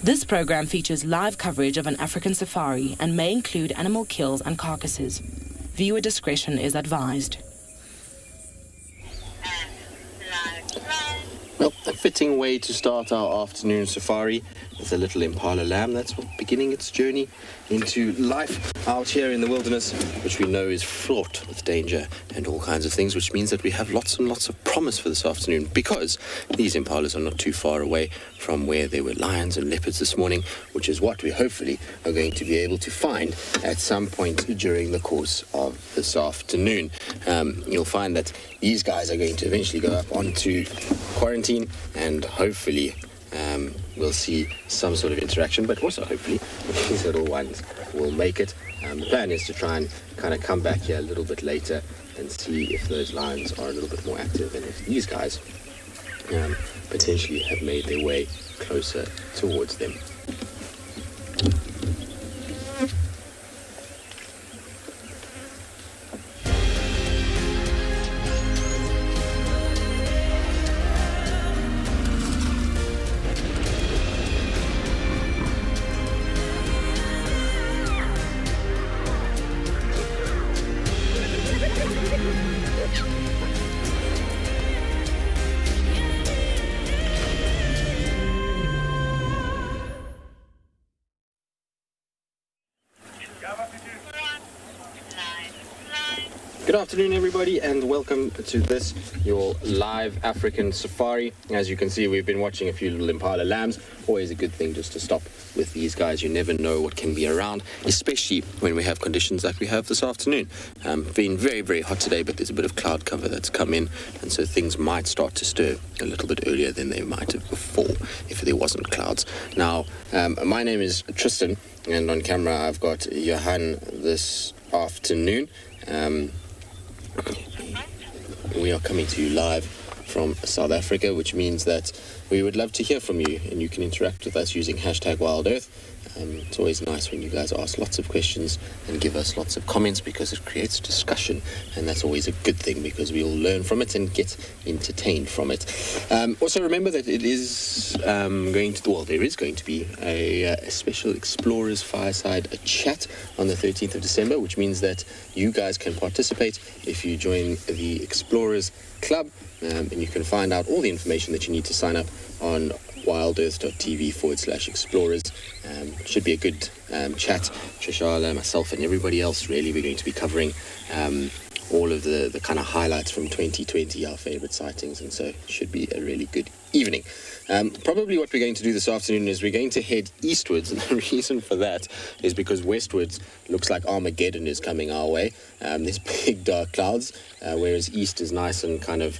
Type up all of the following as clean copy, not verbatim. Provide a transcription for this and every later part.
This program features live coverage of an African safari and may include animal kills and carcasses. Viewer discretion is advised. Well, a fitting way to start our afternoon safari with a little impala lamb that's beginning its journey into life out here in the wilderness, which we know is fraught with danger and all kinds of things, which means that we have lots and lots of promise for this afternoon, because these impalas are not too far away from where there were lions and leopards this morning, which is what we hopefully are going to be able to find at some point during the course of this afternoon. You'll find that these guys are going to eventually go up onto quarantine, and hopefully we'll see some sort of interaction, but also hopefully these little ones will make it. The plan is to try and kind of come back here a little bit later and see if those lions are a little bit more active, and if these guys potentially have made their way closer towards them. Good afternoon, everybody, and welcome to this, your live African safari. As you can see, we've been watching a few little impala lambs. Always a good thing just to stop with these guys. You never know what can be around, especially when we have conditions like we have this afternoon. Been very, very hot today, but there's a bit of cloud cover that's come in, and so things might start to stir a little bit earlier than they might have before if there wasn't clouds. Now, my name is Tristan, and on camera I've got Johan this afternoon. We are coming to you live from South Africa, which means that we would love to hear from you, and you can interact with us using #WildEarth. It's always nice when you guys ask lots of questions and give us lots of comments, because it creates discussion, and that's always a good thing, because we all learn from it and get entertained from it. Also remember that it is there is going to be a special Explorers Fireside chat on the 13th of December, which means that you guys can participate if you join the Explorers Club, and you can find out all the information that you need to sign up on wildearth.tv/explorers. Should be a good chat. Trishala, myself, and everybody else, really. We're going to be covering all of the kind of highlights from 2020, our favorite sightings, and so it should be a really good evening. Probably what we're going to do this afternoon is we're going to head eastwards, and the reason for that is because westwards looks like Armageddon is coming our way. There's big dark clouds, whereas east is nice and kind of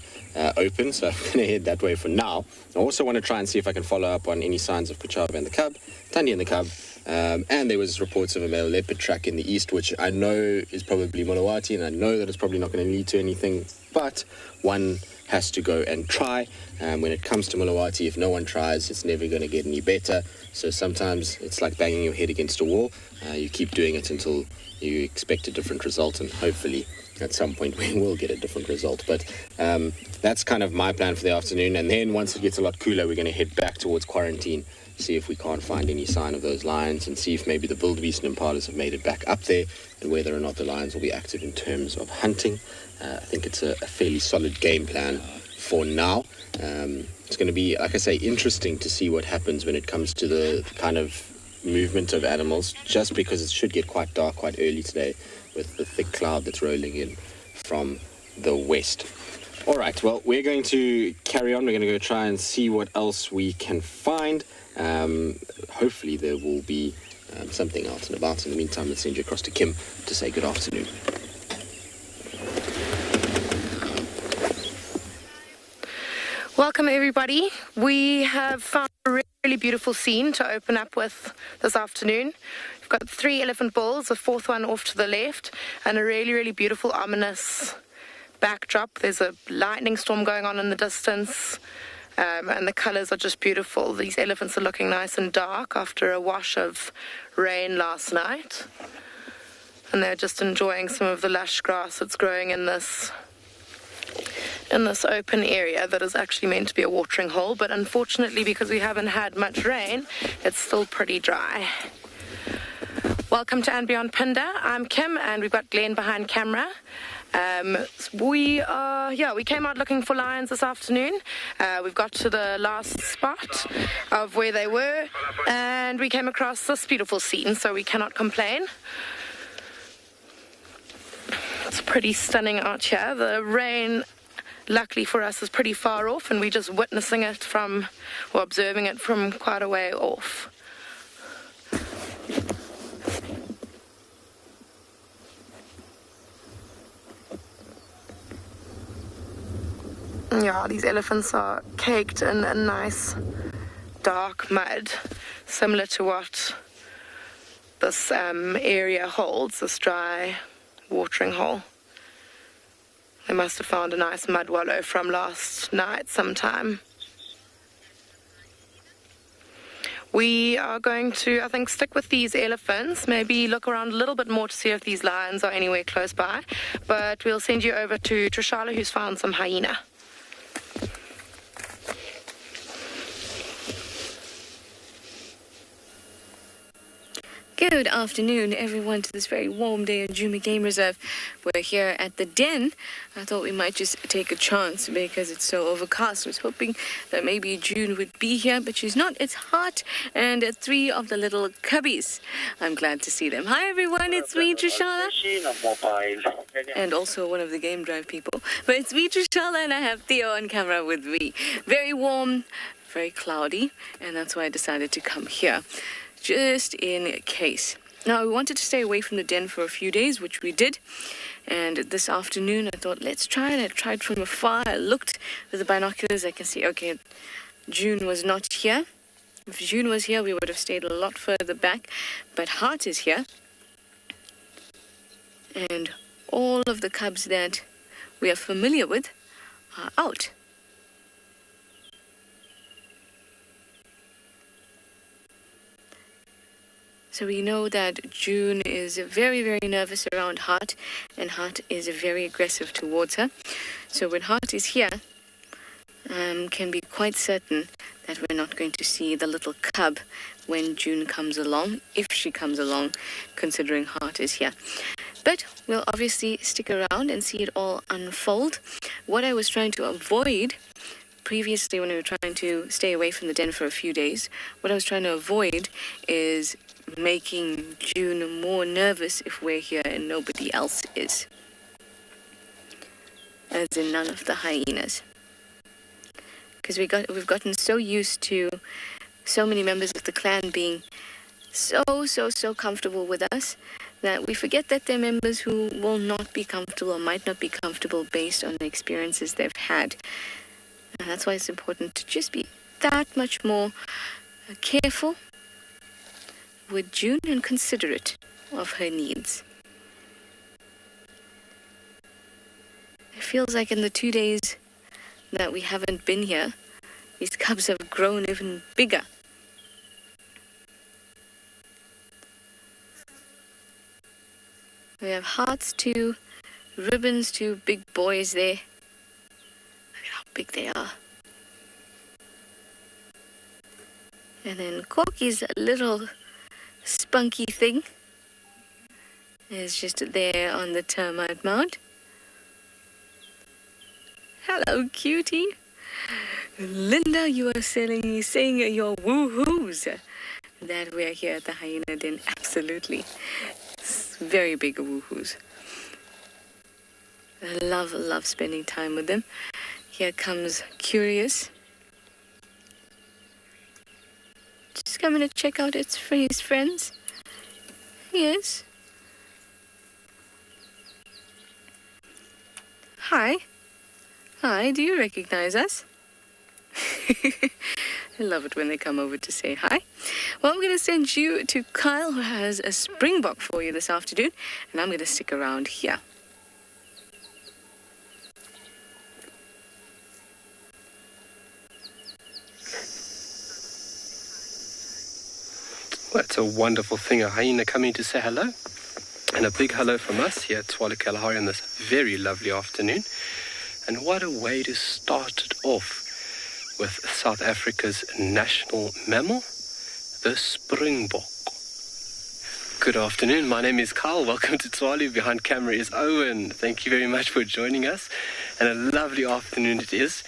open, so I'm going to head that way for now. I also want to try and see if I can follow up on any signs of Kuchava and the cub, Tandy and the cub, and there was reports of a male leopard track in the east, which I know is probably Mulawati, and I know that it's probably not going to lead to anything, but one has to go and try. When it comes to Mulawati, if no one tries, it's never going to get any better. So sometimes it's like banging your head against a wall. You keep doing it until you expect a different result, and hopefully at some point we will get a different result. But that's kind of my plan for the afternoon, and then once it gets a lot cooler, we're going to head back towards quarantine, see if we can't find any sign of those lions, and see if maybe the wildebeest and impalas have made it back up there, and whether or not the lions will be active in terms of hunting. I think it's a fairly solid game plan for now. It's going to be, like I say, interesting to see what happens when it comes to the kind of movement of animals, just because it should get quite dark quite early today with the thick cloud that's rolling in from the west. All right, well, we're going to carry on. We're going to go try and see what else we can find. Hopefully there will be something out and about. In the meantime, let's send you across to Kim to say good afternoon. Welcome, everybody. We have found a really beautiful scene to open up with this afternoon. We've got 3 elephant bulls, a 4th one off to the left, and a really, really beautiful, ominous backdrop. There's a lightning storm going on in the distance, and the colors are just beautiful. These elephants are looking nice and dark after a wash of rain last night, and they're just enjoying some of the lush grass that's growing in this in this open area that is actually meant to be a watering hole, but unfortunately, because we haven't had much rain, it's still pretty dry. Welcome to And Beyond Panda. I'm Kim, and we've got Glenn behind camera. We came out looking for lions this afternoon. We've got to the last spot of where they were, and we came across this beautiful scene, so we cannot complain. It's pretty stunning out here. The rain, luckily for us, is pretty far off, and we're just witnessing it observing it from quite a way off. Yeah, these elephants are caked in a nice dark mud, similar to what this area holds, this dry watering hole. They must have found a nice mud wallow from last night sometime. We are going to, I think, stick with these elephants, maybe look around a little bit more to see if these lions are anywhere close by, but we'll send you over to Trishala, who's found some hyena. Good afternoon, everyone, to this very warm day at Djuma Game Reserve. We're here at the den. I thought we might just take a chance because it's so overcast. I was hoping that maybe June would be here, but she's not. It's hot, and 3 of the little cubbies. I'm glad to see them. Hi, everyone. It's me, Trishala, and also one of the Game Drive people. But it's me, Trishala, and I have Theo on camera with me. Very warm, very cloudy, and that's why I decided to come here, just in case. Now, we wanted to stay away from the den for a few days, which we did. And this afternoon, I thought, let's try it. I tried from afar. I looked with the binoculars. I can see, okay, June was not here. If June was here, we would have stayed a lot further back. But Heart is here. And all of the cubs that we are familiar with are out. So we know that June is very, very nervous around Heart, and Heart is very aggressive towards her. So when Heart is here, can be quite certain that we're not going to see the little cub when June comes along, if she comes along, considering Heart is here. But we'll obviously stick around and see it all unfold. What I was trying to avoid previously when we were trying to stay away from the den for a few days, what I was trying to avoid is making June more nervous if we're here and nobody else is. As in none of the hyenas. Because we've gotten so used to so many members of the clan being so comfortable with us that we forget that they're members who will not be comfortable or might not be comfortable based on the experiences they've had. And that's why it's important to just be that much more careful with June and considerate of her needs. It feels like in the 2 days that we haven't been here, these cubs have grown even bigger. We have Hearts, 2 Ribbons, 2 big boys there. Look at how big they are. And then Corky's a little spunky thing is just there on the termite mound. Hello, cutie. Linda, you are saying your woohoos that we're here at the hyena den. Absolutely. It's very big woohoos. I love spending time with them. Here comes Curious. Just coming to check out his friends. Yes. Hi. Hi, do you recognize us? I love it when they come over to say hi. Well, I'm going to send you to Kyle, who has a Springbok for you this afternoon, and I'm going to stick around here. Well, it's a wonderful thing, a hyena coming to say hello. And a big hello from us here at Twala Kalahari on this very lovely afternoon. And what a way to start it off with South Africa's national mammal, the Springbok. Good afternoon, my name is Carl. Welcome to Tswalu. Behind camera is Owen. Thank you very much for joining us. And a lovely afternoon it is.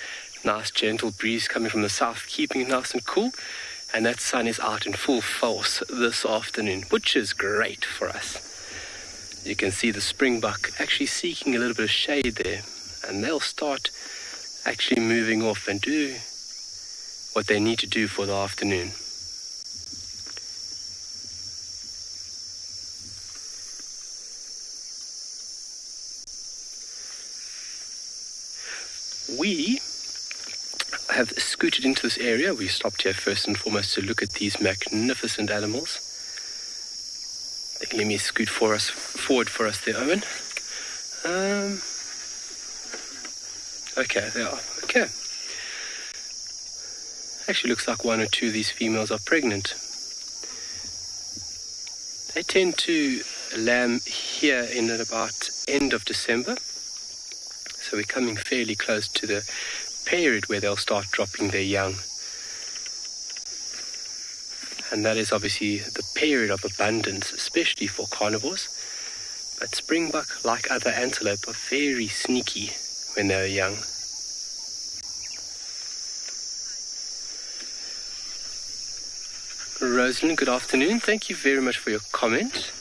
Nice gentle breeze coming from the south, keeping it nice and cool. And that sun is out in full force this afternoon, which is great for us. You can see the Springbok actually seeking a little bit of shade there. And they'll start actually moving off and do what they need to do for the afternoon. We have scooted into this area. We stopped here first and foremost to look at these magnificent animals. Let me scoot forward for us there, Owen. Okay, they are. Okay. Actually looks like one or two of these females are pregnant. They tend to lamb here in at about end of December. So we're coming fairly close to the period where they'll start dropping their young. And that is obviously the period of abundance, especially for carnivores. But Springbok, like other antelope, are very sneaky when they're young. Rosalind, good afternoon. Thank you very much for your comment,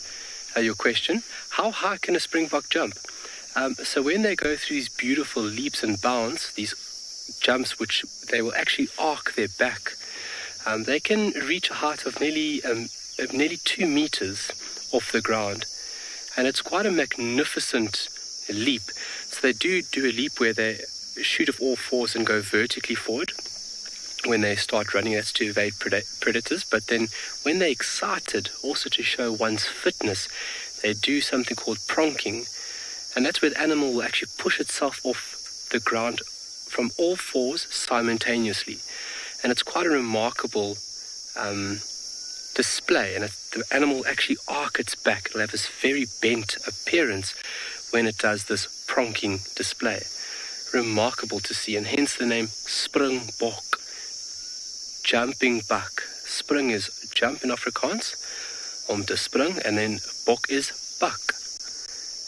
your question. How high can a Springbok jump? So when they go through these beautiful leaps and bounds, these jumps which they will actually arc their back, they can reach a height of nearly 2 meters off the ground. And it's quite a magnificent leap. So they do a leap where they shoot off all fours and go vertically forward. When they start running, that's to evade predators. But then when they're excited, also to show one's fitness, they do something called pronking. And that's where the animal will actually push itself off the ground from all fours simultaneously. And it's quite a remarkable display. And the animal will actually arc its back. It'll have this very bent appearance when it does this pronking display. Remarkable to see, and hence the name Springbok. Jumping buck. Spring is jump in Afrikaans, om te spring, and then bok is buck.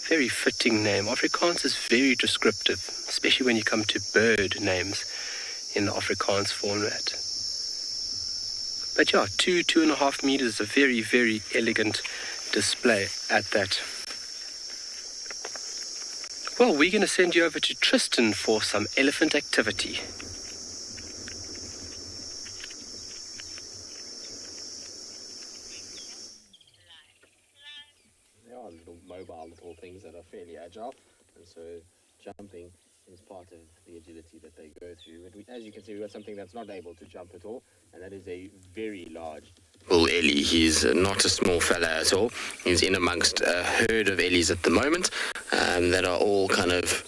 Very fitting name. Afrikaans is very descriptive, especially when you come to bird names in the Afrikaans format. But yeah, 2.5 meters is a very, very elegant display at that. Well, we're going to send you over to Tristan for some elephant activity. Little things that are fairly agile, and so jumping is part of the agility that they go through. But as you can see, we've got something that's not able to jump at all, and that is a very large bull ellie. He's not a small fella at all. He's in amongst a herd of ellies at the moment that are all kind of,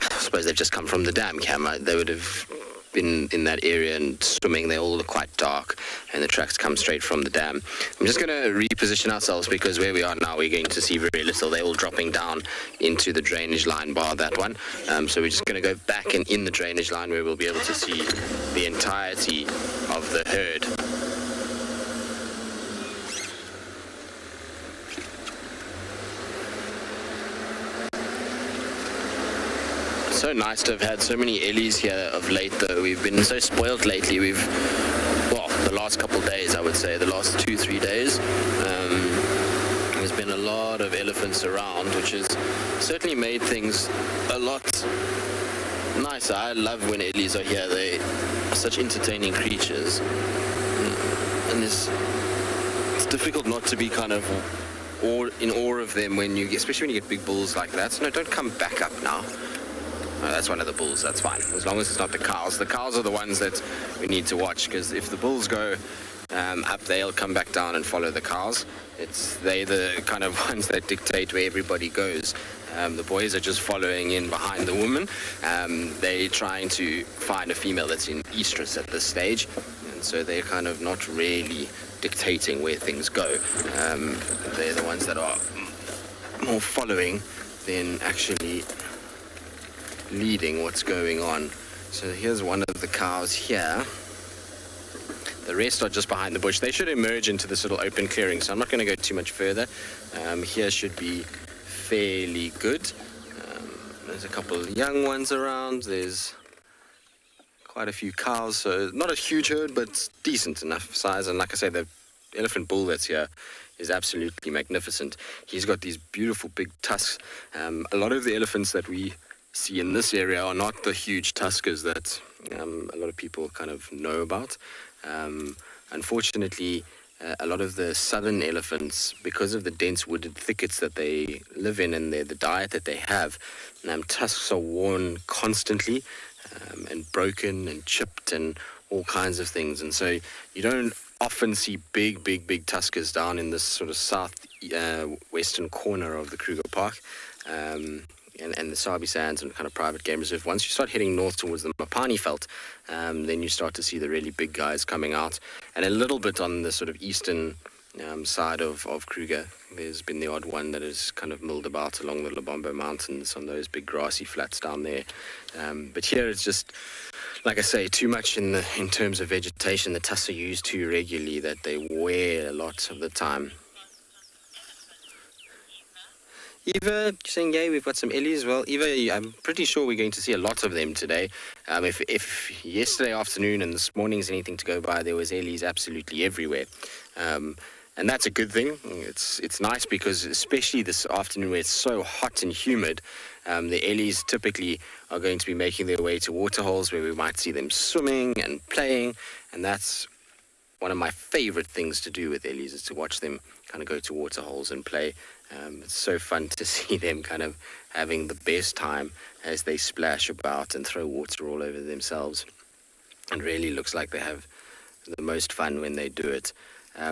I suppose they've just come from the dam camera. They would have been in that area and swimming. They all look quite dark, and the tracks come straight from the dam. I'm just going to reposition ourselves because where we are now we're going to see very little. They're all dropping down into the drainage line, bar that one. So we're just going to go back and in the drainage line where we'll be able to see the entirety of the herd. So nice to have had so many ellies here of late, though. We've been so spoiled lately. The last couple of days, I would say, the last 2-3 days, there's been a lot of elephants around, which has certainly made things a lot nicer. I love when ellies are here. They are such entertaining creatures, and it's difficult not to be kind of in awe of them when you get, especially when you get big bulls like that. So no, don't come back up now. Oh, that's one of the bulls, that's fine, as long as it's not the cows. The cows are the ones that we need to watch, because if the bulls go up, they'll come back down and follow the cows. They're the kind of ones that dictate where everybody goes. The boys are just following in behind the woman. They're trying to find a female that's in estrus at this stage, and so they're kind of not really dictating where things go. They're the ones that are more following than actually leading what's going on. So here's one of the cows here. The rest are just behind the bush. They should emerge into this little open clearing, so I'm not going to go too much further. Here should be fairly good. There's a couple of young ones around. There's quite a few cows, so not a huge herd, but decent enough size. And like I say, the elephant bull that's here is absolutely magnificent. He's got these beautiful big tusks. A lot of the elephants that we see in this area are not the huge tuskers that a lot of people kind of know about. Unfortunately, a lot of the southern elephants, because of the dense wooded thickets that they live in and the diet that they have, tusks are worn constantly and broken and chipped and all kinds of things. And so you don't often see big tuskers down in this sort of south western corner of the Kruger Park. And the Sabi Sands and kind of private game reserve. Once you start heading north towards the Mapani Veld, then you start to see the really big guys coming out. And a little bit on the sort of eastern side of Kruger, there's been the odd one that has kind of milled about along the Lubombo Mountains on those big grassy flats down there. But here it's just, like I say, too much in terms of vegetation. The tusks are used too regularly that they wear a lot of the time. Eva, saying yay, we've got some Ellies as well. Eva, I'm pretty sure we're going to see a lot of them today. If yesterday afternoon and this morning's anything to go by, there was Ellies absolutely everywhere. And that's a good thing. It's nice because especially this afternoon where it's so hot and humid, the Ellies typically are going to be making their way to waterholes where we might see them swimming and playing. And that's one of my favorite things to do with Ellies, is to watch them kind of go to waterholes and play. It's so fun to see them kind of having the best time as they splash about and throw water all over themselves. And really looks like they have the most fun when they do it.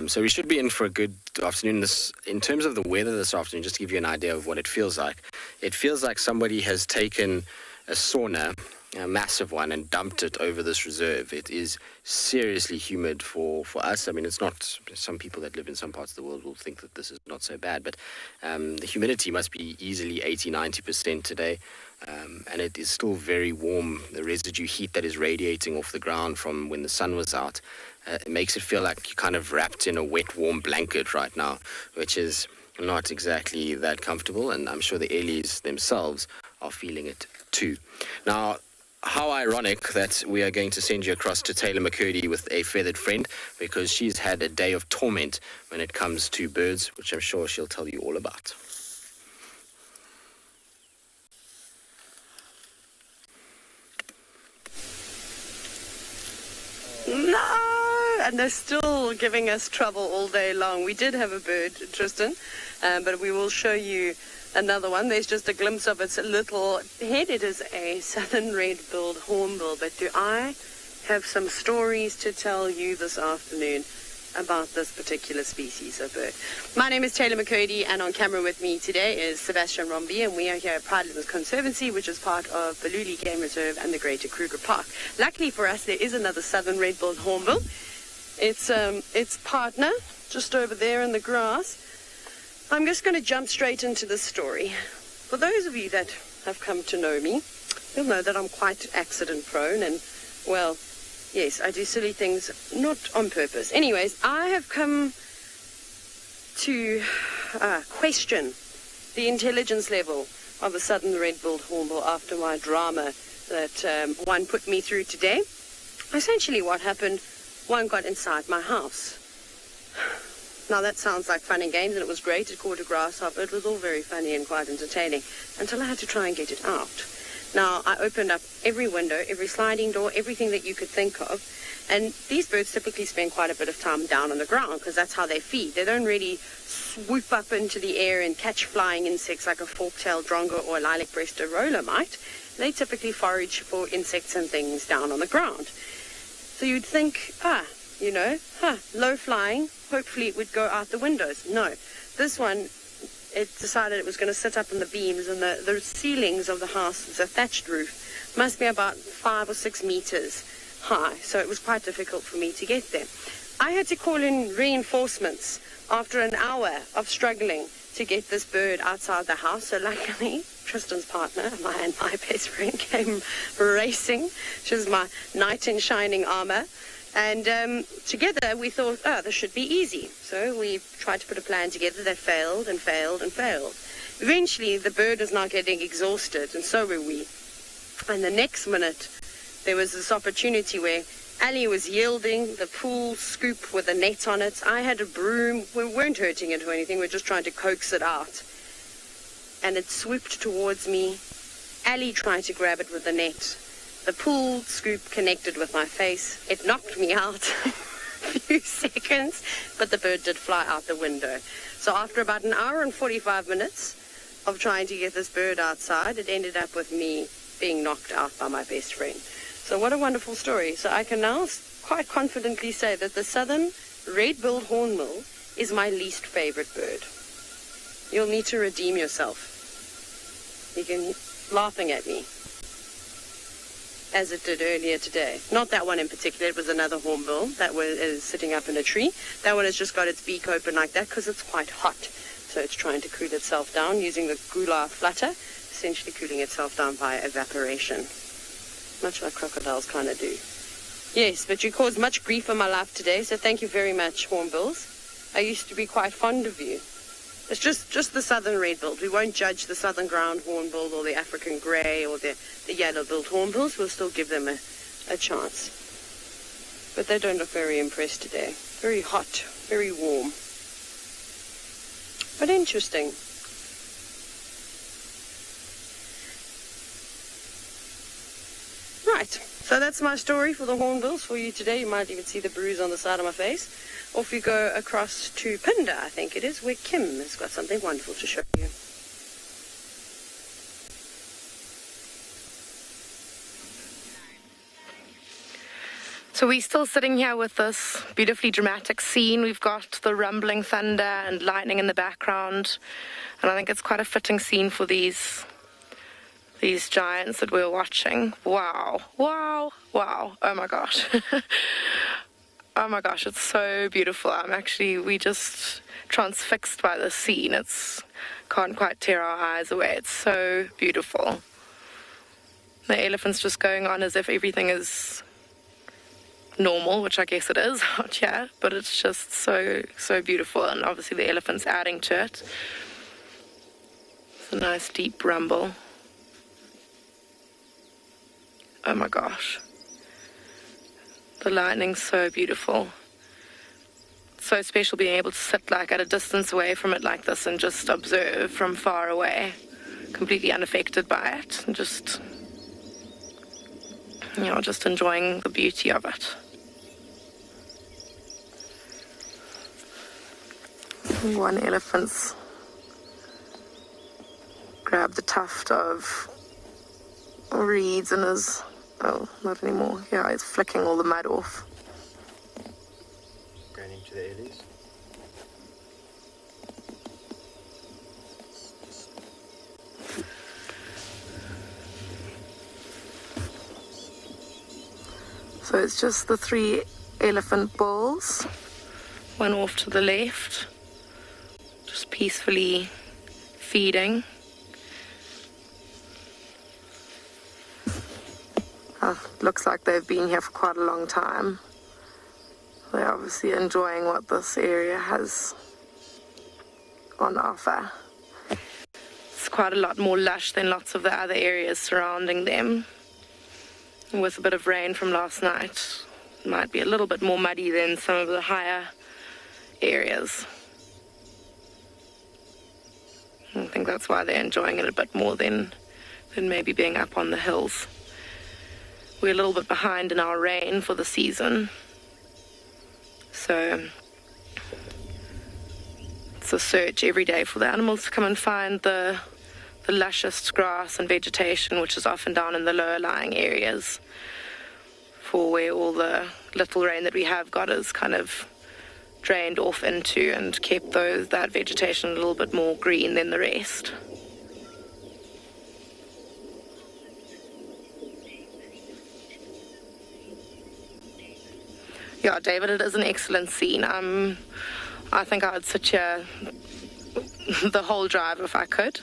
So we should be in for a good afternoon. In terms of the weather this afternoon, just to give you an idea of what it feels like. It feels like somebody has taken a sauna, a massive one, and dumped it over this reserve. It is seriously humid for us. I mean, it's not, some people that live in some parts of the world will think that this is not so bad, but the humidity must be easily 80-90% today, and it is still very warm. The residue heat that is radiating off the ground from when the sun was out, it makes it feel like you're kind of wrapped in a wet, warm blanket right now, which is not exactly that comfortable, and I'm sure the Ellies themselves are feeling it too. Now, how ironic that we are going to send you across to Taylor McCurdy with a feathered friend, because she's had a day of torment when it comes to birds, which I'm sure she'll tell you all about. No! And they're still giving us trouble all day long. We did have a bird, Tristan, but we will show you another one. There's just a glimpse of its little head. It is a southern red-billed hornbill. But do I have some stories to tell you this afternoon about this particular species of bird? My name is Taylor McCurdy, and on camera with me today is Sebastian Rombi, and we are here at Pride Lands Conservancy, which is part of Baluli Game Reserve and the Greater Kruger Park. Luckily for us, there is another southern red-billed hornbill. It's its partner just over there in the grass. I'm just going to jump straight into the story. For those of you that have come to know me, you'll know that I'm quite accident prone, and, well, yes, I do silly things not on purpose. Anyways, I have come to question the intelligence level of the southern red-billed hornbill after my drama that one put me through today. Essentially what happened, one got inside my house. Now that sounds like fun and games, and it was great. It caught a grasshopper. It was all very funny and quite entertaining until I had to try and get it out. Now, I opened up every window, every sliding door, everything that you could think of. And these birds typically spend quite a bit of time down on the ground because that's how they feed. They don't really swoop up into the air and catch flying insects like a fork-tailed drongo or a lilac-breasted roller might. They typically forage for insects and things down on the ground. So you'd think, low flying, hopefully it would go out the windows. No, this one, it decided it was going to sit up in the beams, and the ceilings of the house, it's a thatched roof, must be about 5 or 6 meters high, so it was quite difficult for me to get there. I had to call in reinforcements after an hour of struggling to get this bird outside the house, so luckily Tristan's partner, and my best friend, came racing. She was my knight in shining armor. And together we thought, this should be easy. So we tried to put a plan together that failed and failed and failed. Eventually, the bird was now getting exhausted, and so were we. And the next minute, there was this opportunity where Ali was yielding the pool scoop with a net on it. I had a broom. We weren't hurting it or anything. We were just trying to coax it out. And it swooped towards me. Ali tried to grab it with the net. The pool scoop connected with my face. It knocked me out a few seconds, but the bird did fly out the window. So after about an hour and 45 minutes of trying to get this bird outside, it ended up with me being knocked out by my best friend. So what a wonderful story. So I can now quite confidently say that the southern red-billed hornbill is my least favorite bird. You'll need to redeem yourself. You can laughing at me, as it did earlier today. Not that one in particular. It was another hornbill that is sitting up in a tree. That one has just got its beak open like that because it's quite hot. So it's trying to cool itself down using the gular flutter, essentially cooling itself down by evaporation. Much like crocodiles kind of do. Yes, but you caused much grief in my life today, so thank you very much, hornbills. I used to be quite fond of you. It's just the southern red-billed. We won't judge the southern ground hornbill or the African grey or the yellow-billed hornbills. We'll still give them a chance. But they don't look very impressed today. Very hot, very warm. But interesting. Right, so that's my story for the hornbills for you today. You might even see the bruise on the side of my face. Off you go across to Pinda, I think it is, where Kim has got something wonderful to show you. So we're still sitting here with this beautifully dramatic scene. We've got the rumbling thunder and lightning in the background. And I think it's quite a fitting scene for these giants that we're watching. Wow, wow, wow. Oh my gosh. Oh my gosh, it's so beautiful. We just transfixed by the scene. Can't quite tear our eyes away. It's so beautiful. The elephant's just going on as if everything is normal, which I guess it is out here, but it's just so beautiful. And obviously the elephant's adding to it. It's a nice deep rumble. Oh my gosh. The lightning's so beautiful. It's so special being able to sit like at a distance away from it like this and just observe from far away, completely unaffected by it, and just enjoying the beauty of it. One elephant's grabbed a tuft of reeds and is, oh, not anymore. Yeah, it's flicking all the mud off. Going into the areas. So it's just the 3 elephant bulls, one off to the left, just peacefully feeding. Looks like they've been here for quite a long time. They're obviously enjoying what this area has on offer. It's quite a lot more lush than lots of the other areas surrounding them. And with a bit of rain from last night, it might be a little bit more muddy than some of the higher areas. I think that's why they're enjoying it a bit more than maybe being up on the hills. We're a little bit behind in our rain for the season. So it's a search every day for the animals to come and find the luscious grass and vegetation, which is often down in the lower lying areas, for where all the little rain that we have got is kind of drained off into and kept that vegetation a little bit more green than the rest. Yeah, David, it is an excellent scene. I think I'd sit here the whole drive if I could.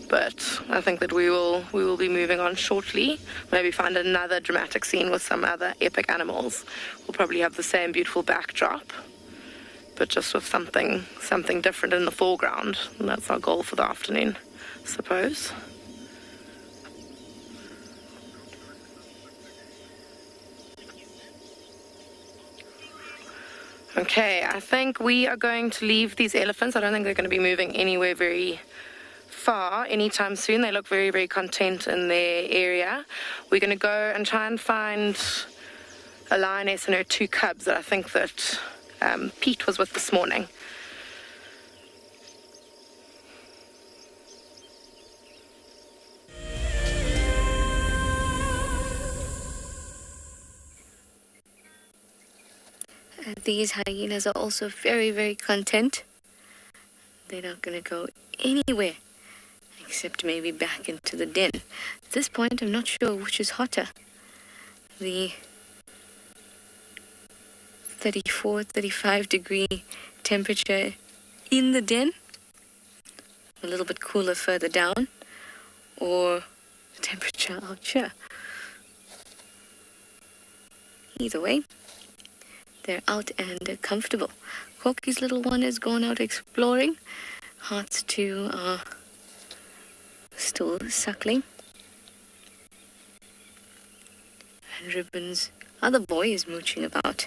But I think that we will be moving on shortly. Maybe find another dramatic scene with some other epic animals. We'll probably have the same beautiful backdrop, but just with something different in the foreground. And that's our goal for the afternoon, I suppose. Okay, I think we are going to leave these elephants. I don't think they're going to be moving anywhere very far anytime soon. They look very, very content in their area. We're going to go and try and find a lioness and her 2 cubs that I think that Pete was with this morning. These hyenas are also very, very content. They're not going to go anywhere except maybe back into the den. At this point, I'm not sure which is hotter. The 34, 35 degree temperature in the den, a little bit cooler further down, or the temperature out here. Either way, they're out and comfortable. Corky's little one is going out exploring. Hearts 2 are still suckling. And Ribbon's other boy is mooching about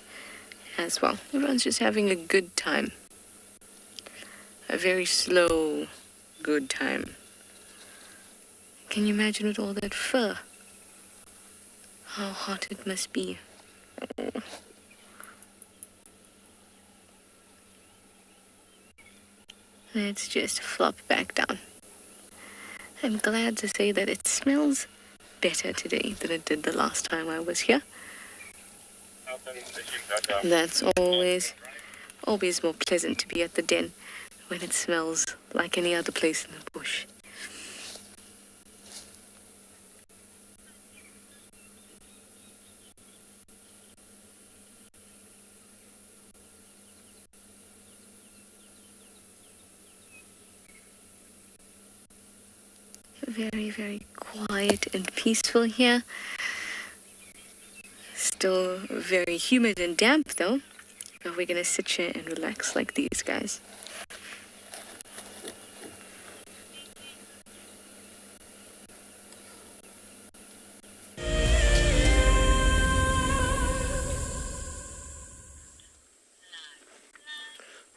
as well. Everyone's just having a good time. A very slow, good time. Can you imagine with all that fur? How hot it must be. Oh. Let's just flop back down. I'm glad to say that it smells better today than it did the last time I was here. That's always more pleasant to be at the den when it smells like any other place in the bush. Very, very quiet and peaceful here. Still very humid and damp though, but we're gonna sit here and relax like these guys.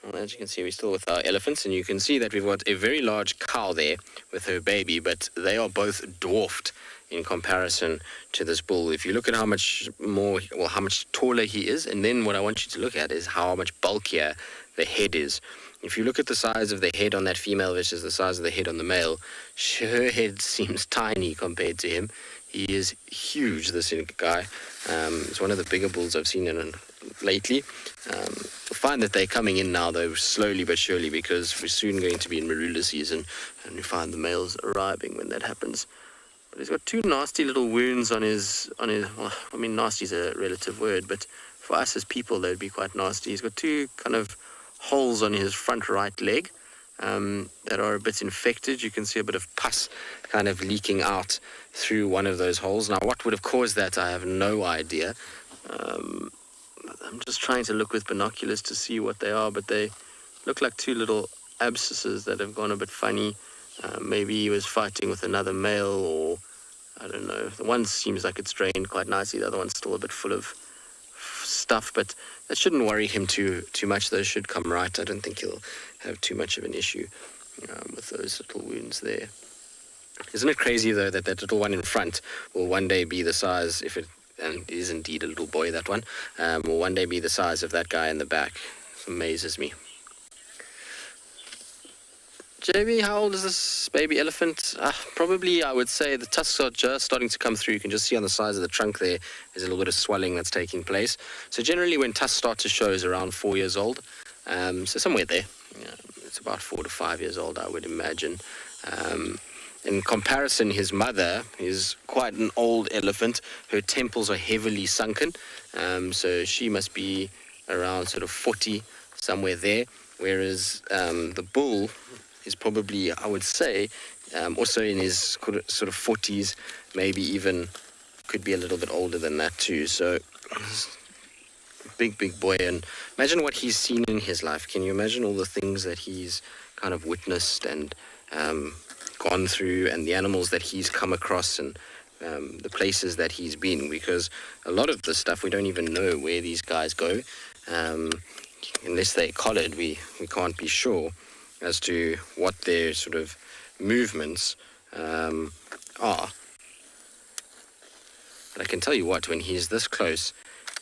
Well, as you can see, we're still with our elephants, and you can see that we've got a very large cow there with her baby, but they are both dwarfed in comparison to this bull. If you look at how much taller he is, and then what I want you to look at is how much bulkier the head is. If you look at the size of the head on that female versus the size of the head on the male, her head seems tiny compared to him. He is huge, this guy. It's one of the bigger bulls I've seen lately. We'll find that they're coming in now, though, slowly but surely, because we're soon going to be in Marula season, and we find the males arriving when that happens. But he's got 2 nasty little wounds on his, well, I mean, nasty is a relative word, but for us as people, they'd be quite nasty. He's got 2 kind of holes on his front right leg that are a bit infected. You can see a bit of pus kind of leaking out through one of those holes. Now, what would have caused that, I have no idea. I'm just trying to look with binoculars to see what they are, but they look like 2 little abscesses that have gone a bit funny. Maybe he was fighting with another male, or I don't know. The one seems like it's drained quite nicely. The other one's still a bit full of stuff, but that shouldn't worry him too much. Those should come right. I don't think he'll have too much of an issue with those little wounds there. Isn't it crazy, though, that little one in front will one day be the size, if it and it is indeed a little boy, that one, will one day be the size of that guy in the back? It amazes me. JB, how old is this baby elephant? Probably, I would say the tusks are just starting to come through. You can just see on the sides of the trunk there's a little bit of swelling that's taking place. So generally when tusks start to show is around 4 years old. So somewhere there. It's about 4 to 5 years old, I would imagine. In comparison, his mother is quite an old elephant. Her temples are heavily sunken. So she must be around sort of 40, somewhere there. Whereas the bull is probably, I would say, Also in his sort of 40s, maybe even could be a little bit older than that too. So big boy, and imagine what he's seen in his life. Can you imagine all the things that he's kind of witnessed and gone through, and the animals that he's come across, and the places that he's been? Because a lot of the stuff we don't even know where these guys go. Unless they're collared, we can't be sure as to what their sort of movements are. But I can tell you what, when he is this close,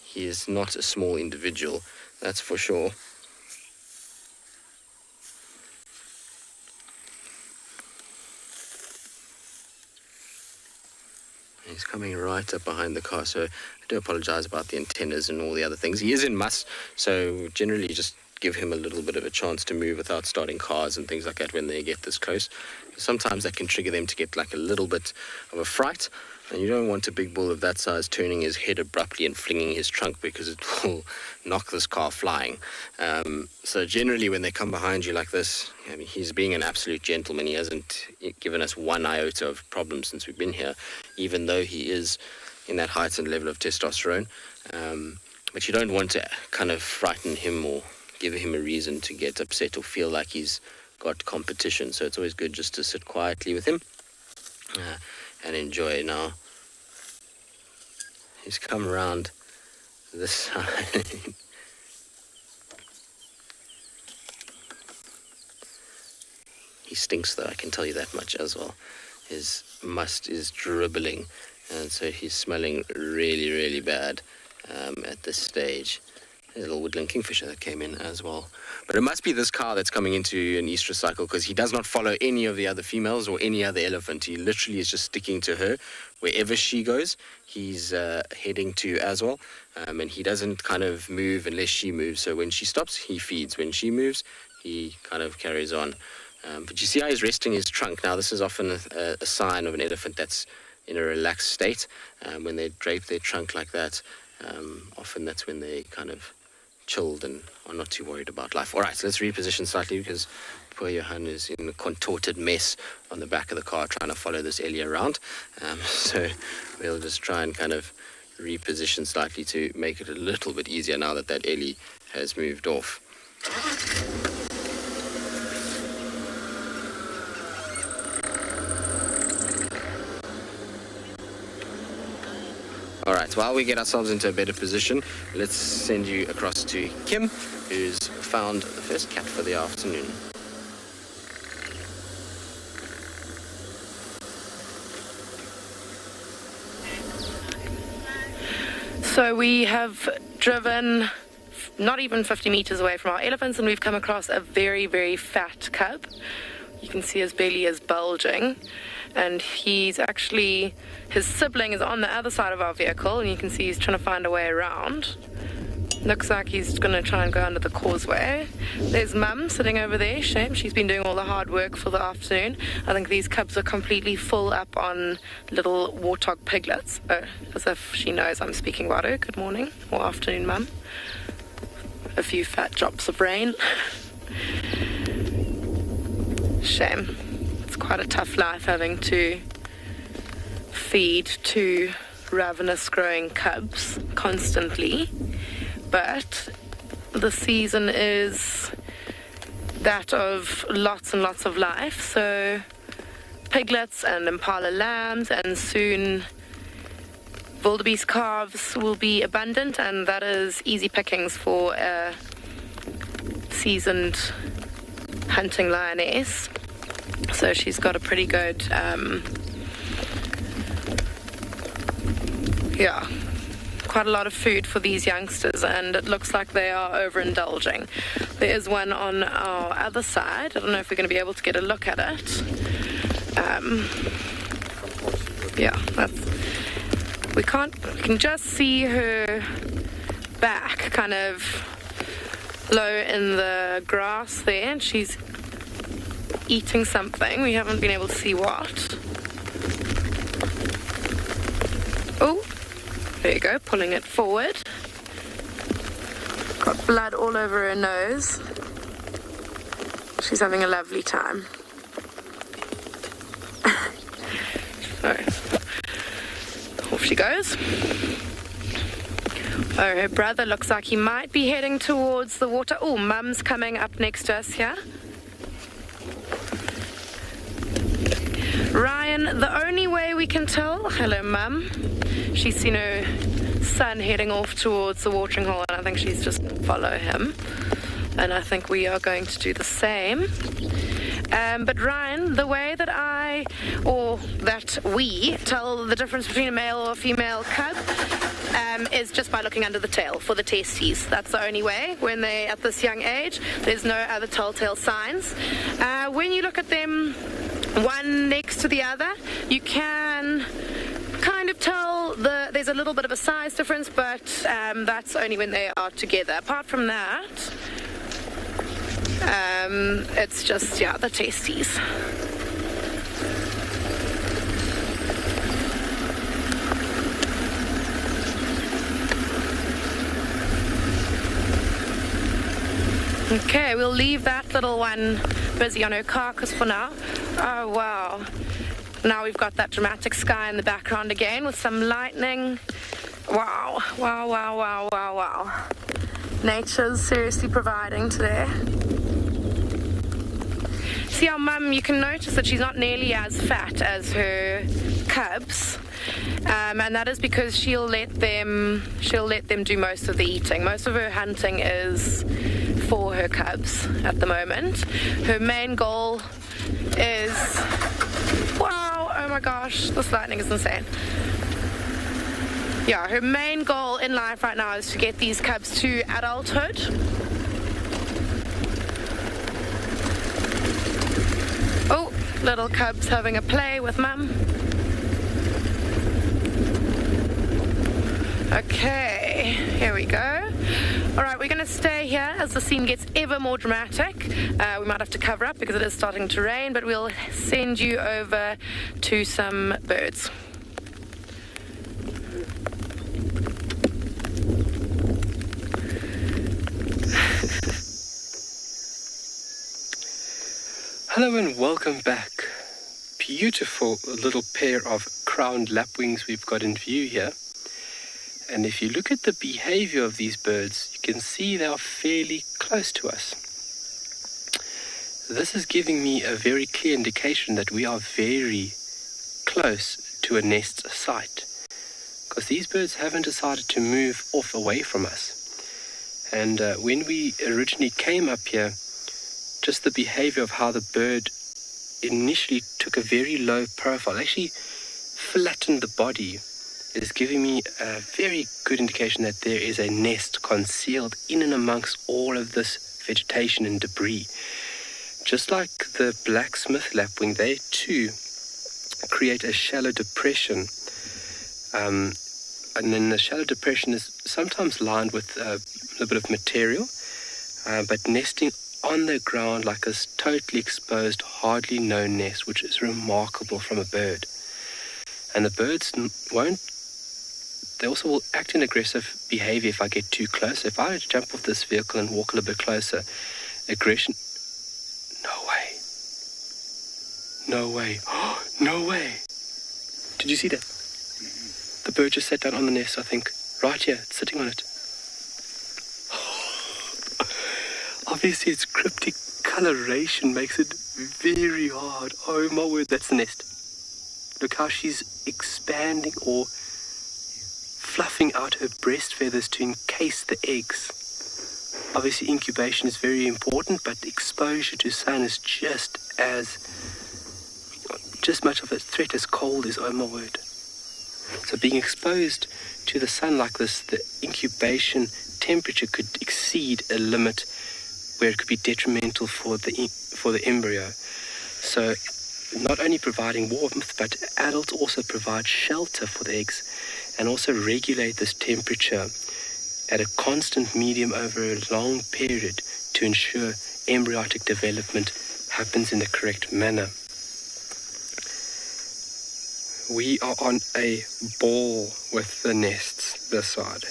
he is not a small individual, that's for sure. He's coming right up behind the car, so I do apologize about the antennas and all the other things. He is in muss, so generally just give him a little bit of a chance to move without starting cars and things like that when they get this close. Sometimes that can trigger them to get like a little bit of a fright, and you don't want a big bull of that size turning his head abruptly and flinging his trunk, because it will knock this car flying. So generally when they come behind you like this, I mean, he's being an absolute gentleman. He hasn't given us one iota of problem since we've been here, even though he is in that heightened level of testosterone. But you don't want to kind of frighten him or give him a reason to get upset or feel like he's got competition. So it's always good just to sit quietly with him and enjoy. Now, he's come around this side. He stinks, though, I can tell you that much as well. His must is dribbling, and so he's smelling really, really bad at this stage. There's a little woodland kingfisher that came in as well. But it must be this cow that's coming into an estrus cycle, because he does not follow any of the other females or any other elephant. He literally is just sticking to her. Wherever she goes, he's heading to as well. And he doesn't kind of move unless she moves. So when she stops, he feeds. When she moves, he kind of carries on. But you see how he's resting his trunk. Now, this is often a sign of an elephant that's in a relaxed state. When they drape their trunk like that, often that's when they kind of chilled and are not too worried about life. All right, so let's reposition slightly, because poor Johan is in a contorted mess on the back of the car trying to follow this Ellie around. So we'll just try and kind of reposition slightly to make it a little bit easier now that Ellie has moved off. All right, while we get ourselves into a better position, let's send you across to Kim, who's found the first cat for the afternoon. So we have driven not even 50 meters away from our elephants, and we've come across a very, very fat cub. You can see his belly is bulging, and he's actually, his sibling is on the other side of our vehicle, and you can see he's trying to find a way around. Looks like he's going to try and go under the causeway. There's Mum sitting over there. Shame, she's been doing all the hard work for the afternoon. I think these cubs are completely full up on little warthog piglets. Oh, as if she knows I'm speaking about her. Good morning or afternoon, Mum. A few fat drops of rain. Shame. It's quite a tough life having to feed two ravenous growing cubs constantly. But the season is that of lots and lots of life. So piglets and impala lambs, and soon wildebeest calves will be abundant, and that is easy pickings for a seasoned hunting lioness. So she's got a pretty good, quite a lot of food for these youngsters, and it looks like they are overindulging. There is one on our other side. I don't know if we're going to be able to get a look at it. We can just see her back kind of low in the grass there, and she's eating something. We haven't been able to see what. Oh, there you go, pulling it forward. Got blood all over her nose. She's having a lovely time. Off she goes. Oh, her brother looks like he might be heading towards the water. Oh, Mum's coming up next to us here. Ryan, the only way we can tell... Hello, Mum. She's seen her son heading off towards the watering hole, and I think she's just going to follow him. And I think we are going to do the same. But Ryan, the way that we tell the difference between a male or a female cub is just by looking under the tail for the testes. That's the only way when they're at this young age. There's no other telltale signs. When you look at them one next to the other, you can kind of tell there's a little bit of a size difference, but that's only when they are together. Apart from that, it's just, the testes. Okay, we'll leave that little one busy on her carcass for now. Oh, wow. Now we've got that dramatic sky in the background again with some lightning. Wow, wow, wow, wow, wow, wow. Nature's seriously providing today. See our Mum, you can notice that she's not nearly as fat as her cubs. And that is because she'll let them do most of the eating. Most of her hunting is for her cubs at the moment. Her main goal is... Wow, oh my gosh, this lightning is insane. Yeah, her main goal in life right now is to get these cubs to adulthood. Oh, little cubs having a play with Mum. Okay, here we go. All right, we're going to stay here as the scene gets ever more dramatic. We might have to cover up because it is starting to rain, but we'll send you over to some birds. Hello and welcome back. Beautiful little pair of crowned lapwings we've got in view here. And if you look at the behavior of these birds, you can see they are fairly close to us. This is giving me a very clear indication that we are very close to a nest site, because these birds haven't decided to move off away from us. And when we originally came up here, just the behavior of how the bird initially took a very low profile, actually flattened the body, is giving me a very good indication that there is a nest concealed in and amongst all of this vegetation and debris. Just like the blacksmith lapwing, they too create a shallow depression. And then the shallow depression is sometimes lined with a little bit of material, but nesting on the ground like a totally exposed, hardly known nest, which is remarkable from a bird. And the birds they also will act in aggressive behavior if I get too close. If I jump off this vehicle and walk a little bit closer, aggression, no way, no way. Did you see that? The bird just sat down on the nest, I think, right here, sitting on it. Obviously, its cryptic coloration makes it very hard. Oh my word, that's the nest. Look how she's expanding or fluffing out her breast feathers to encase the eggs. Obviously, incubation is very important, but exposure to sun is just much of a threat as cold is. Oh my word. So being exposed to the sun like this, the incubation temperature could exceed a limit where it could be detrimental for the embryo. So not only providing warmth, but adults also provide shelter for the eggs and also regulate this temperature at a constant medium over a long period to ensure embryonic development happens in the correct manner. We are on a ball with the nests this side.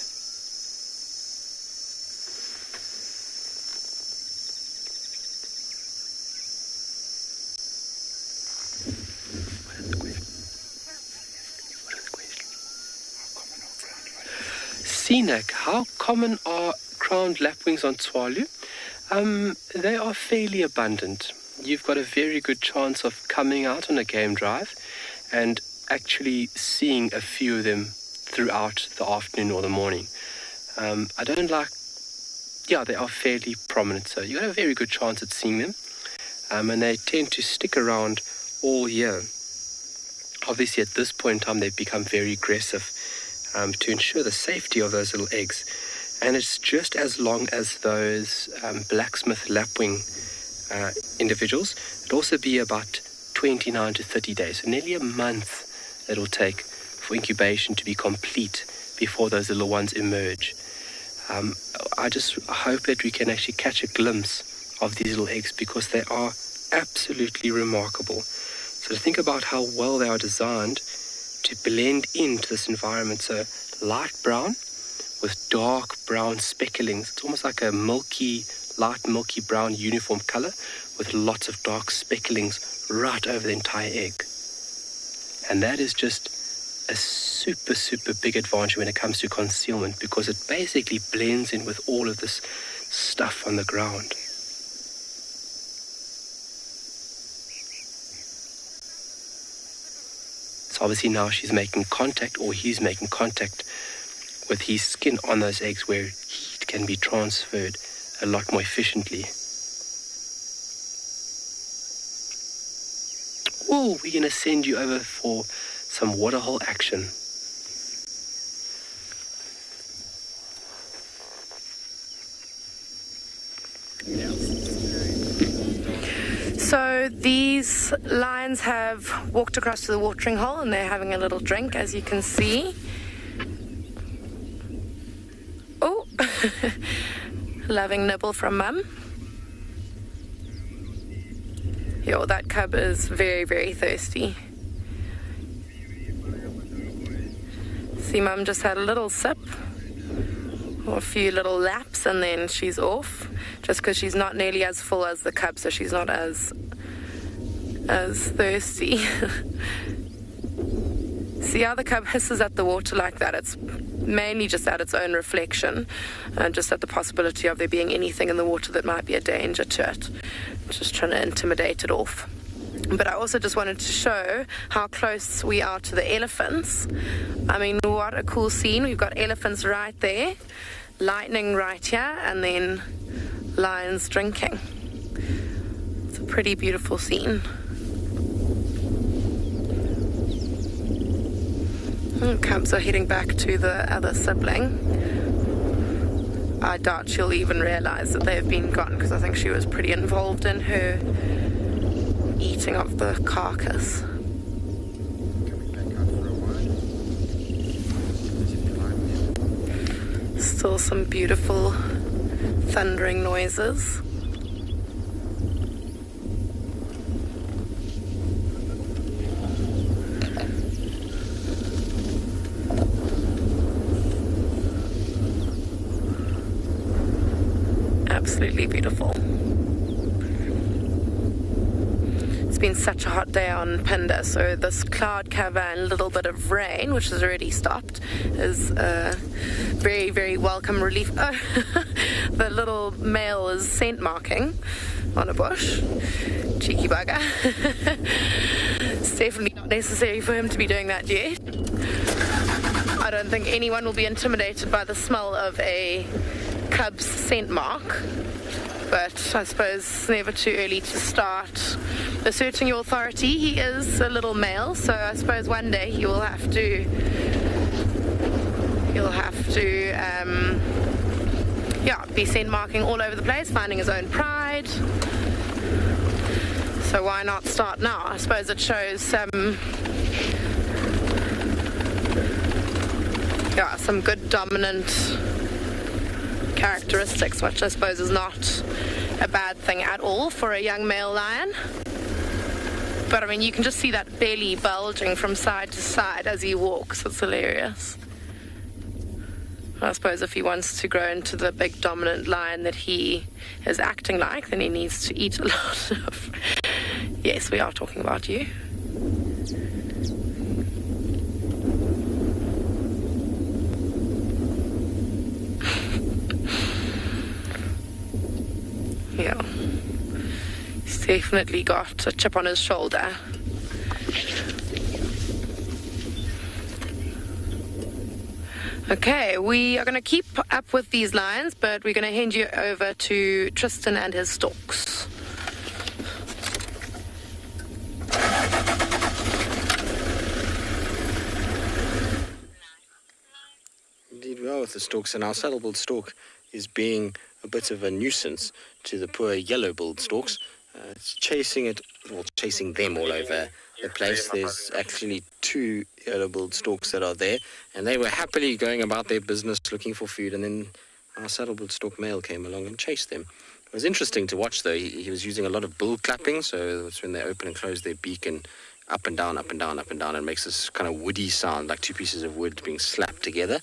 Sinak, how common are crowned lapwings on Tswalu? They are fairly abundant. You've got a very good chance of coming out on a game drive and actually seeing a few of them throughout the afternoon or the morning. They are fairly prominent, so you've got a very good chance at seeing them. And they tend to stick around all year. Obviously, at this point in time, they've become very aggressive to ensure the safety of those little eggs. And it's just as long as those blacksmith lapwing individuals. It'll also be about 29 to 30 days, so nearly a month it'll take for incubation to be complete before those little ones emerge. I just hope that we can actually catch a glimpse of these little eggs because they are absolutely remarkable. So to think about how well they are designed to blend into this environment. So light brown with dark brown specklings. It's almost like a light milky brown uniform color with lots of dark specklings right over the entire egg. And that is just a super, super big advantage when it comes to concealment because it basically blends in with all of this stuff on the ground. So obviously now she's making contact, or he's making contact with his skin on those eggs where heat can be transferred a lot more efficiently. Oh, we're going to send you over for some waterhole action. So these lions have walked across to the watering hole and they're having a little drink, as you can see. Oh, loving nibble from Mum. Yo, that cub is very, very thirsty. See, Mum just had a little sip, or a few little laps, and then she's off, just because she's not nearly as full as the cub, so she's not as thirsty. See how the cub hisses at the water like that? It's mainly just at its own reflection, and just at the possibility of there being anything in the water that might be a danger to it. Just trying to intimidate it off. But I also just wanted to show how close we are to the elephants. I mean, what a cool scene. We've got elephants right there, lightning right here, and then lions drinking. It's a pretty beautiful scene. Cubs are heading back to the other sibling. I doubt she'll even realize that they've been gone, because I think she was pretty involved in her eating of the carcass. Still some beautiful thundering noises. Absolutely beautiful. It's been such a hot day on Phinda, so this cloud cover and a little bit of rain, which has already stopped, is a very, very welcome relief. Oh, the little male is scent marking on a bush. Cheeky bugger. It's definitely not necessary for him to be doing that yet. I don't think anyone will be intimidated by the smell of a cub's scent mark, but I suppose it's never too early to start asserting your authority. He is a little male, so I suppose one day he will have to be scent marking all over the place, finding his own pride. So why not start now? I suppose it shows some good dominant characteristics, which I suppose is not a bad thing at all for a young male lion. But I mean, you can just see that belly bulging from side to side as he walks. It's hilarious. I suppose if he wants to grow into the big dominant lion that he is acting like, then he needs to eat a lot of... Yes, we are talking about you. Definitely got a chip on his shoulder. Okay, we are going to keep up with these lions, but we're going to hand you over to Tristan and his storks. Indeed, we are with the storks, and our saddle-billed stork is being a bit of a nuisance to the poor yellow-billed storks. It's chasing them all over the place. There's actually 2 yellow-billed storks that are there, and they were happily going about their business looking for food, and then our saddle-billed stork male came along and chased them. It was interesting to watch, though. He was using a lot of bill clapping, so that's when they open and close their beak, and up and down, up and down, up and down, and makes this kind of woody sound, like 2 pieces of wood being slapped together.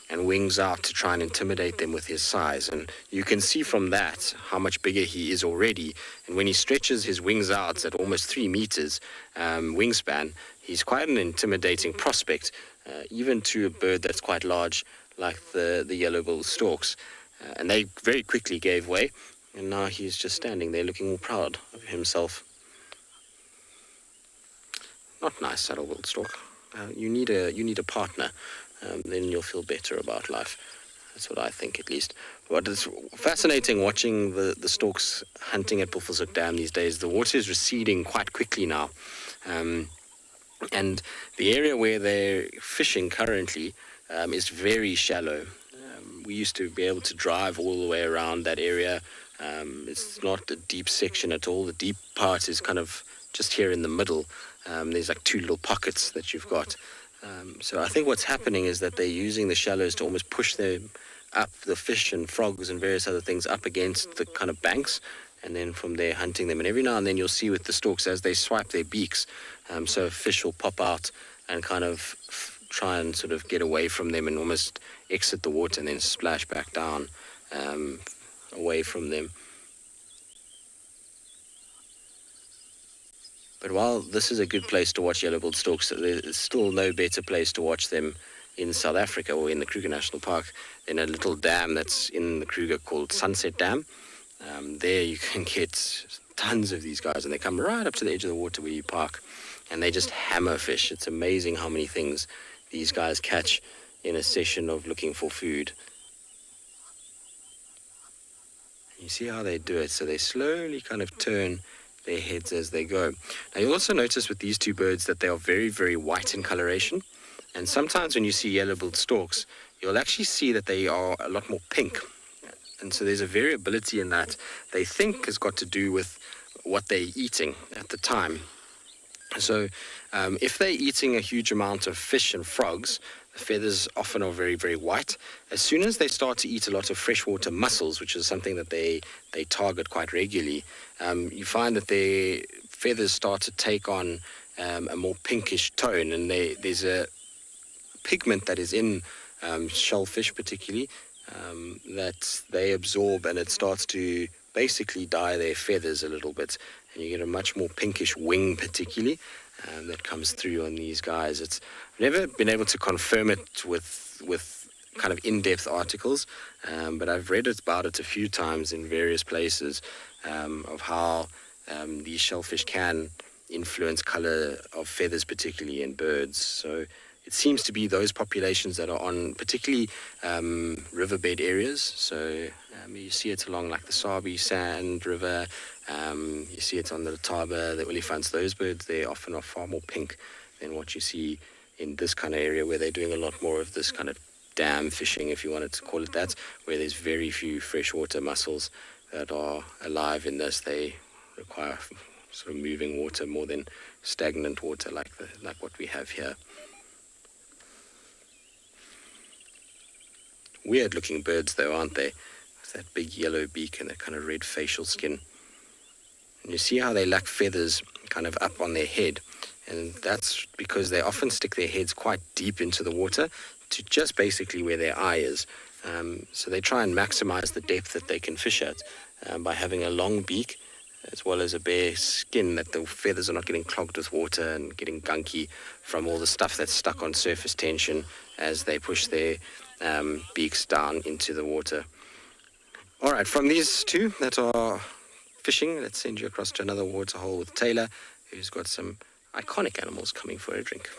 And wings out to try and intimidate them with his size. And you can see from that how much bigger he is already. And when he stretches his wings out at almost 3 meters wingspan, he's quite an intimidating prospect, even to a bird that's quite large like the yellow-billed storks. And they very quickly gave way, and now he's just standing there looking all proud of himself. Not nice, saddle-billed stork. You need a partner. Then you'll feel better about life. That's what I think, at least. But it's fascinating watching the storks hunting at Buffelshoek Dam these days. The water is receding quite quickly now. And the area where they're fishing currently is very shallow. We used to be able to drive all the way around that area. It's not a deep section at all. The deep part is kind of just here in the middle. There's like 2 little pockets that you've got. So I think what's happening is that they're using the shallows to almost push them up, the fish and frogs and various other things, up against the kind of banks, and then from there hunting them. And every now and then you'll see with the storks as they swipe their beaks, so a fish will pop out and kind of try and sort of get away from them and almost exit the water and then splash back down away from them. But while this is a good place to watch yellow-billed storks, there's still no better place to watch them in South Africa or in the Kruger National Park than a little dam that's in the Kruger called Sunset Dam. There you can get tons of these guys, and they come right up to the edge of the water where you park, and they just hammer fish. It's amazing how many things these guys catch in a session of looking for food. You see how they do it, so they slowly kind of turn their heads as they go. Now you'll also notice with these 2 birds that they are very, very white in coloration, and sometimes when you see yellow-billed storks, you'll actually see that they are a lot more pink, and so there's a variability in that. They think has got to do with what they're eating at the time. So if they're eating a huge amount of fish and frogs, the feathers often are very, very white. As soon as they start to eat a lot of freshwater mussels, which is something that they target quite regularly, you find that their feathers start to take on a more pinkish tone, and there's a pigment that is in shellfish particularly that they absorb, and it starts to basically dye their feathers a little bit, and you get a much more pinkish wing particularly that comes through on these guys. I've never been able to confirm it with kind of in-depth articles, but I've read about it a few times in various places of how these shellfish can influence color of feathers, particularly in birds. So it seems to be those populations that are on particularly riverbed areas. So you see it along like the Sabi Sand River, you see it on the Letaba, the Olifants. Those birds, they often are far more pink than what you see in this kind of area where they're doing a lot more of this kind of dam fishing, if you wanted to call it that, where there's very few freshwater mussels that are alive in this. They require sort of moving water more than stagnant water like what we have here. Weird looking birds though, aren't they? With that big yellow beak and that kind of red facial skin. And you see how they lack feathers kind of up on their head, and that's because they often stick their heads quite deep into the water to just basically where their eye is. So they try and maximize the depth that they can fish at by having a long beak as well as a bare skin, that the feathers are not getting clogged with water and getting gunky from all the stuff that's stuck on surface tension as they push their beaks down into the water. All right, from these 2 that are fishing, let's send you across to another waterhole with Taylor, who's got some iconic animals coming for a drink.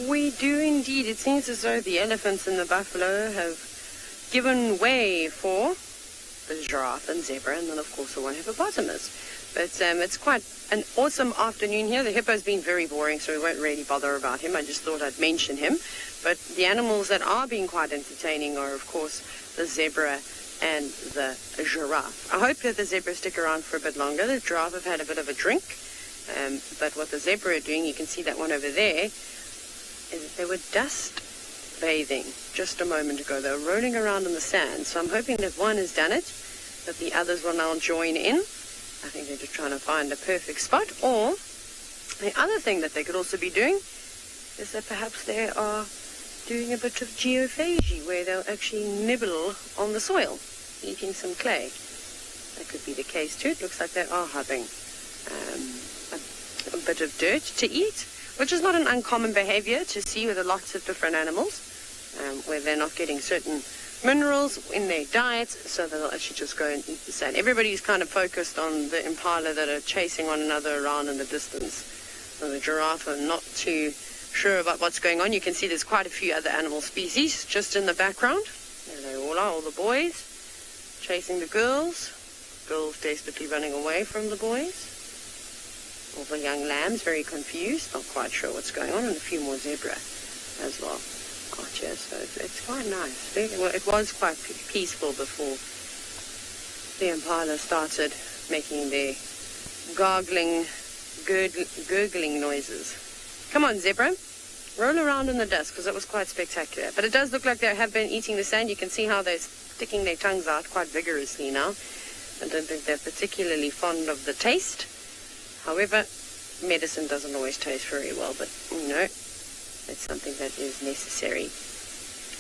We do indeed. It seems as though the elephants and the buffalo have given way for the giraffe and zebra, and then of course the one hippopotamus. But it's quite an awesome afternoon here. The hippo's been very boring, so we won't really bother about him. I just thought I'd mention him. But the animals that are being quite entertaining are, of course, the zebra and the giraffe. I hope that the zebra stick around for a bit longer. The giraffe have had a bit of a drink. But what the zebra are doing, you can see that one over there, is that they were dust bathing just a moment ago. They were rolling around in the sand. So I'm hoping that one has done it, that the others will now join in. I think they're just trying to find a perfect spot. Or the other thing that they could also be doing is that perhaps they are doing a bit of geophagy, where they'll actually nibble on the soil, eating some clay. That could be the case too. It looks like they are having a bit of dirt to eat, which is not an uncommon behavior to see with lots of different animals, where they're not getting certain minerals in their diet, so they'll actually just go and eat the sand. Everybody's kind of focused on the impala that are chasing one another around in the distance. So the giraffe are not too sure about what's going on. You can see there's quite a few other animal species just in the background. There they all are, all the boys chasing the girls. Girls desperately running away from the boys. All the young lambs very confused, not quite sure what's going on, and a few more zebra as well. Gotcha. So it's quite nice. It was quite peaceful before the impala started making their gargling, gurgling noises. Come on, zebra. Roll around in the dust, because that was quite spectacular. But it does look like they have been eating the sand. You can see how they're sticking their tongues out quite vigorously now. I don't think they're particularly fond of the taste. However, medicine doesn't always taste very well, but, you know, it's something that is necessary.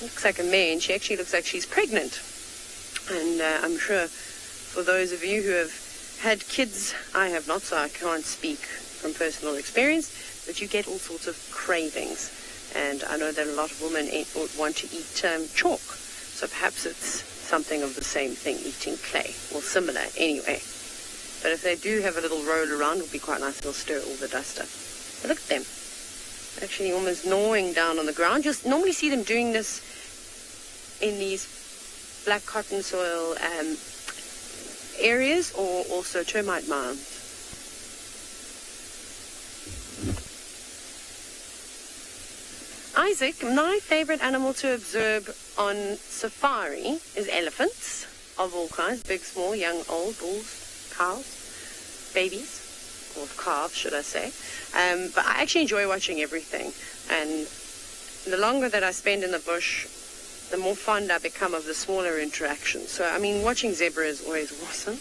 Looks like a mare, and she actually looks like she's pregnant. And I'm sure for those of you who have had kids, I have not, so I can't speak from personal experience, but you get all sorts of cravings. And I know that a lot of women want to eat chalk, so perhaps it's something of the same thing, eating clay, or similar anyway. But if they do have a little roll around, it'll be quite nice. They'll stir all the dust up. But look at them. Actually almost gnawing down on the ground. Just normally see them doing this in these black cotton soil areas, or also termite mounds. Isaac, my favorite animal to observe on safari is elephants of all kinds, big, small, young, old, bulls, cows, babies, or calves, should I say. But I actually enjoy watching everything. And the longer that I spend in the bush, the more fond I become of the smaller interactions. So, I mean, watching zebra is always awesome.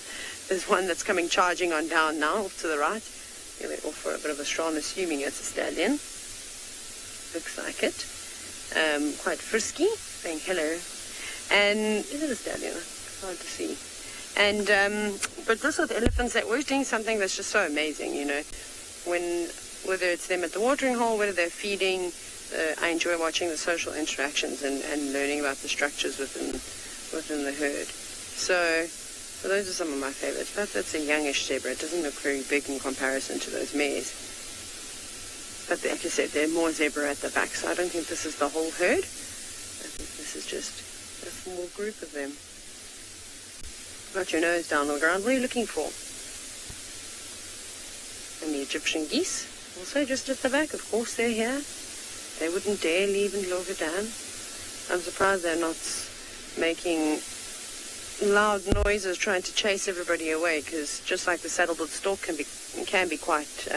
There's one that's coming charging on down now, off to the right. He went off for a bit of a stroll. I'm assuming it's a stallion. Looks like it. Quite frisky, saying hello. And is it a stallion? It's hard to see. And but this with elephants, that we're doing something that's just so amazing, you know. Whether it's them at the watering hole, whether they're feeding, I enjoy watching the social interactions and learning about the structures within the herd. So those are some of my favorites. Perhaps that's a youngish zebra. It doesn't look very big in comparison to those mares. But like I said, there are more zebra at the back, so I don't think this is the whole herd. I think this is just a small group of them. Got your nose down on the ground. What are you looking for? And the Egyptian geese, also just at the back. Of course they're here. They wouldn't dare leave in Lovedan. I'm surprised they're not making loud noises trying to chase everybody away, because just like the saddlewood stork can be quite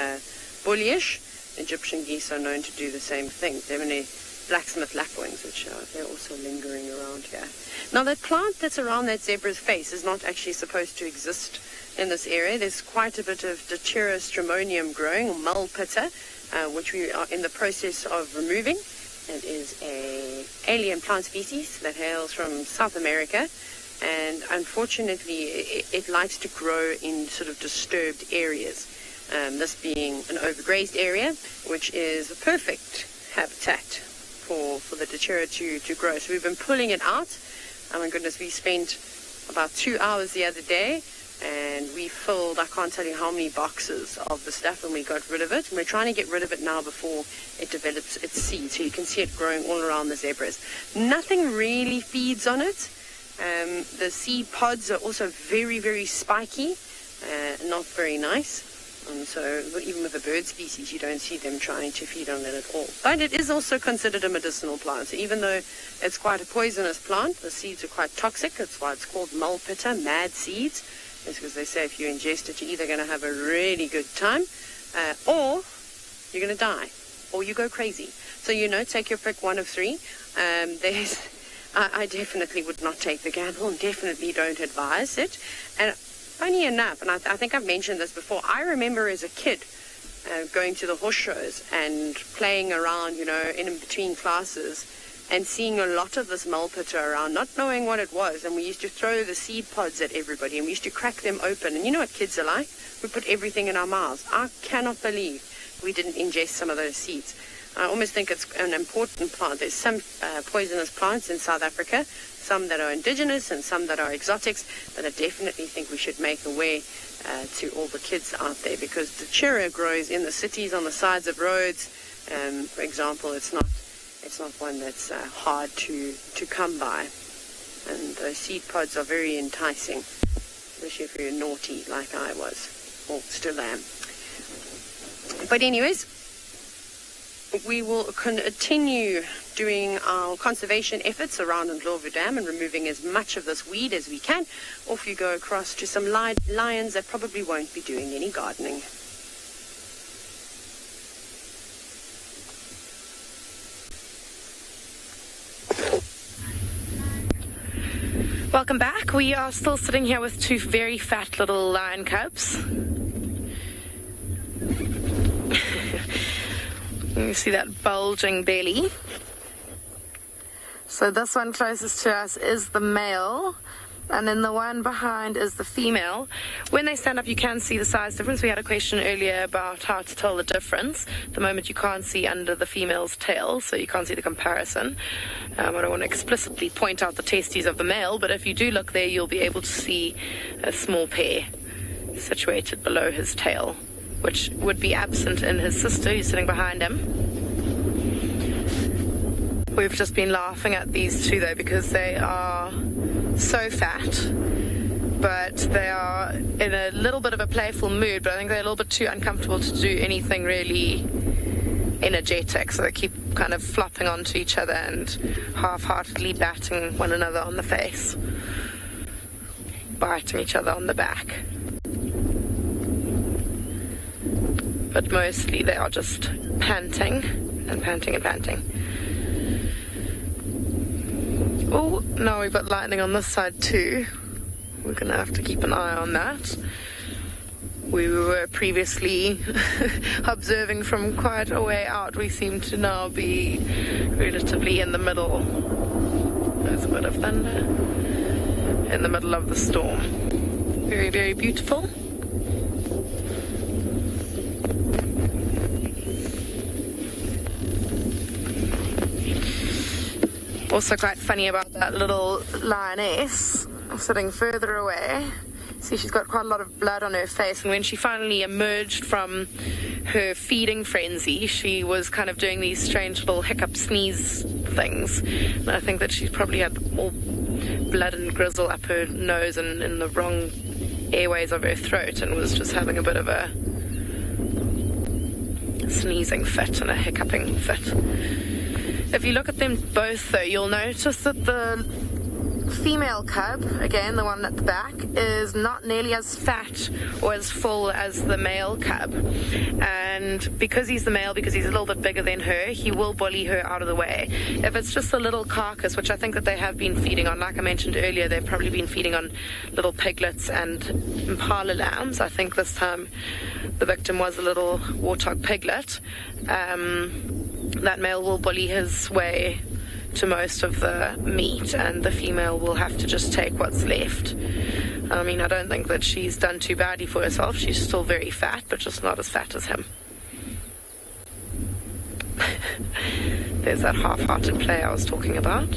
bullyish, Egyptian geese are known to do the same thing. They're many blacksmith lapwings, which they're also lingering around here. Now, that plant that's around that zebra's face is not actually supposed to exist in this area. There's quite a bit of Deuterostramonium growing, or mulpitta, which we are in the process of removing. It is an alien plant species that hails from South America, and unfortunately it likes to grow in sort of disturbed areas. This being an overgrazed area, which is a perfect habitat for the Dechira to grow. So we've been pulling it out. Oh my goodness, we spent about 2 hours the other day, and we filled, I can't tell you how many boxes of the stuff, and we got rid of it. And we're trying to get rid of it now before it develops its seed, so you can see it growing all around the zebras. Nothing really feeds on it. The seed pods are also very, very spiky, not very nice. And so even with the bird species, you don't see them trying to feed on it at all. But it is also considered a medicinal plant. So even though it's quite a poisonous plant, the seeds are quite toxic. That's why it's called mulpitta, mad seeds. It's because they say if you ingest it, you're either going to have a really good time, or you're going to die, or you go crazy. So, take your pick, one of three. I definitely would not take the gamble, and definitely don't advise it. And funny enough, and I think I've mentioned this before, I remember as a kid going to the horse shows and playing around, in between classes, and seeing a lot of this mulpitta around, not knowing what it was. And we used to throw the seed pods at everybody, and we used to crack them open. And you know what kids are like? We put everything in our mouths. I cannot believe we didn't ingest some of those seeds. I almost think it's an important plant. There's some poisonous plants in South Africa, some that are indigenous and some that are exotics, that I definitely think we should make aware to all the kids out there, because the Dechira grows in the cities, on the sides of roads. For example, it's not one that's hard to come by. And those seed pods are very enticing, especially if you're naughty like I was, or still am. But anyways, we will continue doing our conservation efforts around Ndlovu Dam and removing as much of this weed as we can. Off you go across to some lions that probably won't be doing any gardening. Welcome back. We are still sitting here with two very fat little lion cubs. You see that bulging belly. So this one closest to us is the male, and then the one behind is the female. When they stand up, you can see the size difference. We had a question earlier about how to tell the difference. At the moment, you can't see under the female's tail, so you can't see the comparison. I don't want to explicitly point out the testes of the male, but if you do look there, you'll be able to see a small pair situated below his tail, which would be absent in his sister, who's sitting behind him. We've just been laughing at these two, though, because they are so fat, but they are in a little bit of a playful mood, but I think they're a little bit too uncomfortable to do anything really energetic, so they keep kind of flopping onto each other and half-heartedly batting one another on the face, biting each other on the back. But mostly they are just panting and panting and panting. Oh, now we've got lightning on this side too. We're going to have to keep an eye on that. We were previously observing from quite a way out. We seem to now be relatively in the middle. There's a bit of thunder. In the middle of the storm. Very, very beautiful. Also quite funny about that little lioness sitting further away. See, she's got quite a lot of blood on her face, and when she finally emerged from her feeding frenzy, she was kind of doing these strange little hiccup sneeze things. And I think that she probably had all blood and grizzle up her nose and in the wrong airways of her throat, and was just having a bit of a sneezing fit and a hiccuping fit. If you look at them both, though, you'll notice that the female cub, again, the one at the back, is not nearly as fat or as full as the male cub. And because he's the male, because he's a little bit bigger than her, he will bully her out of the way. If it's just a little carcass, which I think that they have been feeding on, like I mentioned earlier, they've probably been feeding on little piglets and impala lambs. I think this time the victim was a little warthog piglet. That male will bully his way to most of the meat, and the female will have to just take what's left. I mean, I don't think that she's done too badly for herself. She's still very fat, but just not as fat as him. There's that half-hearted play I was talking about.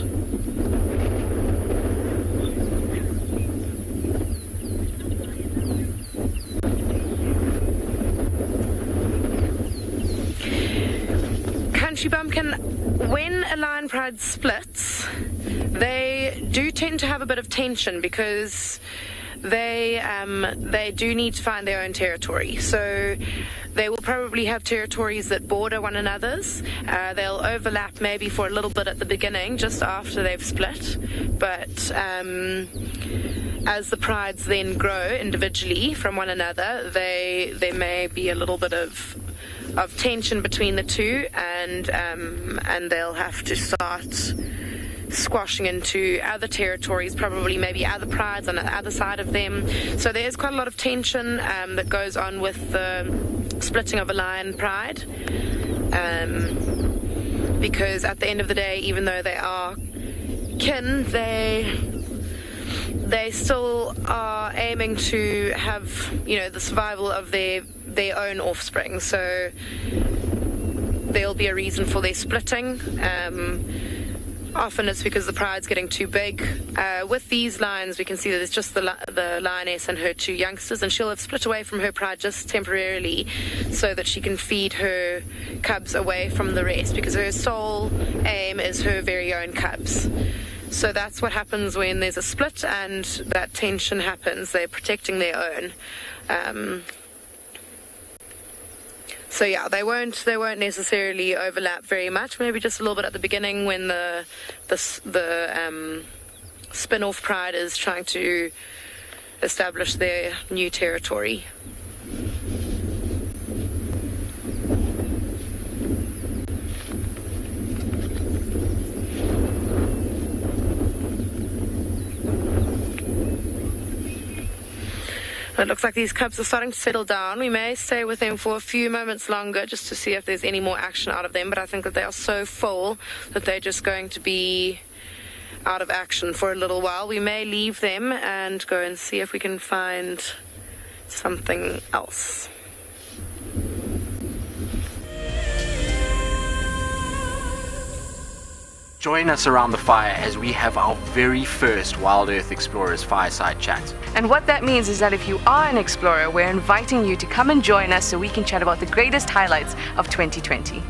Country bumpkin, when a lion pride splits, they do tend to have a bit of tension because they do need to find their own territory. So they will probably have territories that border one another's. They'll overlap maybe for a little bit at the beginning, just after they've split. But as the prides then grow individually from one another, there may be a little bit of tension between the two, and they'll have to start squashing into other territories, probably maybe other prides on the other side of them. So there's quite a lot of tension that goes on with the splitting of a lion pride, because at the end of the day, even though they are kin, they still are aiming to have, the survival of their own offspring. So there'll be a reason for their splitting. Often it's because the pride's getting too big. With these lions, we can see that it's just the lioness and her two youngsters, and she'll have split away from her pride just temporarily so that she can feed her cubs away from the rest, because her sole aim is her very own cubs. So that's what happens when there's a split and that tension happens. They're protecting their own. So yeah, they won't necessarily overlap very much. Maybe just a little bit at the beginning when the spin-off pride is trying to establish their new territory. It looks like these cubs are starting to settle down. We may stay with them for a few moments longer just to see if there's any more action out of them, but I think that they are so full that they're just going to be out of action for a little while. We may leave them and go and see if we can find something else. Join us around the fire as we have our very first Wild Earth Explorers Fireside Chat. And what that means is that if you are an explorer, we're inviting you to come and join us so we can chat about the greatest highlights of 2020.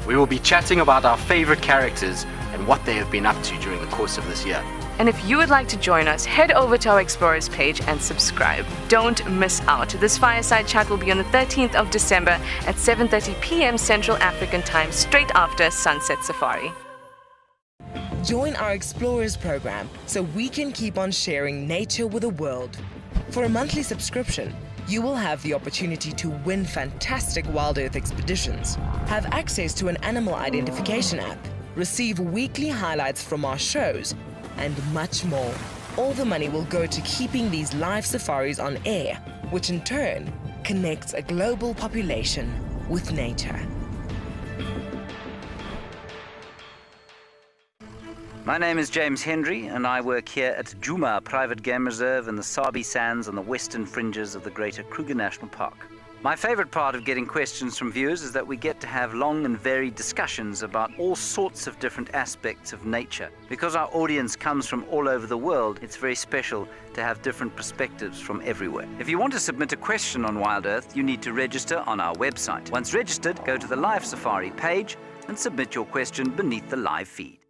We will be chatting about our favorite characters and what they have been up to during the course of this year. And if you would like to join us, head over to our Explorers page and subscribe. Don't miss out. This Fireside Chat will be on the 13th of December at 7:30 p.m. Central African Time, straight after Sunset Safari. Join our Explorers program so we can keep on sharing nature with the world. For a monthly subscription, you will have the opportunity to win fantastic Wild Earth expeditions, have access to an animal identification app, receive weekly highlights from our shows, and much more. All the money will go to keeping these live safaris on air, which in turn connects a global population with nature. My name is James Hendry, and I work here at Djuma Private Game Reserve in the Sabi Sands on the western fringes of the Greater Kruger National Park. My favorite part of getting questions from viewers is that we get to have long and varied discussions about all sorts of different aspects of nature. Because our audience comes from all over the world, it's very special to have different perspectives from everywhere. If you want to submit a question on Wild Earth, you need to register on our website. Once registered, go to the Live Safari page and submit your question beneath the live feed.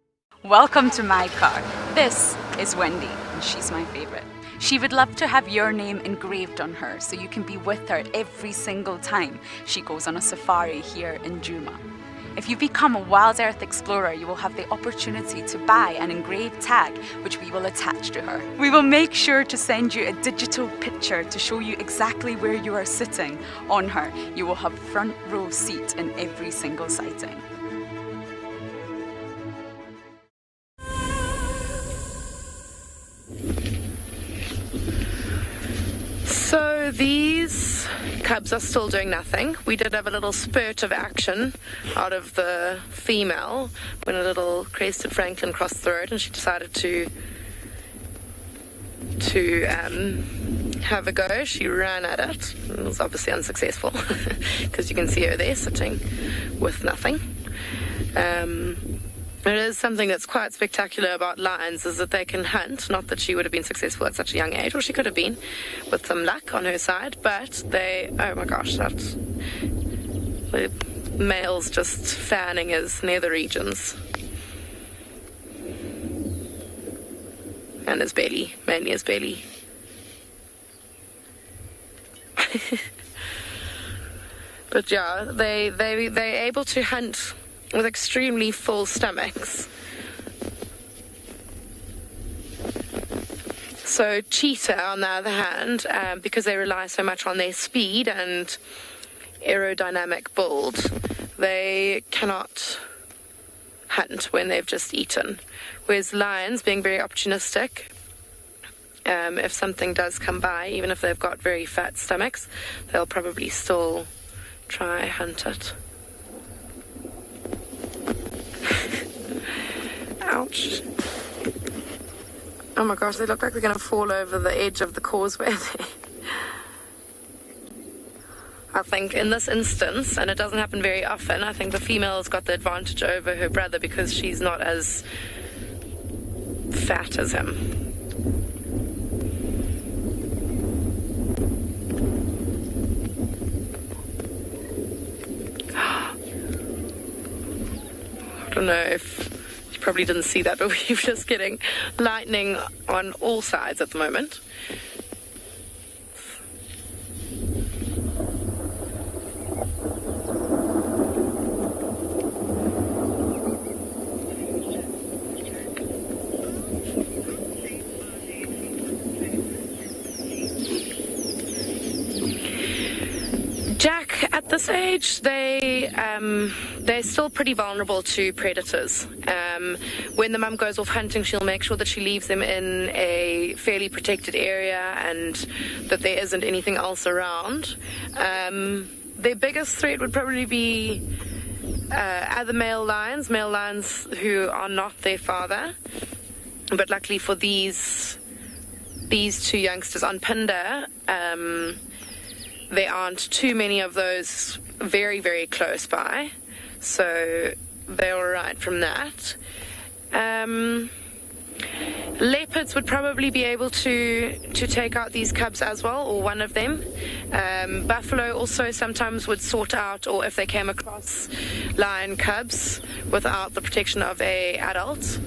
Welcome to my car. This is Wendy, and she's my favorite. She would love to have your name engraved on her so you can be with her every single time she goes on a safari here in Djuma. If you become a Wild Earth Explorer, you will have the opportunity to buy an engraved tag which we will attach to her. We will make sure to send you a digital picture to show you exactly where you are sitting on her. You will have front row seat in every single sighting. So these cubs are still doing nothing. We did have a little spurt of action out of the female when a little crested francolin crossed the road and she decided to have a go. She ran at it. It was obviously unsuccessful because you can see her there sitting with nothing. It is something that's quite spectacular about lions, is that they can hunt. Not that she would have been successful at such a young age, or she could have been with some luck on her side, but they, oh my gosh, the male's just fanning his nether regions. And his belly, mainly his belly. But yeah, they're able to hunt with extremely full stomachs. So cheetah, on the other hand, because they rely so much on their speed and aerodynamic build, they cannot hunt when they've just eaten. Whereas lions, being very opportunistic, if something does come by, even if they've got very fat stomachs, they'll probably still try hunt it. Ouch. Oh my gosh, they look like they're going to fall over the edge of the causeway there. I think in this instance, and it doesn't happen very often, I think the female's got the advantage over her brother because she's not as fat as him. I don't know if you probably didn't see that, but we're just getting lightning on all sides at the moment. Jack, at this age, they're still pretty vulnerable to predators. When the mum goes off hunting, she'll make sure that she leaves them in a fairly protected area and that there isn't anything else around. Their biggest threat would probably be other male lions who are not their father. But luckily for these two youngsters on Pindar, there aren't too many of those very, very close by, so they're all right from that. Leopards would probably be able to take out these cubs as well, or one of them. Buffalo also sometimes would sort out, or if they came across lion cubs without the protection of a adult,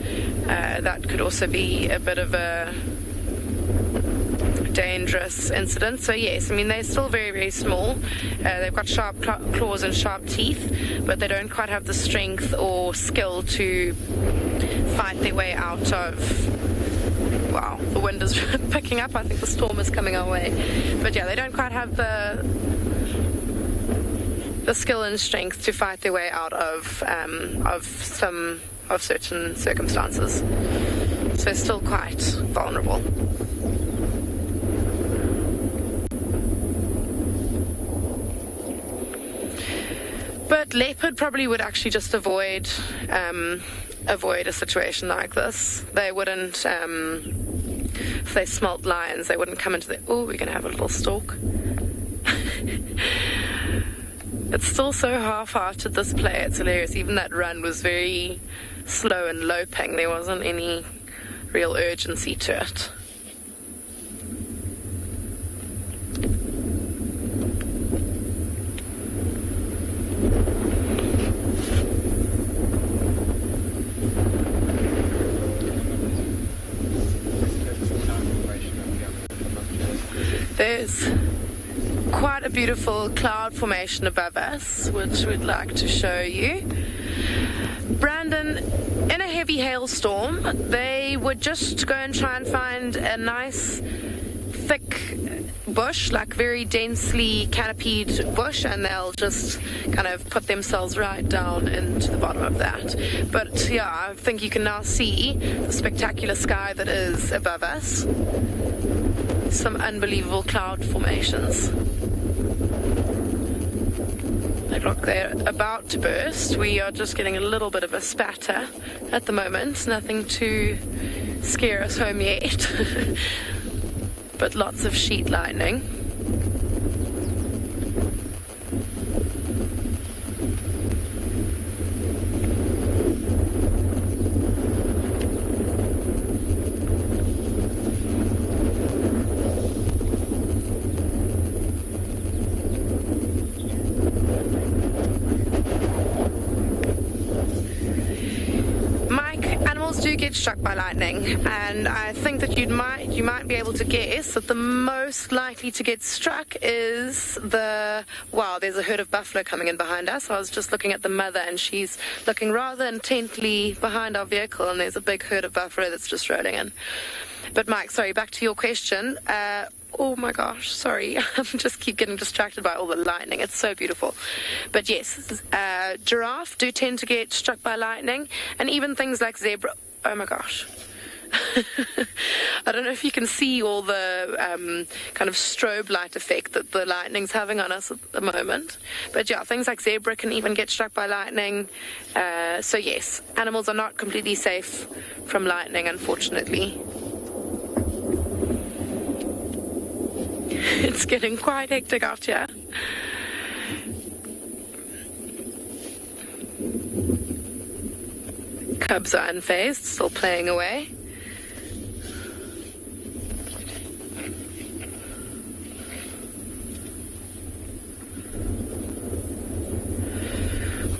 that could also be a bit of a dangerous incident. So yes, I mean, they're still very, very small. They've got sharp claws and sharp teeth, but they don't quite have the strength or skill to fight their way out of... Wow, the wind is picking up. I think the storm is coming our way. But yeah, they don't quite have the skill and strength to fight their way out of certain circumstances. So they're still quite vulnerable. But leopard probably would actually just avoid a situation like this. They wouldn't, if they smelt lions, they wouldn't come into the... Oh, we're going to have a little stalk. It's still so half-hearted, this play. It's hilarious. Even that run was very slow and loping. There wasn't any real urgency to it. There's quite a beautiful cloud formation above us, which we'd like to show you. Brandon, in a heavy hailstorm, they would just go and try and find a nice thick bush, like very densely canopied bush, and they'll just kind of put themselves right down into the bottom of that. But yeah, I think you can now see the spectacular sky that is above us. Some unbelievable cloud formations. Look, they're about to burst. We are just getting a little bit of a spatter at the moment. Nothing to scare us home yet. But lots of sheet lightning. get struck by lightning, and I think that you might be able to guess that the most likely to get struck is there's a herd of buffalo coming in behind us. I was just looking at the mother, and she's looking rather intently behind our vehicle, and there's a big herd of buffalo that's just rolling in. But Mike, sorry, back to your question. Oh my gosh, sorry. I just keep getting distracted by all the lightning. It's so beautiful. But yes, giraffe do tend to get struck by lightning, and even things like zebra. Oh my gosh. I don't know if you can see all the kind of strobe light effect that the lightning's having on us at the moment. But yeah, things like zebra can even get struck by lightning. So yes, animals are not completely safe from lightning, unfortunately. It's getting quite hectic out here. Cubs are unfazed, still playing away.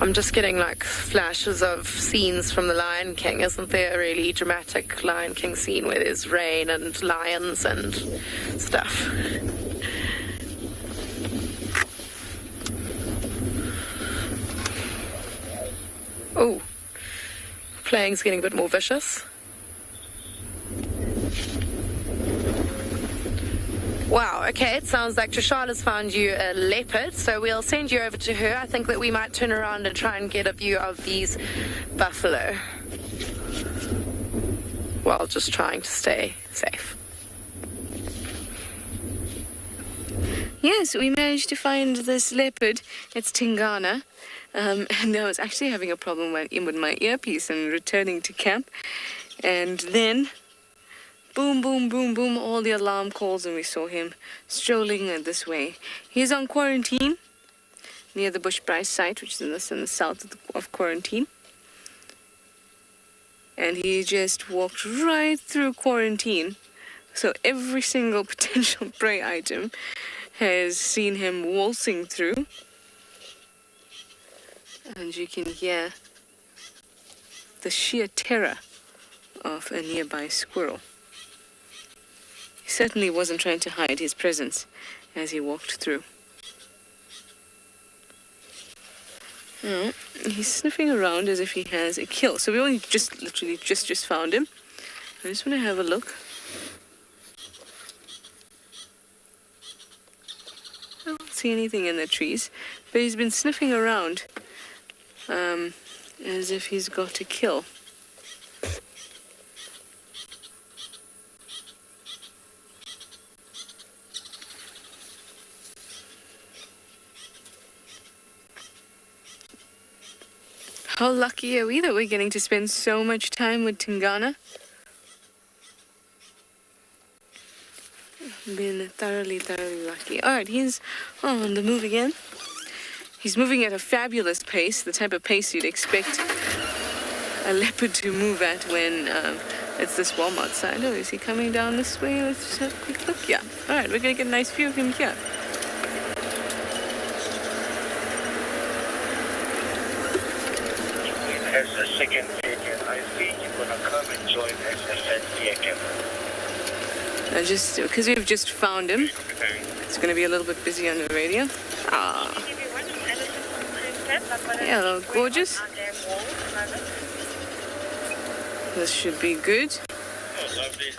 I'm just getting like flashes of scenes from The Lion King. Isn't there a really dramatic Lion King scene where there's rain and lions and stuff? Oh, playing's getting a bit more vicious. Wow, okay, it sounds like Trishala's found you a leopard, so we'll send you over to her. I think that we might turn around and try and get a view of these buffalo while just trying to stay safe. Yes, we managed to find this leopard. It's Tingana. And I was actually having a problem with my earpiece and returning to camp. And then, boom, boom, boom, boom, all the alarm calls, and we saw him strolling this way. He's on quarantine near the Bushbryce site, which is in the south of quarantine. And he just walked right through quarantine. So every single potential prey item has seen him waltzing through. And you can hear the sheer terror of a nearby squirrel. He certainly wasn't trying to hide his presence as he walked through. Now, he's sniffing around as if he has a kill. So we only literally just found him. I just want to have a look. I don't see anything in the trees, but he's been sniffing around as if he's got a kill. How lucky are we that we're getting to spend so much time with Tingana? Been thoroughly lucky. Alright, he's on the move again. He's moving at a fabulous pace, the type of pace you'd expect a leopard to move at when it's this warm outside. Oh, is he coming down this way? Let's just have a quick look. Yeah. Alright, we're going to get a nice view of him here. As a second agent, I think you're going to come and join us at the camp. Just because we've just found him, it's going to be a little bit busy on the radio. Ah. Yeah, hello, gorgeous. This should be good. Oh, lovely.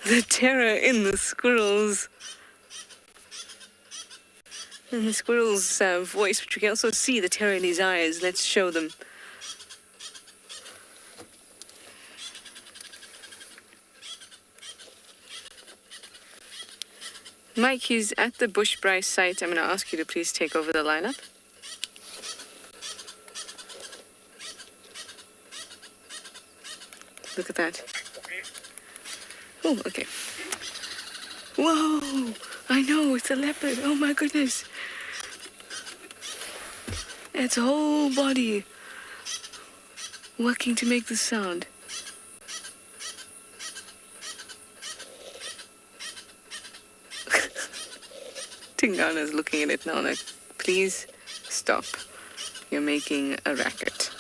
The terror in the squirrels. In the squirrel's voice, which we can also see the terror in his eyes. Let's show them. Mike, he's at the Bushbryce site. I'm going to ask you to please take over the lineup. Look at that. Oh, okay. Whoa! I know, it's a leopard. Oh my goodness. Its whole body working to make the sound. Tingana's looking at it now like, please stop. You're making a racket.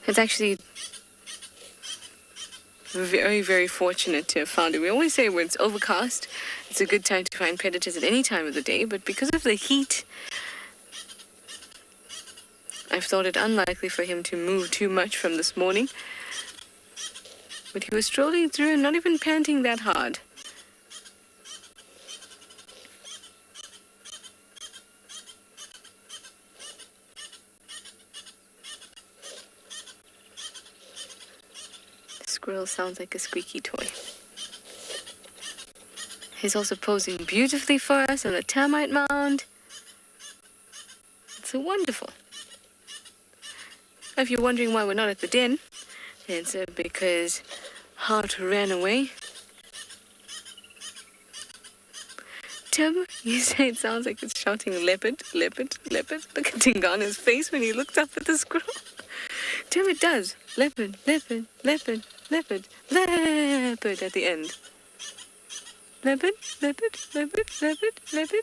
It's actually very, very fortunate to have found it. We always say when it's overcast, it's a good time to find predators at any time of the day, but because of the heat, I've thought it unlikely for him to move too much from this morning. But he was strolling through and not even panting that hard. Squirrel sounds like a squeaky toy. He's also posing beautifully for us on the termite mound. It's so wonderful. If you're wondering why we're not at the den, it's because Hart ran away. Tim, you say it sounds like it's shouting leopard, leopard, leopard. Look at Tingana's face when he looked up at the squirrel. Tim, it does. Leopard, leopard, leopard, leopard, leopard at the end. Leopard, leopard, leopard, leopard, leopard.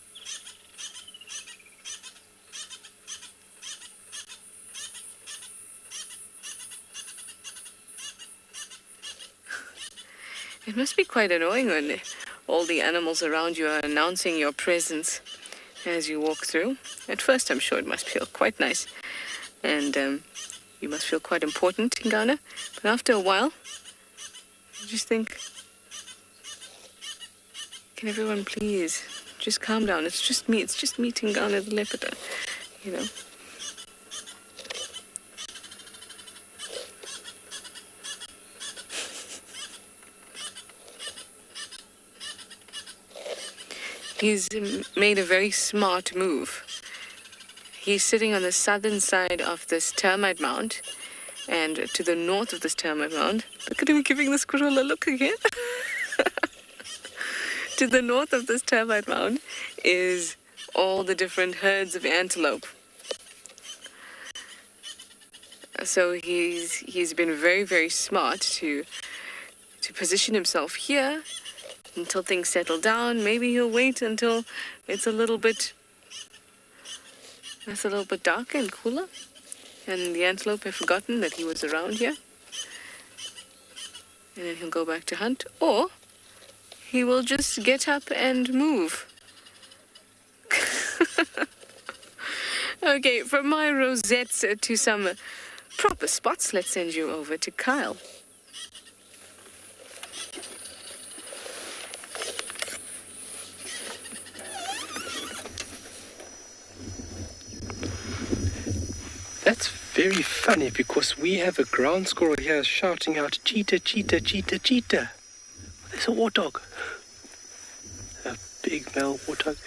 It must be quite annoying when all the animals around you are announcing your presence as you walk through. At first, I'm sure it must feel quite nice. And, you must feel quite important in Ghana, but after a while, you just think, can everyone please just calm down? It's just me Tingana the leopard, you know. He's made a very smart move. He's sitting on the southern side of this termite mound, and to the north of this termite mound, look at him giving the squirrel a look again. To the north of this termite mound is all the different herds of antelope. So he's been very, very smart to position himself here until things settle down. Maybe he'll wait until it's a little bit darker and cooler, and the antelope have forgotten that he was around here, and then he'll go back to hunt, or he will just get up and move. Okay, from my rosettes to some proper spots, let's send you over to Kyle. That's very funny because we have a ground squirrel here shouting out, cheetah, cheetah, cheetah, cheetah. There's a warthog. A big male warthog.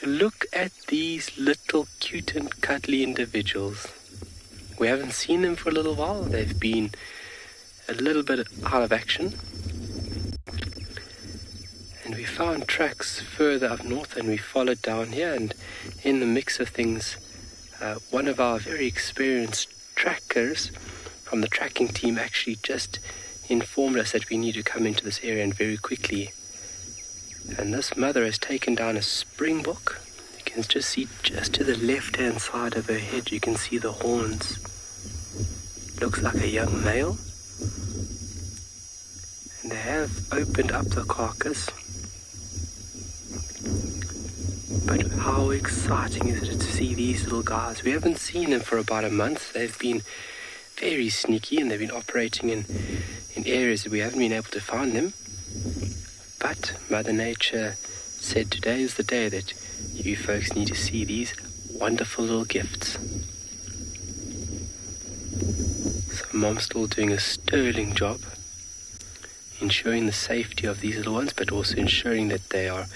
Look at these little cute and cuddly individuals. We haven't seen them for a little while. They've been a little bit out of action. And we found tracks further up north and we followed down here, and in the mix of things, one of our very experienced trackers from the tracking team actually just informed us that we need to come into this area and very quickly. And this mother has taken down a springbok. You can just see just to the left-hand side of her head, you can see the horns. Looks like a young male. And they have opened up the carcass. But how exciting is it to see these little guys? We haven't seen them for about a month. They've been very sneaky and they've been operating in areas that we haven't been able to find them. But Mother Nature said today is the day that you folks need to see these wonderful little gifts. So Mom's still doing a sterling job ensuring the safety of these little ones, but also ensuring that they are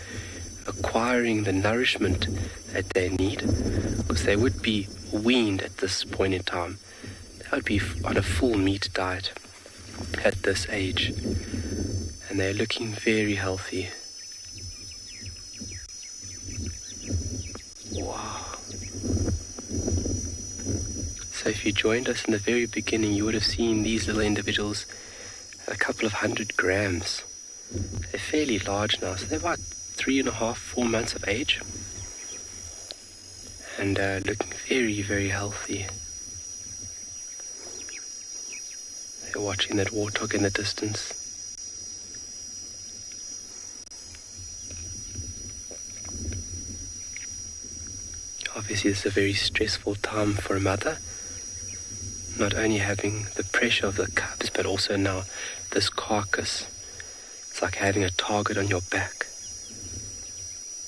acquiring the nourishment that they need, because they would be weaned at this point in time. They would be on a full meat diet at this age, and they're looking very healthy. So if you joined us in the very beginning, you would have seen these little individuals at a couple of 100 grams. They're fairly large now, so they're about 3.5, 4 months of age. And looking very, very healthy. They're watching that warthog in the distance. Obviously, it's a very stressful time for a mother. Not only having the pressure of the cubs, but also now this carcass. It's like having a target on your back.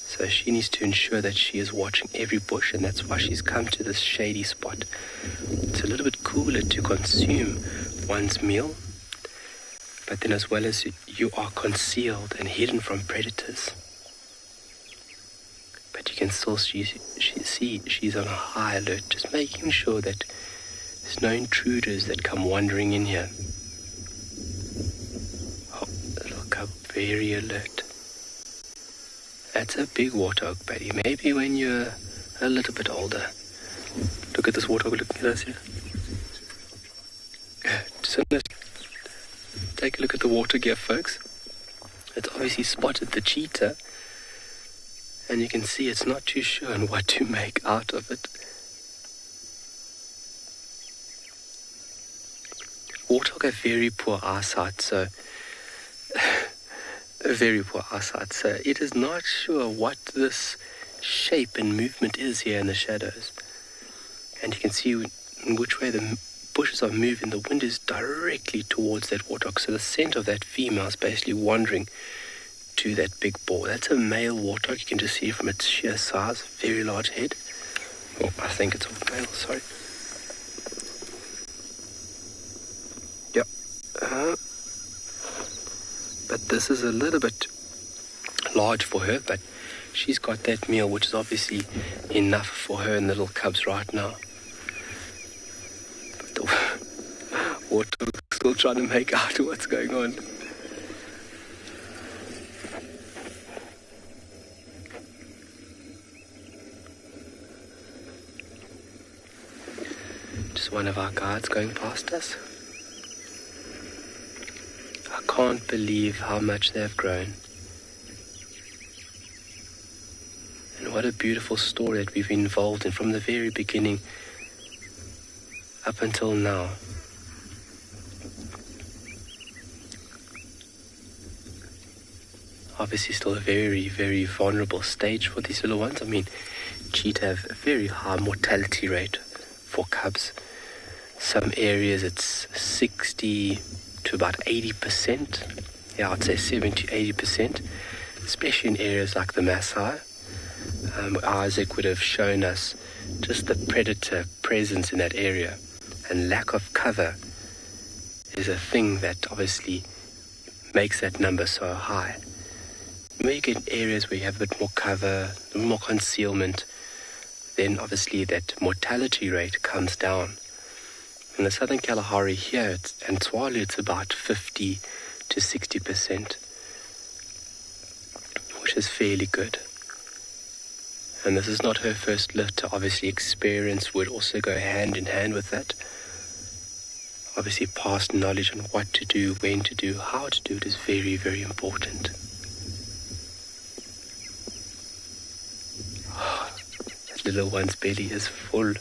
So she needs to ensure that she is watching every bush, and that's why she's come to this shady spot. It's a little bit cooler to consume one's meal, but then as well as you are concealed and hidden from predators. But you can still see she's on a high alert, just making sure that there's no intruders that come wandering in here. Oh, little cub, very alert. That's a big warthog, buddy. Maybe when you're a little bit older. Look at this warthog looking at us here. Just take a look at the water gear, folks. It's obviously spotted the cheetah. And you can see it's not too sure on what to make out of it. Warthog have very poor eyesight, so... very poor eyesight, so it is not sure what this shape and movement is here in the shadows. And you can see in which way the bushes are moving. The wind is directly towards that warthog, so the scent of that female is basically wandering to that big boar. That's a male warthog. You can just see from its sheer size, very large head. Oh, I think it's a male, sorry. Yep. But this is a little bit large for her, but she's got that meal, which is obviously enough for her and the little cubs right now. But the warthog's still trying to make out what's going on. Just one of our guards going past us. I can't believe how much they've grown. And what a beautiful story that we've been involved in from the very beginning up until now. Obviously still a very, very vulnerable stage for these little ones. I mean, cheetah have a very high mortality rate for cubs. Some areas it's 60 to about 80%. Yeah, I'd say 70 to 80%, especially in areas like the Maasai. Isaac would have shown us just the predator presence in that area, and lack of cover is a thing that obviously makes that number so high. When you get areas where you have a bit more cover, a bit more concealment, then obviously that mortality rate comes down. In the Southern Kalahari here, and Tswalu, it's about 50 to 60%, which is fairly good. And this is not her first litter. Obviously, experience would also go hand in hand with that. Obviously, past knowledge on what to do, when to do, how to do it is very, very important. That little one's belly is full.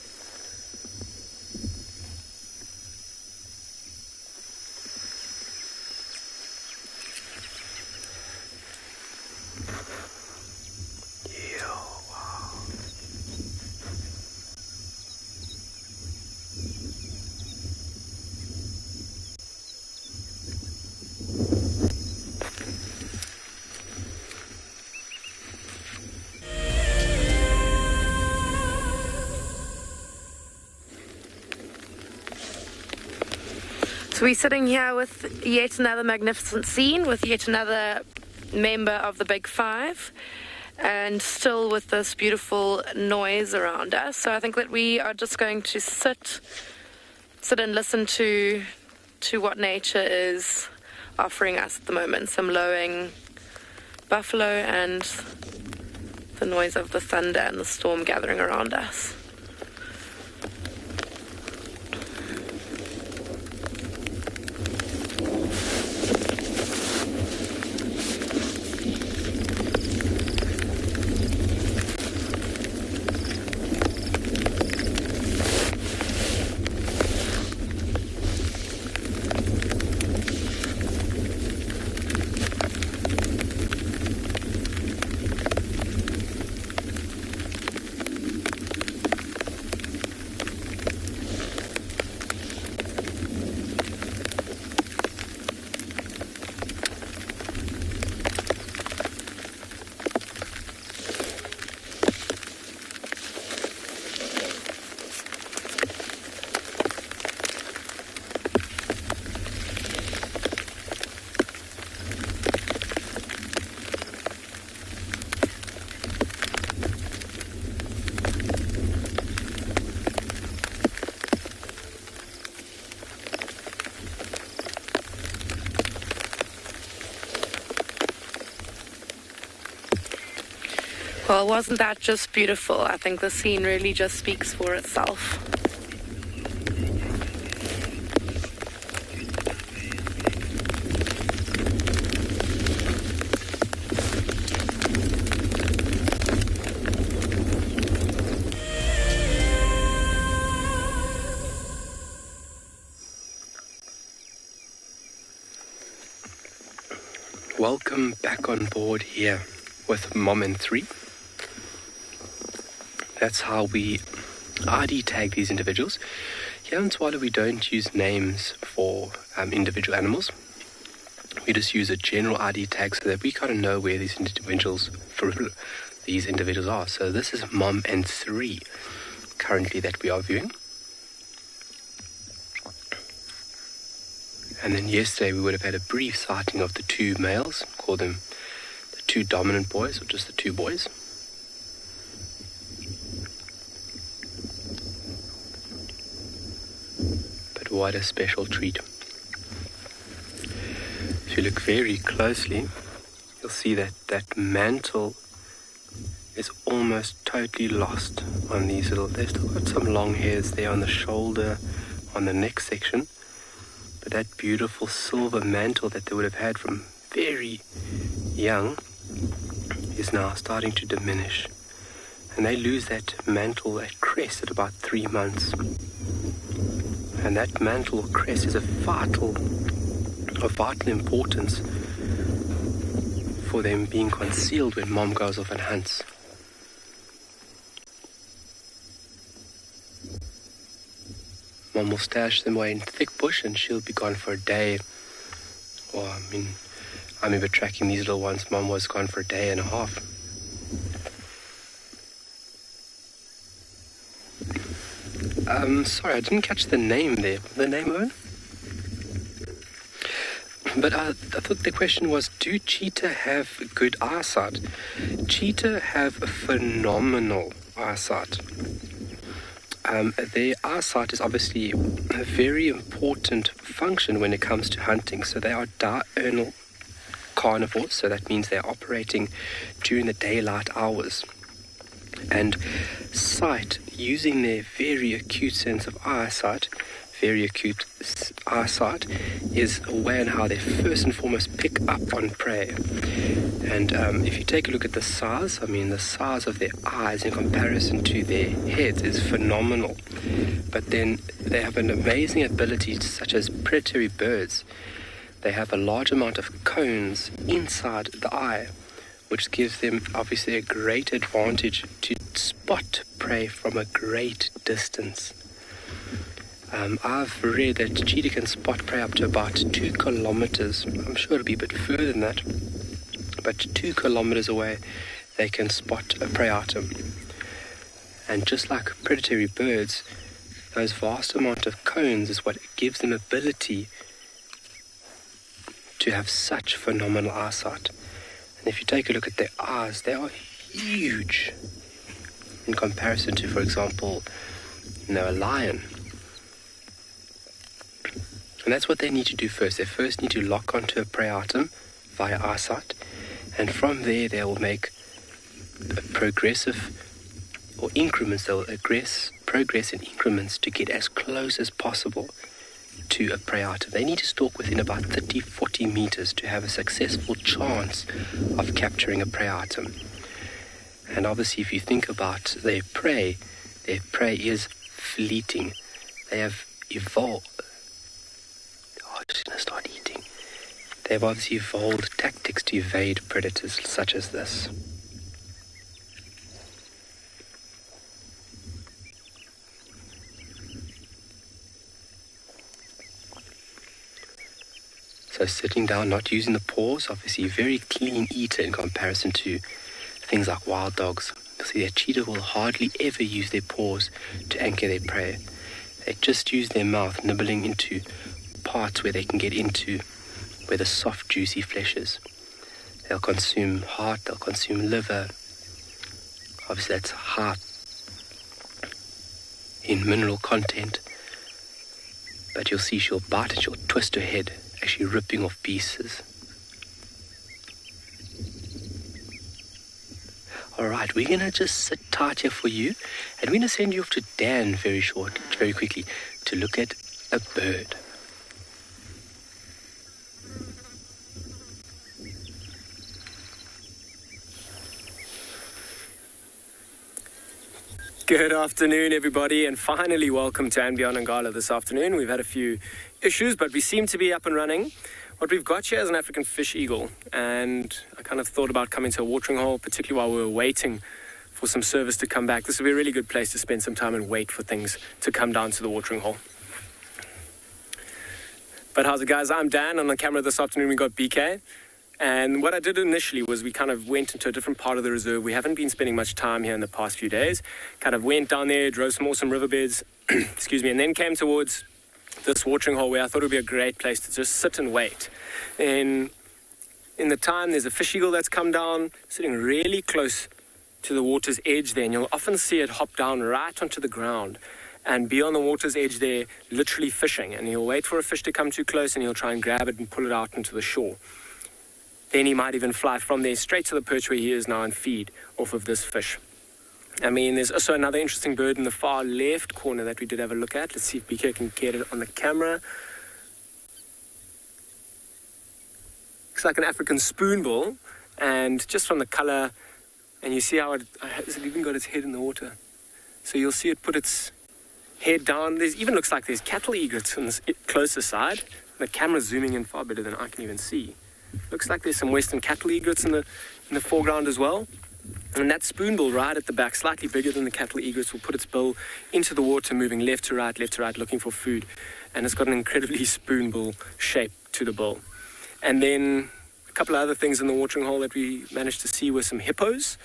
So we're sitting here with yet another magnificent scene, with yet another member of the Big Five, and still with this beautiful noise around us. So I think that we are just going to sit and listen to what nature is offering us at the moment. Some lowing buffalo and the noise of the thunder and the storm gathering around us. Well, wasn't that just beautiful? I think the scene really just speaks for itself. Welcome back on board here with Mom and 3. That's how we ID tag these individuals. Here in Swallow we don't use names for individual animals. We just use a general ID tag so that we kind of know where these individuals are. So this is Mom and 3 currently that we are viewing. And then yesterday we would have had a brief sighting of the 2 males, call them the 2 dominant boys, or just the 2 boys. But what a special treat. If you look very closely, you'll see that that mantle is almost totally lost on these little, they've still got some long hairs there on the shoulder, on the neck section. But that beautiful silver mantle that they would have had from very young is now starting to diminish. And they lose that mantle, that crest, at about 3 months. And that mantle or crest is of vital importance for them being concealed when Mom goes off and hunts. Mom will stash them away in thick bush and she'll be gone for a day. Or, I remember tracking these little ones. Mom was gone for a day and a half. Sorry, I didn't catch the name there. The name, Owen? But I thought the question was, do cheetah have good eyesight? Cheetah have phenomenal eyesight. Their eyesight is obviously a very important function when it comes to hunting. So they are diurnal carnivores, so that means they're operating during the daylight hours. And sight, using their very acute sense of eyesight, is a way in how they first and foremost pick up on prey. And if you take a look at the size, the size of their eyes in comparison to their heads is phenomenal. But then they have an amazing ability, such as predatory birds. They have a large amount of cones inside the eye, which gives them obviously a great advantage to spot prey from a great distance. I've read that cheetah can spot prey up to about 2 kilometers. I'm sure it'll be a bit further than that. But 2 kilometers away, they can spot a prey item. And just like predatory birds, those vast amount of cones is what gives them ability to have such phenomenal eyesight. And if you take a look at their eyes, they are huge in comparison to, for example, a lion. And that's what they need to do first. They first need to lock onto a prey item via eyesight, and from there they will make a progressive or increments. They'll progress in increments to get as close as possible to a prey item. They need to stalk within about 30-40 meters to have a successful chance of capturing a prey item. And obviously, if you think about their prey is fleeting. They have evolved. I'm just going to start eating. They have obviously evolved tactics to evade predators such as this. So sitting down, not using the paws, obviously a very clean eater in comparison to things like wild dogs. You'll see that cheetah will hardly ever use their paws to anchor their prey. They just use their mouth, nibbling into parts where they can get into where the soft, juicy flesh is. They'll consume heart, they'll consume liver. Obviously that's high in mineral content. But you'll see she'll bite and she'll twist her head, actually ripping off pieces. All right, we're going to just sit tight here for you, and we're going to send you off to Dan very quickly, to look at a bird. Good afternoon, everybody, and finally welcome to And Beyond Ngala this afternoon. We've had a few issues, but we seem to be up and running. What we've got here is an African fish eagle, and I kind of thought about coming to a watering hole, particularly while we were waiting for some service to come back. This would be a really good place to spend some time and wait for things to come down to the watering hole. But how's it, guys? I'm Dan. On the camera this afternoon, we got BK. And what I did initially was we kind of went into a different part of the reserve. We haven't been spending much time here in the past few days. Kind of went down there, drove some awesome riverbeds, excuse me, and then came towards this watering hole where I thought it would be a great place to just sit and wait. In the time, there's a fish eagle that's come down, sitting really close to the water's edge there, and you'll often see it hop down right onto the ground and be on the water's edge there, literally fishing. And he'll wait for a fish to come too close, and he'll try and grab it and pull it out into the shore. Then he might even fly from there straight to the perch where he is now and feed off of this fish. I mean, there's also another interesting bird in the far left corner that we did have a look at. Let's see if BK can get it on the camera. Looks like an African spoonball, and just from the color, and you see how it even got its head in the water. So you'll see it put its head down. There's even looks like there's cattle egrets on this closer side. The camera's zooming in far better than I can even see. Looks like there's some western cattle egrets in the foreground as well. And that spoonbill right at the back, slightly bigger than the cattle egrets, will put its bill into the water, moving left to right, looking for food. And it's got an incredibly spoonbill shape to the bill. And then a couple of other things in the watering hole that we managed to see were some hippos.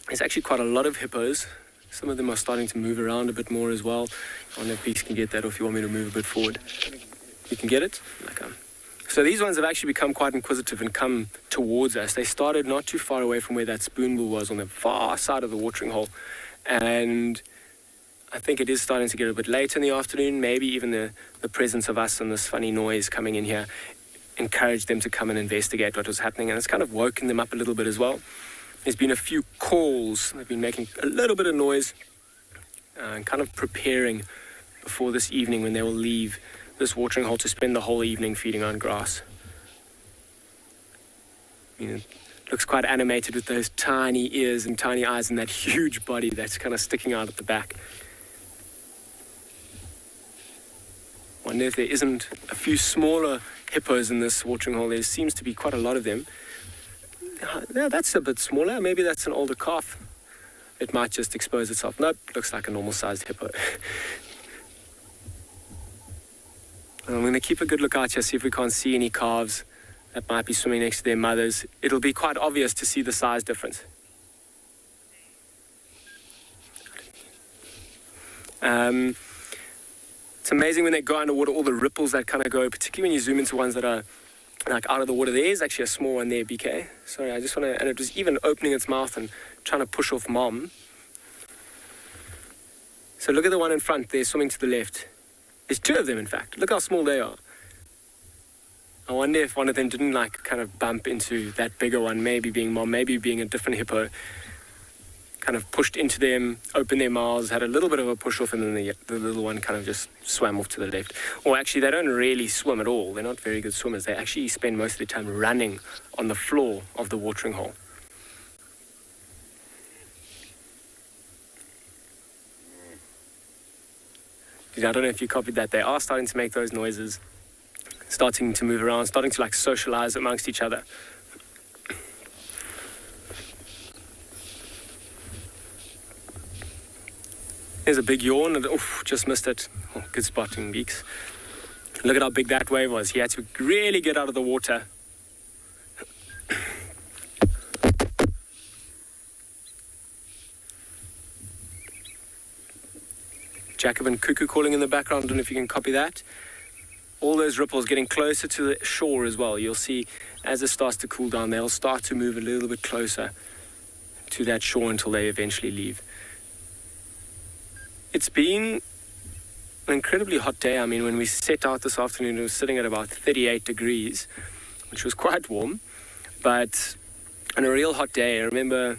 There's actually quite a lot of hippos. Some of them are starting to move around a bit more as well. I don't know if Geese can get that, or if you want me to move a bit forward. You can get it? So these ones have actually become quite inquisitive and come towards us. They started not too far away from where that spoonbill was, on the far side of the watering hole. And I think it is starting to get a bit late in the afternoon. Maybe even the presence of us and this funny noise coming in here encouraged them to come and investigate what was happening. And it's kind of woken them up a little bit as well. There's been a few calls. They've been making a little bit of noise and kind of preparing before this evening when they will leave this watering hole to spend the whole evening feeding on grass. It looks quite animated with those tiny ears and tiny eyes and that huge body that's kind of sticking out at the back. Wonder if there isn't a few smaller hippos in this watering hole. There seems to be quite a lot of them. No, that's a bit smaller. Maybe that's an older calf. It might just expose itself. Nope, looks like a normal-sized hippo. I'm going to keep a good look out here, see if we can't see any calves that might be swimming next to their mothers. It'll be quite obvious to see the size difference. It's amazing when they go underwater, all the ripples that kind of go, particularly when you zoom into ones that are like out of the water. There is actually a small one there, BK. Sorry, I just want to, and it was even opening its mouth and trying to push off mom. So look at the one in front there, swimming to the left. There's two of them, in fact. Look how small they are. I wonder if one of them didn't kind of bump into that bigger one, maybe being mom, maybe being a different hippo. Kind of pushed into them, opened their mouths, had a little bit of a push off, and then the little one kind of just swam off to the left. Or actually, they don't really swim at all. They're not very good swimmers. They actually spend most of their time running on the floor of the watering hole. I don't know if you copied that. They are starting to make those noises, starting to move around, starting to socialize amongst each other. There's a big yawn, and just missed it. Oh, good spotting, Beaks. Look at how big that wave was. He had to really get out of the water. Jacobin cuckoo calling in the background. I don't know if you can copy that. All those ripples getting closer to the shore as well. You'll see as it starts to cool down, they'll start to move a little bit closer to that shore until they eventually leave. It's been an incredibly hot day. I mean, when we set out this afternoon, it was sitting at about 38 degrees, which was quite warm. But on a real hot day, I remember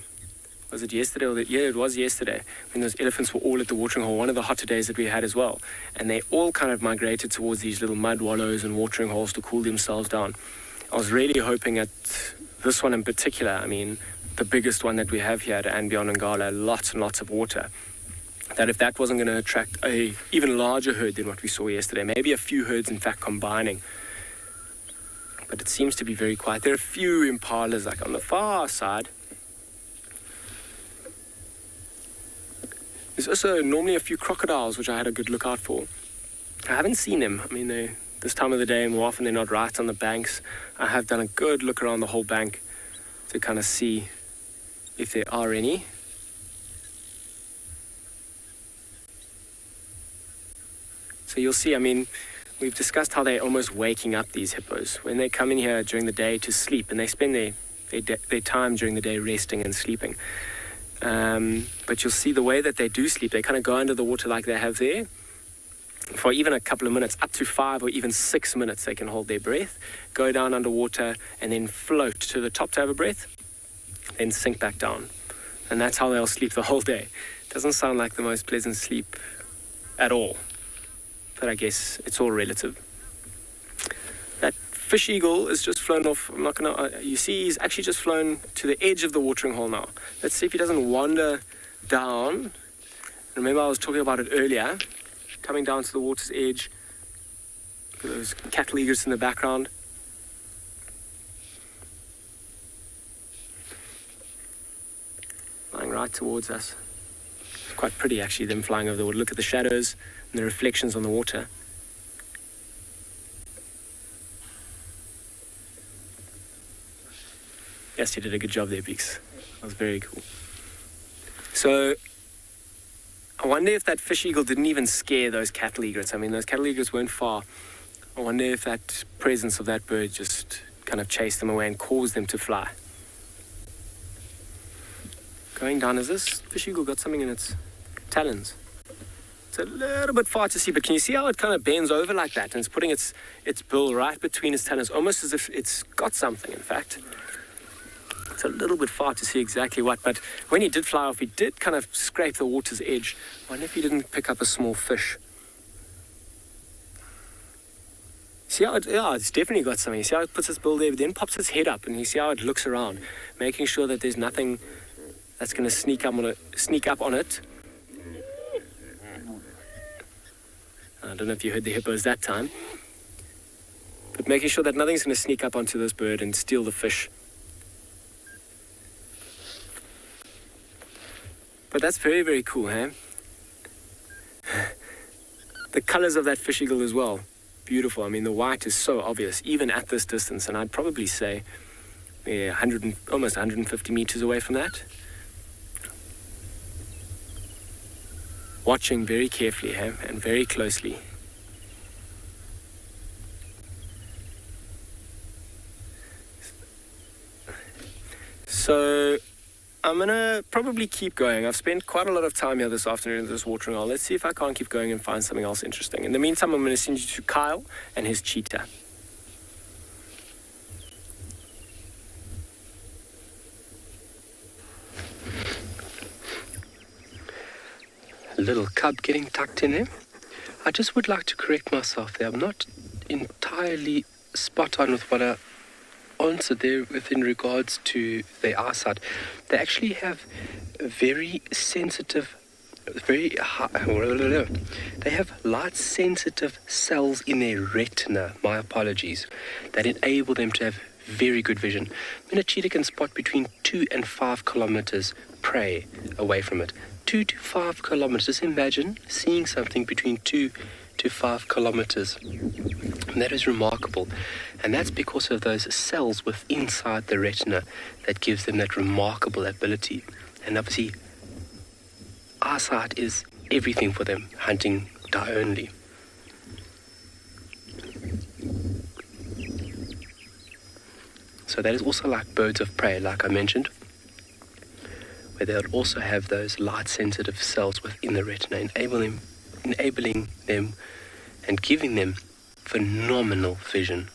was it yesterday? Yeah, it was yesterday, when those elephants were all at the watering hole, one of the hotter days that we had as well. And they all kind of migrated towards these little mud wallows and watering holes to cool themselves down. I was really hoping at this one in particular, I mean, the biggest one that we have here at Anbion and Gala, lots and lots of water, that if that wasn't going to attract a even larger herd than what we saw yesterday, maybe a few herds in fact combining. But it seems to be very quiet. There are a few impalas like on the far side. There's also normally a few crocodiles, which I had a good look out for. I haven't seen them. I mean, this time of the day, more often they're not right on the banks. I have done a good look around the whole bank to kind of see if there are any. So you'll see, I mean, we've discussed how they're almost waking up, these hippos. When they come in here during the day to sleep, and they spend their time during the day resting and sleeping. But you'll see the way that they do sleep, they kind of go under the water like they have there. For even a couple of minutes, up to 5 or even 6 minutes, they can hold their breath, go down underwater, and then float to the top to have a breath, then sink back down. And that's how they'll sleep the whole day. Doesn't sound like the most pleasant sleep at all. But I guess it's all relative. That fish eagle is just flown off. I'm not gonna. You see, he's actually just flown to the edge of the watering hole now. Let's see if he doesn't wander down. Remember, I was talking about it earlier. Coming down to the water's edge. Look at those cattle egrets in the background. Flying right towards us. It's quite pretty, actually, them flying over the water. Look at the shadows and the reflections on the water. Yes, you did a good job there, Beeks. That was very cool. So, I wonder if that fish eagle didn't even scare those cattle egrets. I mean, those cattle egrets weren't far. I wonder if that presence of that bird just kind of chased them away and caused them to fly. Going down, has this fish eagle got something in its talons? It's a little bit far to see, but can you see how it kind of bends over like that? And it's putting its bill right between its talons, almost as if it's got something, in fact. It's a little bit far to see exactly what, but when he did fly off, he did kind of scrape the water's edge. I wonder if he didn't pick up a small fish. See how it's definitely got something. You see how it puts its bill there, then pops its head up, and you see how it looks around, making sure that there's nothing that's going to sneak up on it. I don't know if you heard the hippos that time, but making sure that nothing's going to sneak up onto this bird and steal the fish. But that's very, very cool, hey? The colors of that fish eagle as well, beautiful. I mean, the white is so obvious, even at this distance, and I'd probably say almost 150 meters away from that. Watching very carefully, hey? And very closely. So I'm going to probably keep going. I've spent quite a lot of time here this afternoon at this watering hole. Let's see if I can't keep going and find something else interesting. In the meantime, I'm going to send you to Kyle and his cheetah. A little cub getting tucked in there. I just would like to correct myself there. I'm not entirely spot on with what I answered there within regards to their eyesight. They actually have very sensitive, they have light sensitive cells in their retina, my apologies, that enable them to have very good vision. I mean, a cheetah can spot between 2 and 5 kilometers prey away from it. 2 to 5 kilometers. Imagine seeing something between 2 to 5 kilometers. And that is remarkable. And that's because of those cells within inside the retina that gives them that remarkable ability. And obviously, eyesight is everything for them, hunting die only. So that is also like birds of prey, like I mentioned, where they'll also have those light-sensitive cells within the retina, enabling them and giving them phenomenal vision.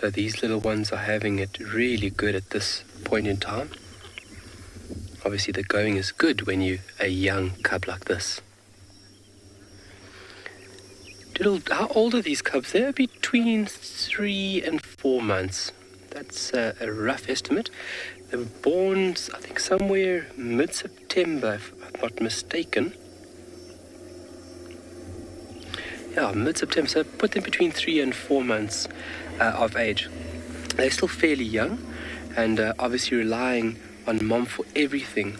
So these little ones are having it really good at this point in time. Obviously the going is good when you're a young cub like this. How old are these cubs? They're between 3 and 4 months. That's a rough estimate. They were born, I think, somewhere mid-September, if I'm not mistaken. Yeah, mid-September. So put them between 3 and 4 months of age. They're still fairly young, and obviously relying on mom for everything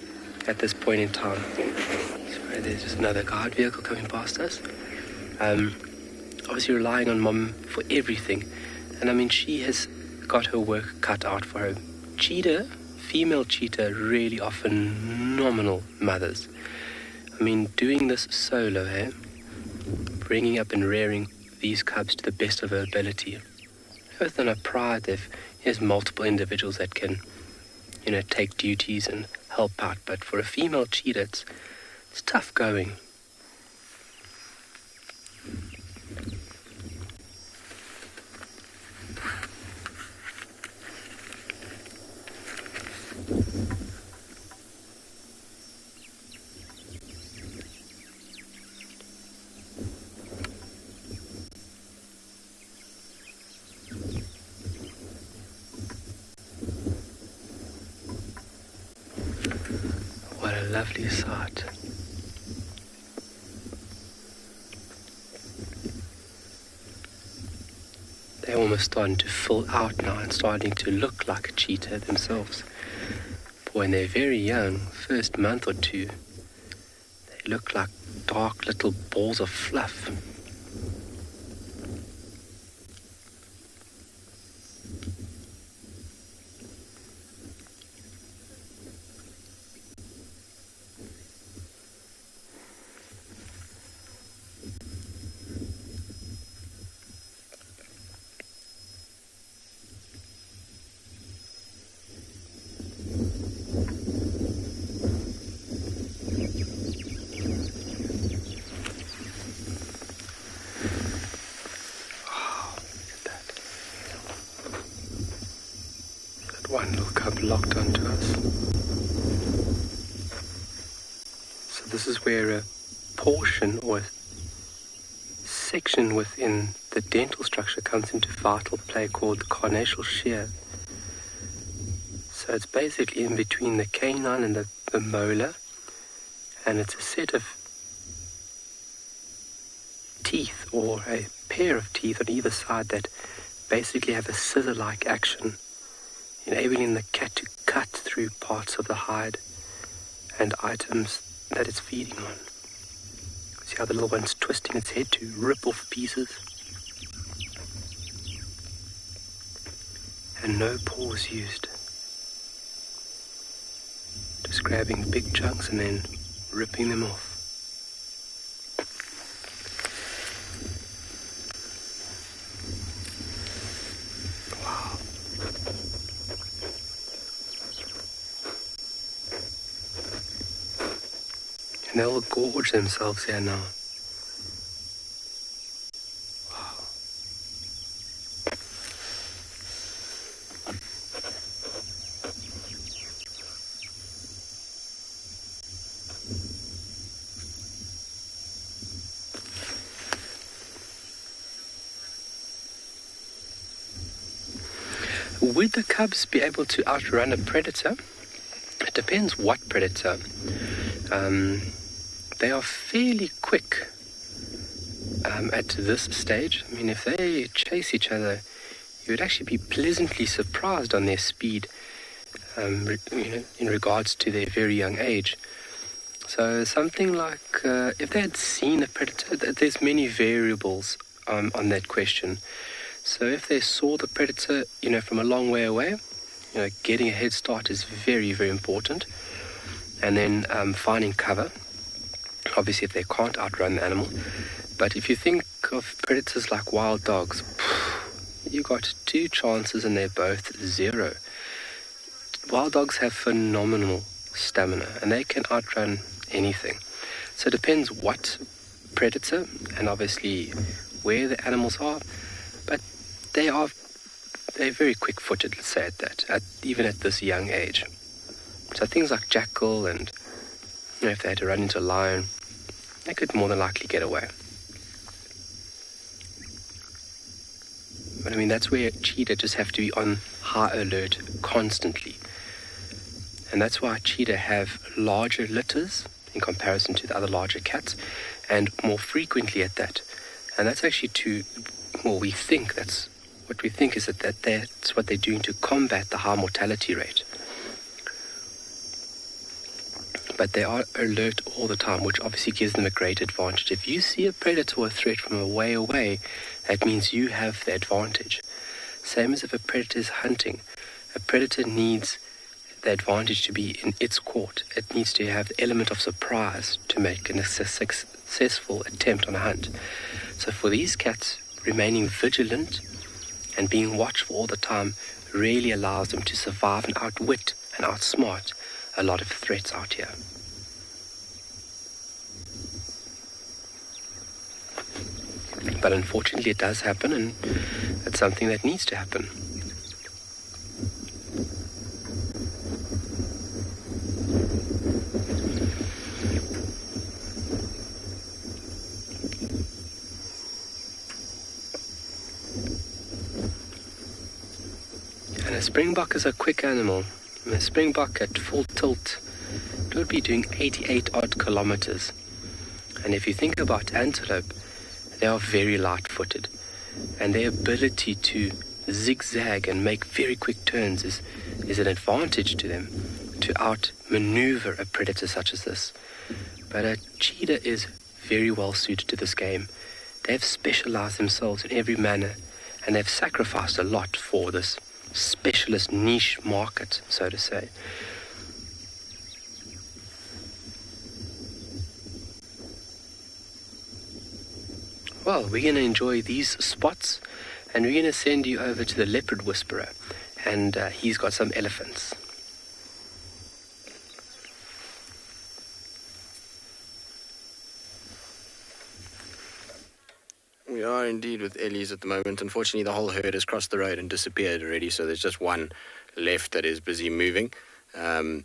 at this point in time. Sorry, there's just another guard vehicle coming past us. Obviously relying on mom for everything. And I mean, she has got her work cut out for her. Cheetah, female cheetah, really are phenomenal mothers. I mean, doing this solo, bringing up and rearing these cubs to the best of her ability. Both on her pride, there's multiple individuals that can, take duties and help out. But for a female cheetah, it's tough going. What a lovely sight. They're almost starting to fill out now and starting to look like a cheetah themselves. But when they're very young, first month or two, they look like dark little balls of fluff. One little cub locked onto us. So this is where a portion or a section within the dental structure comes into vital play called the carnassial shear. So it's basically in between the canine and the molar, and it's a set of teeth or a pair of teeth on either side that basically have a scissor-like action, enabling the cat to cut through parts of the hide and items that it's feeding on. See how the little one's twisting its head to rip off pieces? And no paws used. Just grabbing big chunks and then ripping them off. And they'll gorge themselves here now. Wow. Would the cubs be able to outrun a predator? It depends what predator. They are fairly quick at this stage. I mean, if they chase each other, you would actually be pleasantly surprised on their speed, in regards to their very young age. So something like, if they had seen a predator, there's many variables on that question. So if they saw the predator, from a long way away, getting a head start is very, very important. And then finding cover. Obviously, if they can't outrun the animal. But if you think of predators like wild dogs, you got 2 chances and they're both 0. Wild dogs have phenomenal stamina and they can outrun anything. So it depends what predator and obviously where the animals are. But they're they're very quick-footed, let's say that, even at this young age. So things like jackal and, if they had to run into a lion, they could more than likely get away. But I mean, that's where cheetah just have to be on high alert constantly. And that's why cheetah have larger litters in comparison to the other larger cats, and more frequently at that. And that's actually we think that's what they're doing to combat the high mortality rate. But they are alert all the time, which obviously gives them a great advantage. If you see a predator or a threat from a way away, that means you have the advantage. Same as if a predator is hunting. A predator needs the advantage to be in its court. It needs to have the element of surprise to make a successful attempt on a hunt. So for these cats, remaining vigilant and being watchful all the time really allows them to survive and outwit and outsmart a lot of threats out here. But unfortunately it does happen, and it's something that needs to happen. And a springbok is a quick animal. A springbok at full tilt, it would be doing 88 odd kilometers. And if you think about antelope, they are very light-footed, and their ability to zigzag and make very quick turns is an advantage to them to outmaneuver a predator such as this. But a cheetah is very well suited to this game. They've specialized themselves in every manner, and they've sacrificed a lot for this specialist niche market, so to say. Well, we're going to enjoy these spots, and we're going to send you over to the Leopard Whisperer, and he's got some elephants. We are indeed with Ellies at the moment. Unfortunately, the whole herd has crossed the road and disappeared already, so there's just one left that is busy moving. And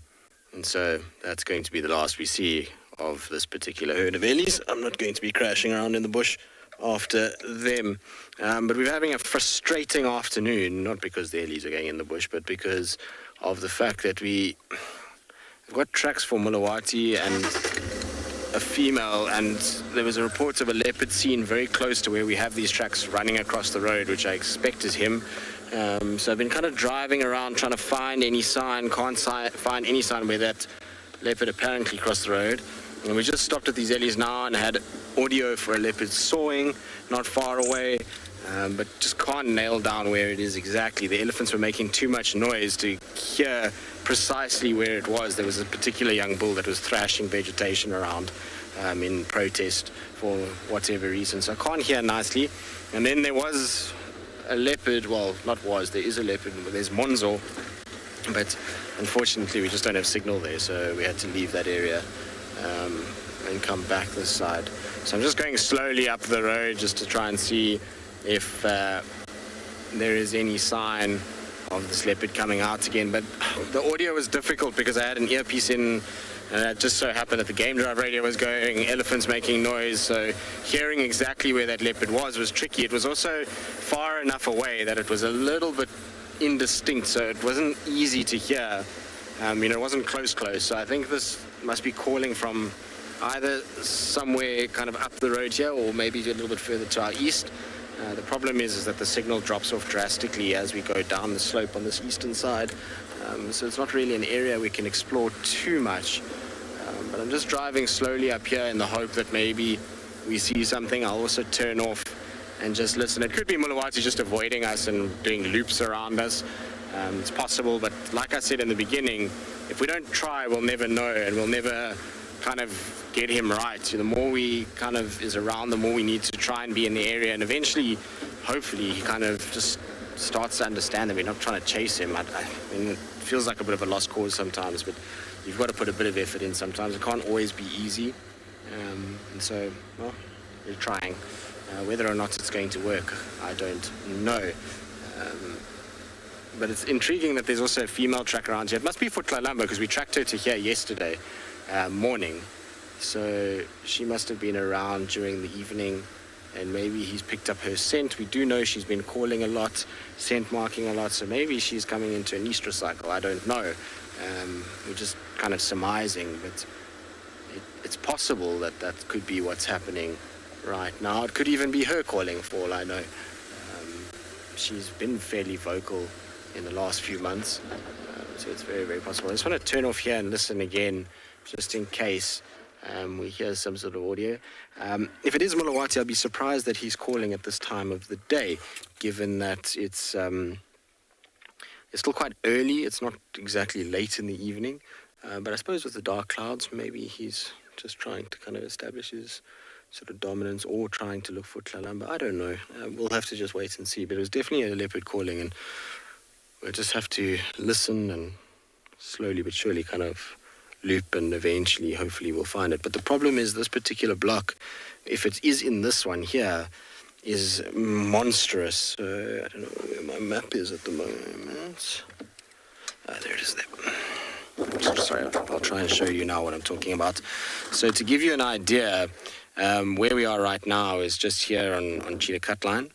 so that's going to be the last we see of this particular herd of Ellies. I'm not going to be crashing around in the bush after them. But we're having a frustrating afternoon, not because the Ellies are going in the bush, but because of the fact that we've got tracks for Mulawati and a female, and there was a report of a leopard seen very close to where we have these tracks running across the road, which I expect is him. So I've been kind of driving around trying to find any sign, can't find any sign where that leopard apparently crossed the road. And we just stopped at these Ellies now and had audio for a leopard sawing not far away, but just can't nail down where it is exactly. The elephants were making too much noise to hear precisely where it was. There was a particular young bull that was thrashing vegetation around in protest for whatever reason, so I can't hear nicely. And then there was a leopard, there is a leopard, there's Monzo, but unfortunately we just don't have signal there, so we had to leave that area and come back this side. So I'm just going slowly up the road just to try and see if there is any sign of this leopard coming out again. But the audio was difficult because I had an earpiece in, and it just so happened that the game drive radio was going, elephants making noise, so hearing exactly where that leopard was tricky. It was also far enough away that it was a little bit indistinct, so it wasn't easy to hear. It wasn't close, so I think this must be calling from either somewhere kind of up the road here, or maybe a little bit further to our east. The problem is that the signal drops off drastically as we go down the slope on this eastern side, so it's not really an area we can explore too much. But I'm just driving slowly up here in the hope that maybe we see something. I'll also turn off and just listen. It could be Mulawati just avoiding us and doing loops around us. It's possible, but like I said in the beginning, if we don't try, we'll never know, and we'll never kind of get him right. The more we kind of is around, the more we need to try and be in the area, and eventually, hopefully, he kind of just starts to understand that we're not trying to chase him. I mean, it feels like a bit of a lost cause sometimes, but you've got to put a bit of effort in sometimes. It can't always be easy, and so, well, we're trying. Whether or not it's going to work, I don't know. but it's intriguing that there's also a female track around here. It must be for Tlalamba because we tracked her to here yesterday morning. So she must have been around during the evening, and maybe he's picked up her scent. We do know she's been calling a lot, scent marking a lot, so maybe she's coming into an estrus cycle. I don't know. We're just kind of surmising, but it's possible that that could be what's happening right now. It could even be her calling, for all I know. She's been fairly vocal in the last few months, so it's very, very possible. I just want to turn off here and listen again, just in case we hear some sort of audio. If it is Mulawati, I'll be surprised that he's calling at this time of the day, given that it's still quite early. It's not exactly late in the evening, but I suppose with the dark clouds, maybe he's just trying to kind of establish his sort of dominance, or trying to look for Tlalamba. I don't know. We'll have to just wait and see. But it was definitely a leopard calling, and we'll just have to listen and slowly but surely kind of loop, and eventually, hopefully, we'll find it. But the problem is this particular block, if it is in this one here, is monstrous. I don't know where my map is at the moment. There it is there. Sorry, I'll try and show you now what I'm talking about. So to give you an idea, where we are right now is just here on Cheetah Cutline.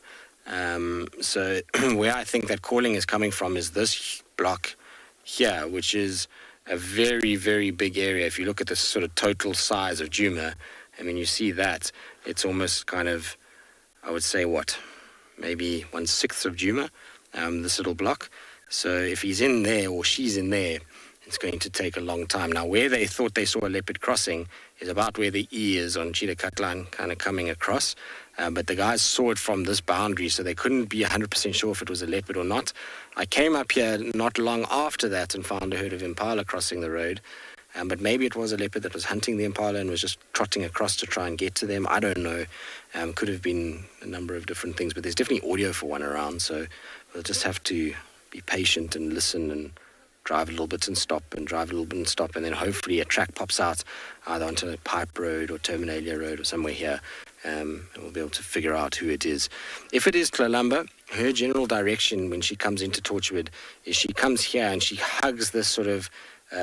So where I think that calling is coming from is this block here, which is a very, very big area. If you look at the sort of total size of Djuma, I mean, you see that. It's almost kind of, I would say, maybe 1/6 of Djuma, this little block. So if he's in there or she's in there, it's going to take a long time. Now, where they thought they saw a leopard crossing is about where the E is on Cheetah Cutline, kind of coming across. But the guys saw it from this boundary, so they couldn't be 100% sure if it was a leopard or not. I came up here not long after that and found a herd of impala crossing the road. But maybe it was a leopard that was hunting the impala and was just trotting across to try and get to them. I don't know. Could have been a number of different things, but there's definitely audio for one around. So we'll just have to be patient and listen and drive a little bit and stop, and drive a little bit and stop, and then hopefully a track pops out either onto a pipe road or Terminalia road or somewhere here, and we'll be able to figure out who it is. If it is Tlalamba, her general direction when she comes into Torchwood is she comes here and she hugs this sort of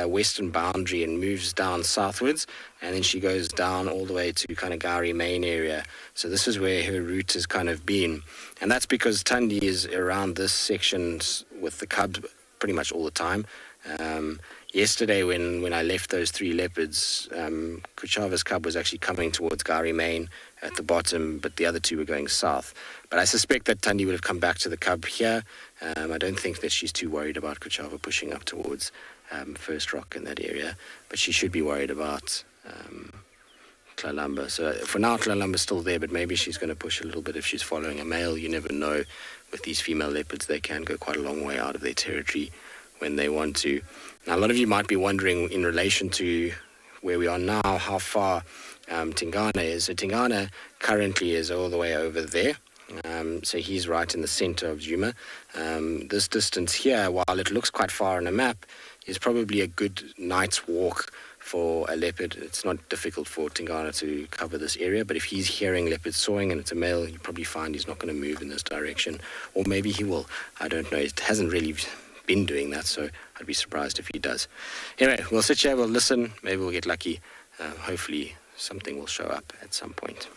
western boundary and moves down southwards, and then she goes down all the way to kind of Gari Main area. So this is where her route has kind of been, and that's because Tundi is around this section with the cubs pretty much all the time. Yesterday when I left those 3 leopards, Kuchava's cub was actually coming towards Gari Main at the bottom, but the other 2 were going south. But I suspect that Tundi would have come back to the cub here. I don't think that she's too worried about Kuchava pushing up towards First Rock in that area, but she should be worried about Tlalamba. So for now, Tlalamba's still there, but maybe she's going to push a little bit if she's following a male. You never know. With these female leopards, they can go quite a long way out of their territory when they want to. Now, a lot of you might be wondering, in relation to where we are now, how far Tingana is. So Tingana currently is all the way over there. So he's right in the center of Djuma. This distance here, while it looks quite far on a map, is probably a good night's walk for a leopard. It's not difficult for Tingana to cover this area, but if he's hearing leopards sawing and it's a male, you probably find he's not going to move in this direction, or maybe he will. I don't know. It hasn't really been doing that, so I'd be surprised if he does. Anyway, we'll sit here, we'll listen, maybe we'll get lucky. Hopefully something will show up at some point.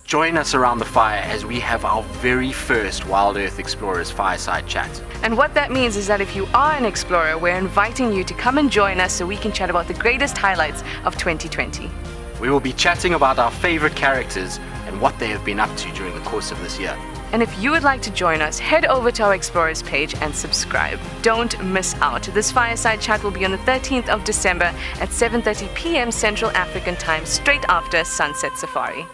Join us around the fire as we have our very first Wild Earth Explorers Fireside Chat. And what that means is that if you are an explorer, we're inviting you to come and join us so we can chat about the greatest highlights of 2020. We will be chatting about our favorite characters and what they have been up to during the course of this year. And if you would like to join us, head over to our Explorers page and subscribe. Don't miss out. This Fireside Chat will be on the 13th of December at 7:30 p.m. Central African Time, straight after Sunset Safari.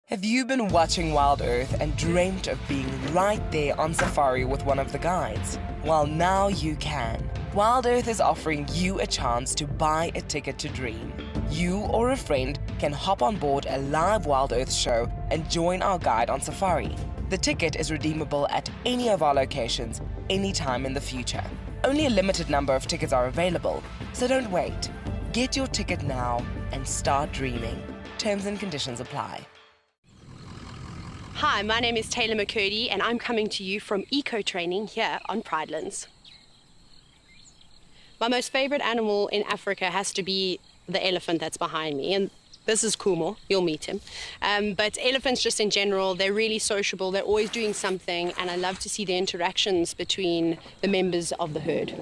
Have you been watching Wild Earth and dreamt of being right there on safari with one of the guides? Well, now you can. Wild Earth is offering you a chance to buy a ticket to dream. You or a friend can hop on board a live Wild Earth show and join our guide on safari. The ticket is redeemable at any of our locations, anytime in the future. Only a limited number of tickets are available, so don't wait. Get your ticket now and start dreaming. Terms and conditions apply. Hi, my name is Taylor McCurdy and I'm coming to you from Eco Training here on Pridelands. My most favorite animal in Africa has to be the elephant that's behind me, and this is Kumo, you'll meet him. But elephants just in general, they're really sociable, they're always doing something, and I love to see the interactions between the members of the herd.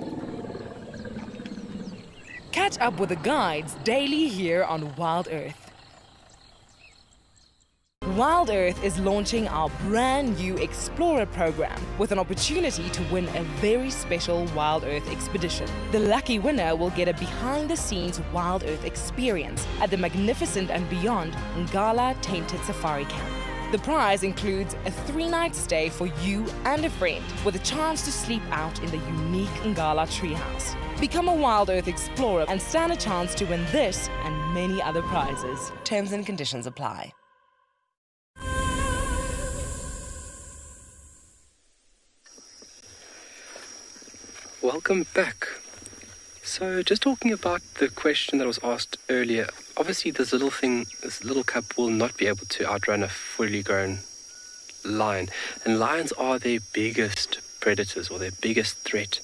Catch up with the guides daily here on Wild Earth. Wild Earth is launching our brand new Explorer program with an opportunity to win a very special Wild Earth expedition. The lucky winner will get a behind-the-scenes Wild Earth experience at the magnificent and beyond Ngala Tainted Safari Camp. The prize includes a 3-night stay for you and a friend with a chance to sleep out in the unique Ngala treehouse. Become a Wild Earth Explorer and stand a chance to win this and many other prizes. Terms and conditions apply. Welcome back. So just talking about the question that was asked earlier, obviously this little cub will not be able to outrun a fully grown lion. And lions are their biggest predators or their biggest threat.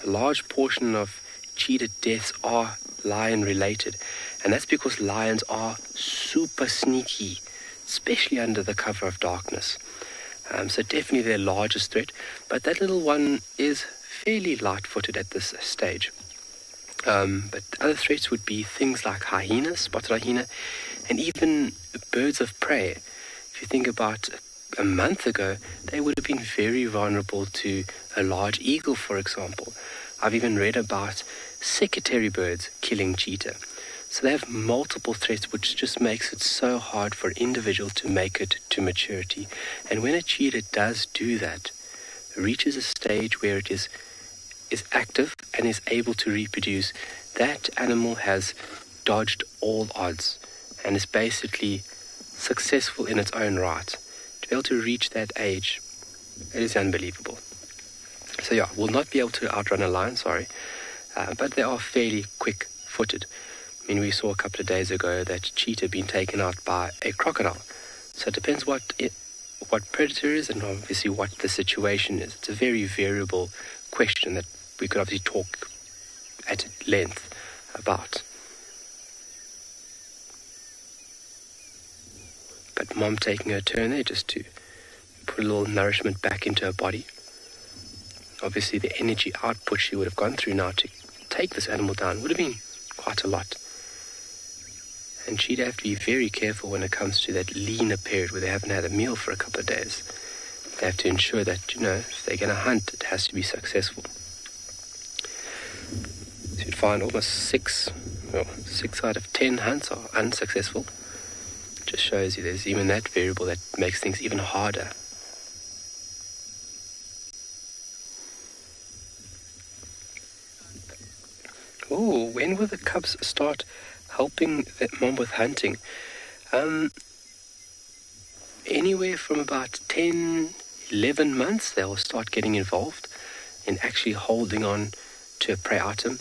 A large portion of cheetah deaths are lion related. And that's because lions are super sneaky, especially under the cover of darkness. So definitely their largest threat. But that little one is fairly light-footed at this stage. But other threats would be things like hyenas, spotted hyena, and even birds of prey. If you think about a month ago, they would have been very vulnerable to a large eagle, for example. I've even read about secretary birds killing cheetah. So they have multiple threats, which just makes it so hard for an individual to make it to maturity. And when a cheetah does do that, reaches a stage where it is active and is able to reproduce, that animal has dodged all odds and is basically successful in its own right. To be able to reach that age, it is unbelievable. So yeah, will not be able to outrun a lion, but they are fairly quick-footed. I mean, we saw a couple of days ago that cheetah being taken out by a crocodile. So it depends what predator is and obviously what the situation is. It's a very variable question that we could obviously talk at length about. But Mom taking her turn there just to put a little nourishment back into her body. Obviously the energy output she would have gone through now to take this animal down would have been quite a lot. And she'd have to be very careful when it comes to that leaner period where they haven't had a meal for a couple of days. They have to ensure that, if they're going to hunt, it has to be successful. So you'd find almost 6 out of 10 hunts are unsuccessful. Just shows you there's even that variable that makes things even harder. Oh, when will the cubs start helping their mom with hunting? Anywhere from about 10, 11 months, they'll start getting involved in actually holding on to a prey item.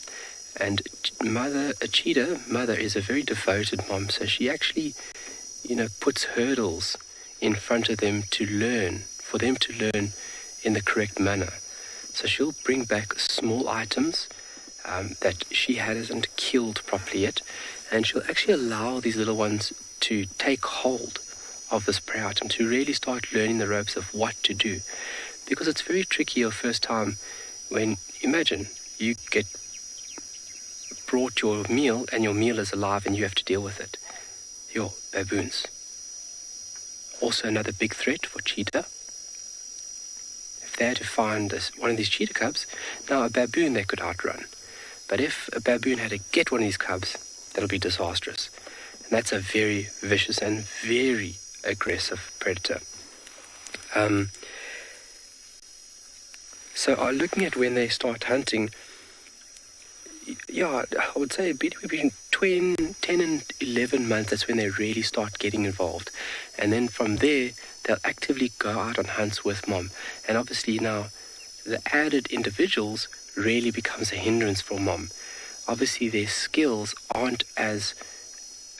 And a cheetah mother is a very devoted mom, so she actually, puts hurdles in front of them for them to learn in the correct manner. So she'll bring back small items that she hasn't killed properly yet, and she'll actually allow these little ones to take hold of this prey item, to really start learning the ropes of what to do. Because it's very tricky your first time when, imagine, you get brought your meal and your meal is alive and you have to deal with it. Your baboons. Also another big threat for cheetah. If they had to find one of these cheetah cubs, now a baboon they could outrun. But if a baboon had to get one of these cubs, that'll be disastrous. And that's a very vicious and very aggressive predator. So looking at when they start hunting, I would say between 10 and 11 months, that's when they really start getting involved. And then from there, they'll actively go out on hunts with mom. And obviously now, the added individuals really becomes a hindrance for mom. Obviously, their skills aren't as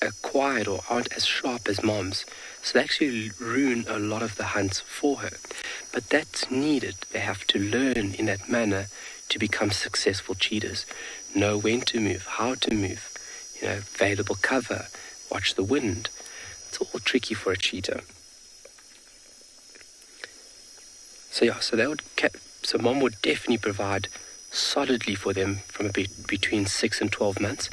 quiet or aren't as sharp as moms. So they actually ruin a lot of the hunts for her. But that's needed. They have to learn in that manner to become successful cheetahs. Know when to move, how to move, available cover, watch the wind. It's all tricky for a cheetah. So mom would definitely provide solidly for them from between 6 and 12 months.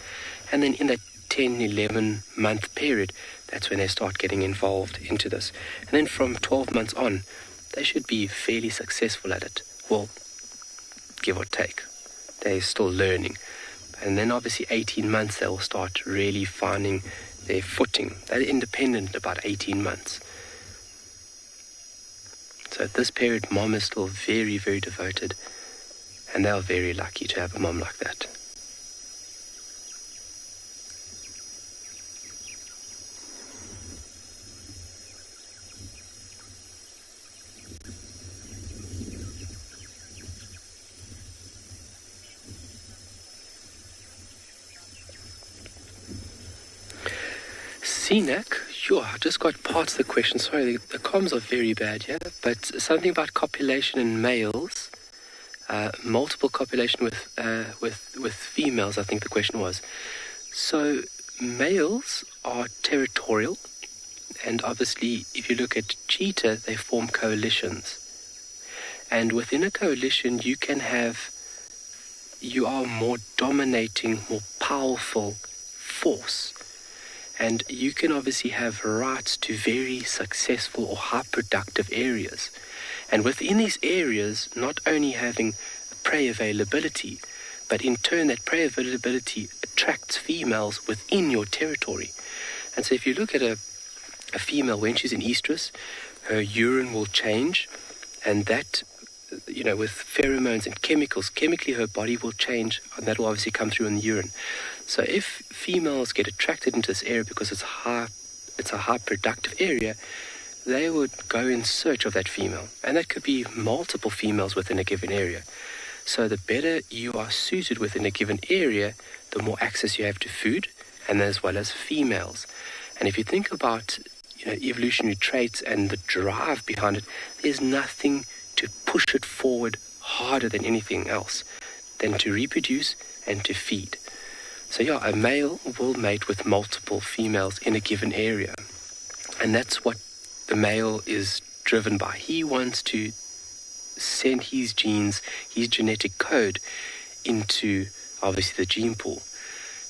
And then in that 10, 11 month period, that's when they start getting involved into this. And then from 12 months on, they should be fairly successful at it. Well, give or take. They're still learning. And then obviously 18 months, they'll start really finding their footing. They're independent about 18 months. So at this period, mom is still very, very devoted. And they are very lucky to have a mom like that. CNAC, sure, I just got parts of the question. Sorry, the comms are very bad, yeah? But something about copulation in males, multiple copulation with females, I think the question was. So males are territorial, and obviously if you look at cheetah, they form coalitions. And within a coalition, you are more dominating, more powerful force. And you can obviously have rights to very successful or high productive areas. And within these areas, not only having prey availability, but in turn that prey availability attracts females within your territory. And so if you look at a female when she's in estrus, her urine will change, and that, with pheromones and chemically her body will change, and that will obviously come through in the urine. So if females get attracted into this area because it's a high productive area, they would go in search of that female. And that could be multiple females within a given area. So the better you are suited within a given area, the more access you have to food, and as well as females. And if you think about evolutionary traits and the drive behind it, there's nothing to push it forward harder than anything else than to reproduce and to feed. So a male will mate with multiple females in a given area. And that's what the male is driven by. He wants to send his genes, his genetic code, into obviously the gene pool.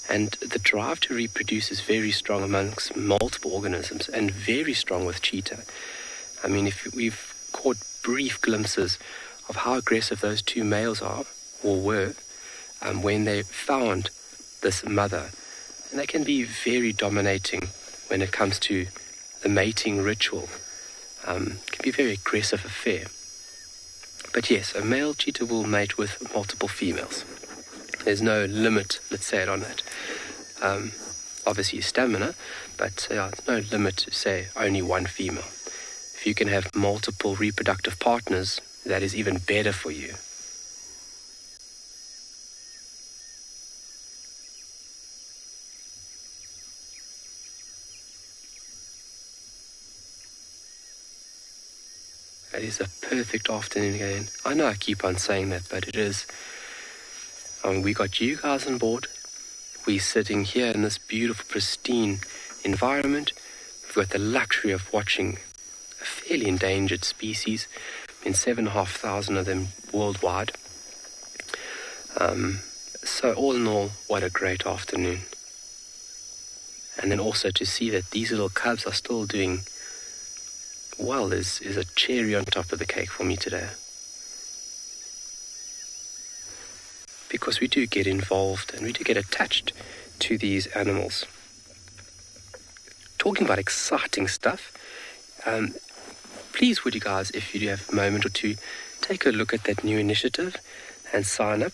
And the drive to reproduce is very strong amongst multiple organisms and very strong with cheetah. I mean, if we've caught brief glimpses of how aggressive those two males are or were when they found this mother, and they can be very dominating when it comes to the mating ritual. It can be a very aggressive affair. But yes, a male cheetah will mate with multiple females. There's no limit, let's say it on that. Obviously stamina, but there's no limit to say only one female. If you can have multiple reproductive partners, that is even better for you. It is a perfect afternoon again. I know I keep on saying that, but it is. We got you guys on board. We're sitting here in this beautiful, pristine environment. We've got the luxury of watching a fairly endangered species. 7,500 of them worldwide. So all in all, what a great afternoon. And then also to see that these little cubs are still doing well is a cherry on top of the cake for me today. Because we do get involved and we do get attached to these animals. Talking about exciting stuff, please would you guys, if you do have a moment or two, take a look at that new initiative and sign up.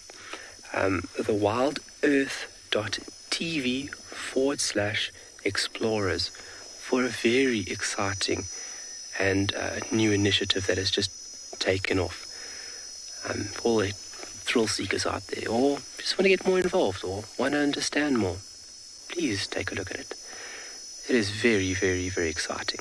theWildEarth.tv/explorers for a very exciting and new initiative that has just taken off. For all the thrill seekers out there, or just want to get more involved, or want to understand more, please take a look at it. It is very, very, very exciting.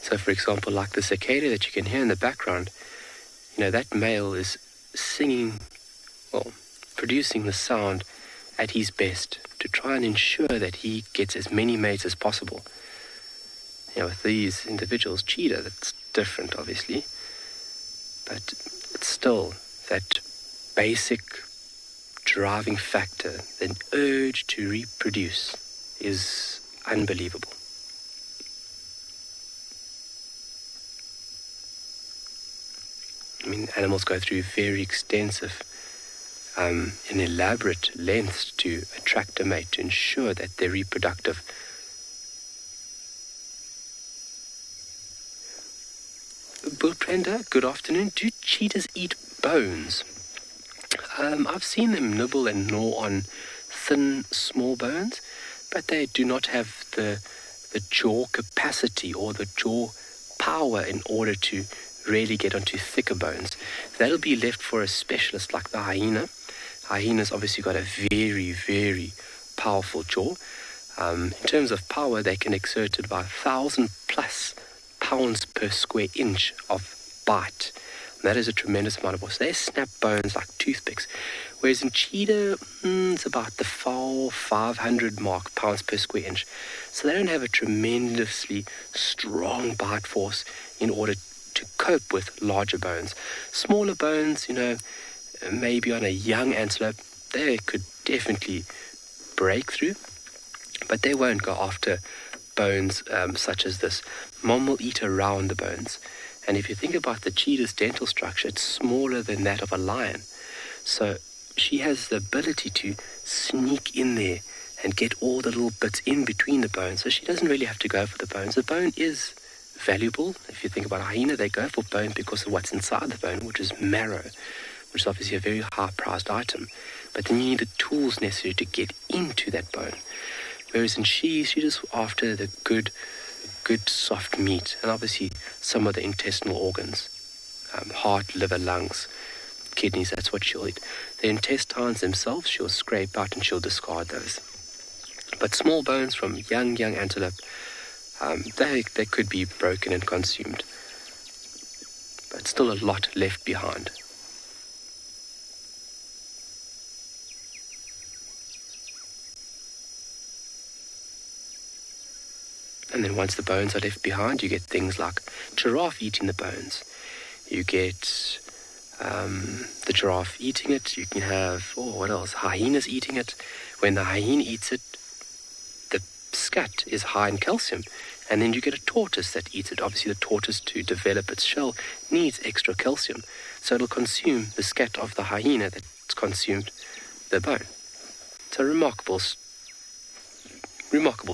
So, for example, like the cicada that you can hear in the background, that male is singing, well, producing the sound at his best to try and ensure that he gets as many mates as possible. With these individuals, cheetah, that's different, obviously, but it's still that basic driving factor, the urge to reproduce, is unbelievable. I mean, animals go through very extensive and elaborate lengths to attract a mate, to ensure that they're reproductive. Brenda, good afternoon. Do cheetahs eat bones? I've seen them nibble and gnaw on thin, small bones, but they do not have the jaw capacity or the jaw power in order to really get onto thicker bones. That'll be left for a specialist like the hyena. Hyena's obviously got a very, very powerful jaw. In terms of power, they can exert about 1,000 plus pounds per square inch of bite. And that is a tremendous amount of force. They snap bones like toothpicks. Whereas in cheetah, it's about the 500 mark pounds per square inch. So they don't have a tremendously strong bite force in order to cope with larger bones. Smaller bones, maybe on a young antelope, they could definitely break through, but they won't go after bones such as this. Mom will eat around the bones. And if you think about the cheetah's dental structure, it's smaller than that of a lion. So she has the ability to sneak in there and get all the little bits in between the bones. So she doesn't really have to go for the bones. The bone is valuable. If you think about a hyena, they go for bone because of what's inside the bone, which is marrow, which is obviously a very high-priced item. But then you need the tools necessary to get into that bone. Whereas in she's just after the good soft meat, and obviously some of the intestinal organs, heart, liver, lungs, kidneys, that's what she'll eat. The intestines themselves, she'll scrape out and she'll discard those. But small bones from young antelope, they could be broken and consumed. But still a lot left behind. And then once the bones are left behind, you get things like giraffe eating the bones. You get the giraffe eating it. You can have, what else? Hyenas eating it. When the hyena eats it, the scat is high in calcium. And then you get a tortoise that eats it. Obviously, the tortoise, to develop its shell, needs extra calcium. So it'll consume the scat of the hyena that's consumed the bone. It's a remarkable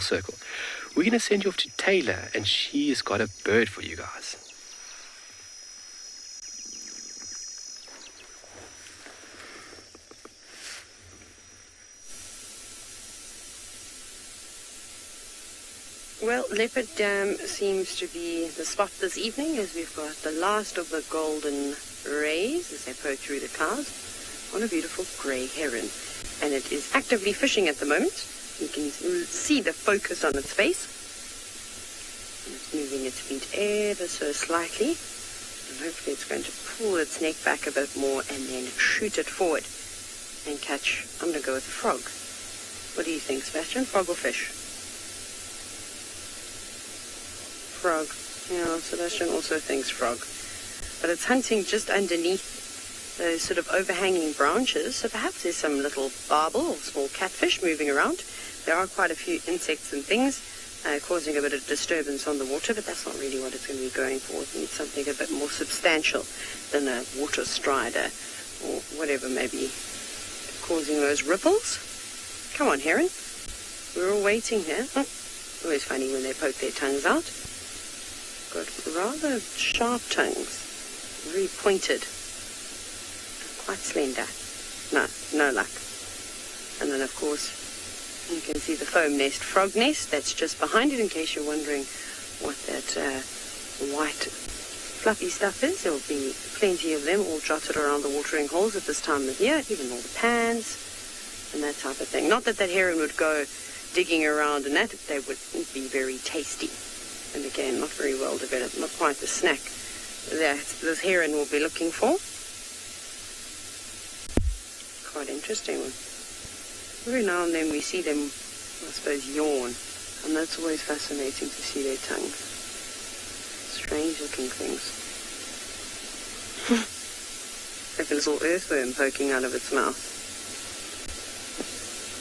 circle. We're going to send you off to Taylor, and she has got a bird for you guys. Well, Leopard Dam seems to be the spot this evening, as we've got the last of the golden rays as they poke through the clouds on a beautiful grey heron. And it is actively fishing at the moment. You can see the focus on its face. It's moving its feet ever so slightly. And hopefully it's going to pull its neck back a bit more and then shoot it forward and catch. I'm going to go with the frog. What do you think, Sebastian? Frog or fish? Frog. Yeah, Sebastian also thinks frog. But it's hunting just underneath those sort of overhanging branches. So perhaps there's some little barbel or small catfish moving around. There are quite a few insects and things causing a bit of disturbance on the water, but that's not really what it's going to be going for. It needs something a bit more substantial than a water strider or whatever may be causing those ripples. Come on, heron. We're all waiting here. Always funny when they poke their tongues out. Got rather sharp tongues, very pointed, quite slender. No luck. And then, of course, you can see the foam nest, frog nest, that's just behind it, in case you're wondering what that white fluffy stuff is. There will be plenty of them all jotted around the watering holes at this time of year, even all the pans and that type of thing. Not that heron would go digging around and that they wouldn't be very tasty. And again, not very well developed, not quite the snack that this heron will be looking for. Quite interesting. Every now and then we see them, I suppose, yawn. And that's always fascinating to see their tongues. Strange looking things. Like a little earthworm poking out of its mouth.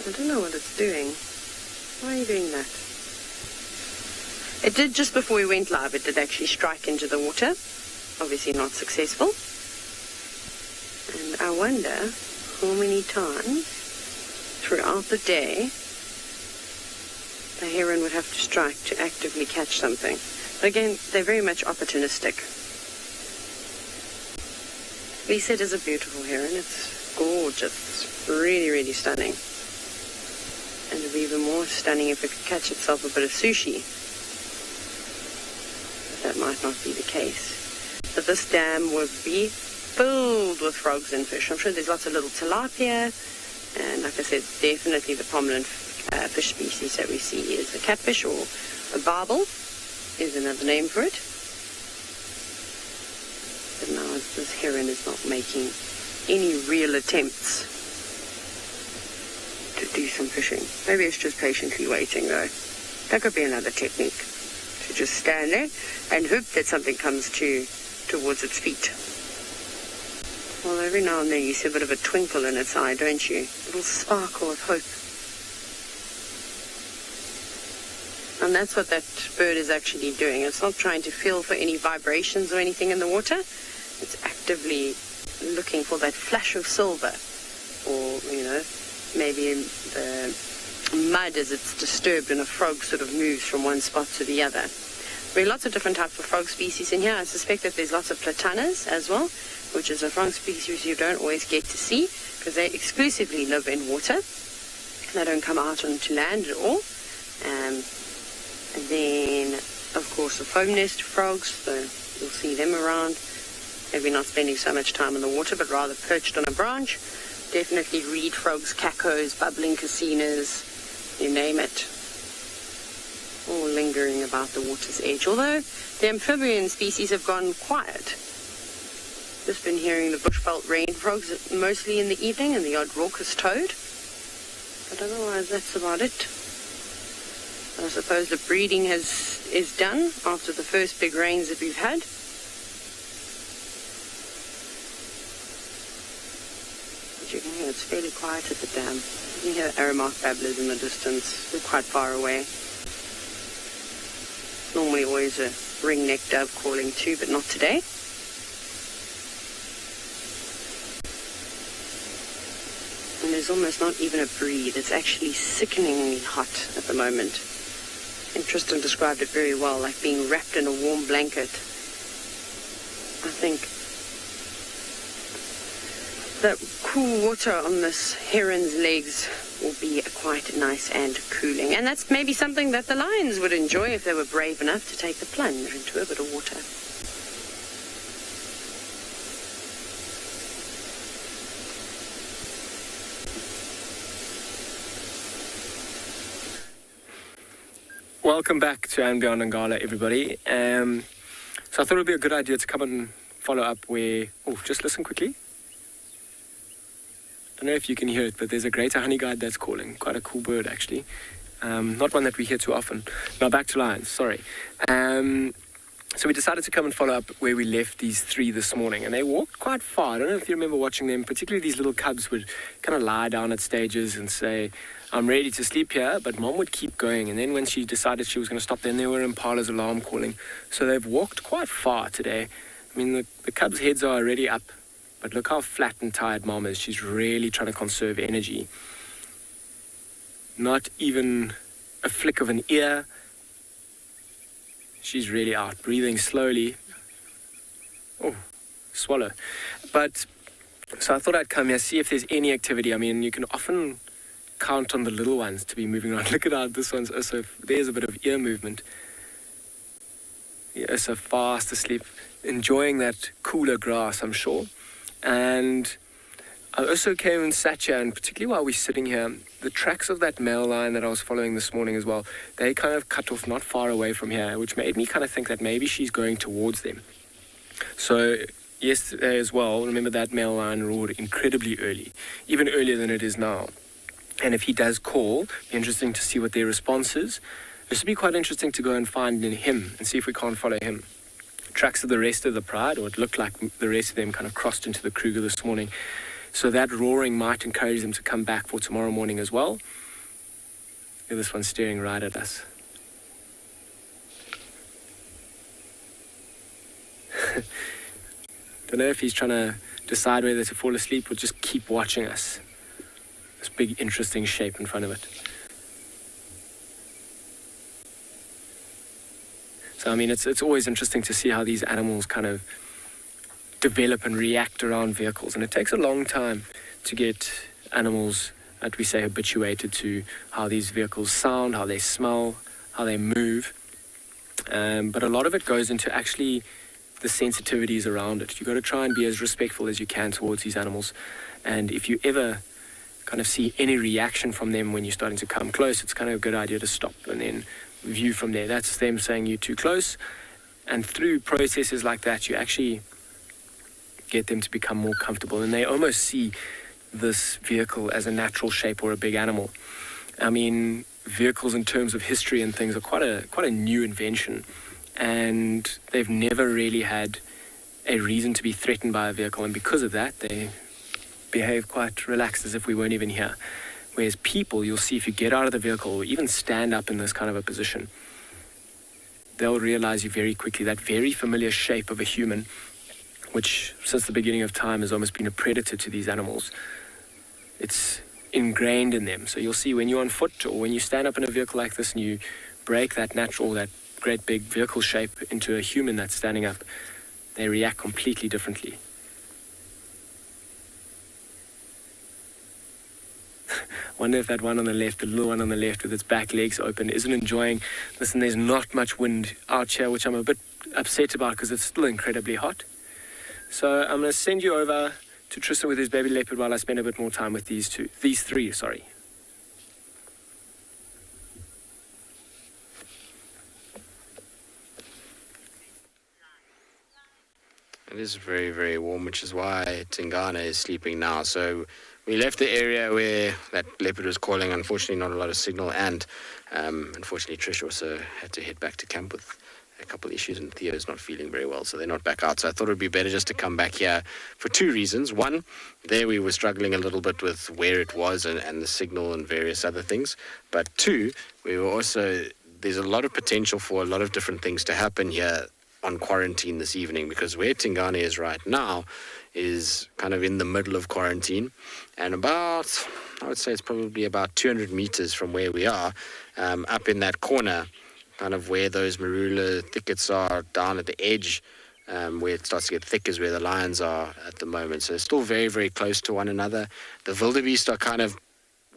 I don't know what it's doing. Why are you doing that? It did just before we went live. It did actually strike into the water. Obviously not successful. And I wonder how many times throughout the day a heron would have to strike to actively catch something. But again, they're very much opportunistic. Lisa is a beautiful heron. It's gorgeous. It's really, really stunning. And it would be even more stunning if it could catch itself a bit of sushi. But that might not be the case. But this dam would be filled with frogs and fish. I'm sure there's lots of little tilapia. And like I said, definitely the prominent fish species that we see is the catfish, or a barbel is another name for it. But now this heron is not making any real attempts to do some fishing. Maybe it's just patiently waiting though. That could be another technique. To just stand there and hope that something comes towards its feet. Well, every now and then you see a bit of a twinkle in its eye, don't you? A little sparkle of hope. And that's what that bird is actually doing. It's not trying to feel for any vibrations or anything in the water. It's actively looking for that flash of silver. Or, maybe the mud as it's disturbed and a frog sort of moves from one spot to the other. There are lots of different types of frog species in here. I suspect that there's lots of platanas as well, which is a frog species you don't always get to see because they exclusively live in water. They don't come out onto land at all. And then, of course, the foam nest frogs, so you'll see them around. Maybe not spending so much time in the water, but rather perched on a branch. Definitely reed frogs, cacos, bubbling cassinas, you name it. All lingering about the water's edge. Although the amphibian species have gone quiet. Just been hearing the bushveld rain frogs mostly in the evening and the odd raucous toad. But otherwise, that's about it. I suppose the breeding is done after the first big rains that we've had. But you can hear it's fairly quiet at the dam. You can hear the Aramark babblers in the distance. They're quite far away. Normally always a ring-necked dove calling too, but not today. And there's almost not even a breeze. It's actually sickeningly hot at the moment. And Tristan described it very well, like being wrapped in a warm blanket. I think the cool water on this heron's legs will be quite nice and cooling. And that's maybe something that the lions would enjoy if they were brave enough to take the plunge into a bit of water. Welcome back to And Beyond Ngala, everybody. So I thought it would be a good idea to come and follow up where... Oh, just listen quickly. I don't know if you can hear it, but there's a greater honeyguide that's calling. Quite a cool bird, actually. Not one that we hear too often. Now, back to lions, sorry. So we decided to come and follow up where we left these three this morning, and they walked quite far. I don't know if you remember watching them, particularly these little cubs would kind of lie down at stages and say, I'm ready to sleep here, but mom would keep going. And then when she decided she was going to stop, then there were Impala's alarm calling. So they've walked quite far today. I mean, the cubs' heads are already up, but look how flat and tired mom is. She's really trying to conserve energy. Not even a flick of an ear. She's really out, breathing slowly. Oh, swallow. But, so I thought I'd come here, see if there's any activity. I mean, you can often count on the little ones to be moving around. Look at how this one's also, there's a bit of ear movement. Yeah, so fast asleep. enjoying that cooler grass, I'm sure. And I also came and sat here, and particularly while we're sitting here, the tracks of that male lion that I was following this morning as well, they kind of cut off not far away from here, which made me kind of think that maybe she's going towards them. So yesterday as well, remember that male lion roared incredibly early, even earlier than it is now. And if he does call, it'll be interesting to see what their response is. This would be quite interesting to go and find him and see if we can't follow him. Tracks of the rest of the pride, or it looked like the rest of them kind of crossed into the Kruger this morning. So that roaring might encourage them to come back for tomorrow morning as well. Look at this one staring right at us. Don't know if he's trying to decide whether to fall asleep or just keep watching us. This big interesting shape in front of it. So I mean, it's always interesting to see how these animals kind of develop and react around vehicles, and it takes a long time to get animals that we say habituated to how these vehicles sound, how they smell, how they move. But a lot of it goes into actually the sensitivities around it. You've got to try and be as respectful as you can towards these animals, and if you ever kind of see any reaction from them when you're starting to come close, it's kind of a good idea to stop and then view from there. That's them saying you're too close, and through processes like that you actually get them to become more comfortable, and they almost see this vehicle as a natural shape or a big animal. I mean, vehicles in terms of history and things are quite a new invention, and they've never really had a reason to be threatened by a vehicle, and because of that they behave quite relaxed as if we weren't even here. Whereas people, you'll see if you get out of the vehicle or even stand up in this kind of a position, they'll realize you very quickly, that very familiar shape of a human, which since the beginning of time has almost been a predator to these animals. It's ingrained in them. So you'll see when you're on foot or when you stand up in a vehicle like this and you break that natural, that great big vehicle shape into a human that's standing up, they react completely differently. Wonder if that one on the left, the little one on the left with its back legs open, isn't enjoying this. And there's not much wind out here, which I'm a bit upset about because it's still incredibly hot. So I'm going to send you over to Tristan with his baby leopard while I spend a bit more time with these three. It is very, very warm, which is why Tingana is sleeping now. So we left the area where that leopard was calling. Unfortunately, not a lot of signal, and unfortunately, Trish also had to head back to camp with a couple of issues, and Theo's not feeling very well, so they're not back out. So I thought it would be better just to come back here for two reasons. One, there we were struggling a little bit with where it was and the signal and various other things. But two, we were also, there's a lot of potential for a lot of different things to happen here on quarantine this evening, because where Tingana is right now is kind of in the middle of quarantine, and about, I would say it's probably about 200 meters from where we are, up in that corner, kind of where those marula thickets are, down at the edge, where it starts to get thick is where the lions are at the moment. So they're still very, very close to one another. The wildebeest are kind of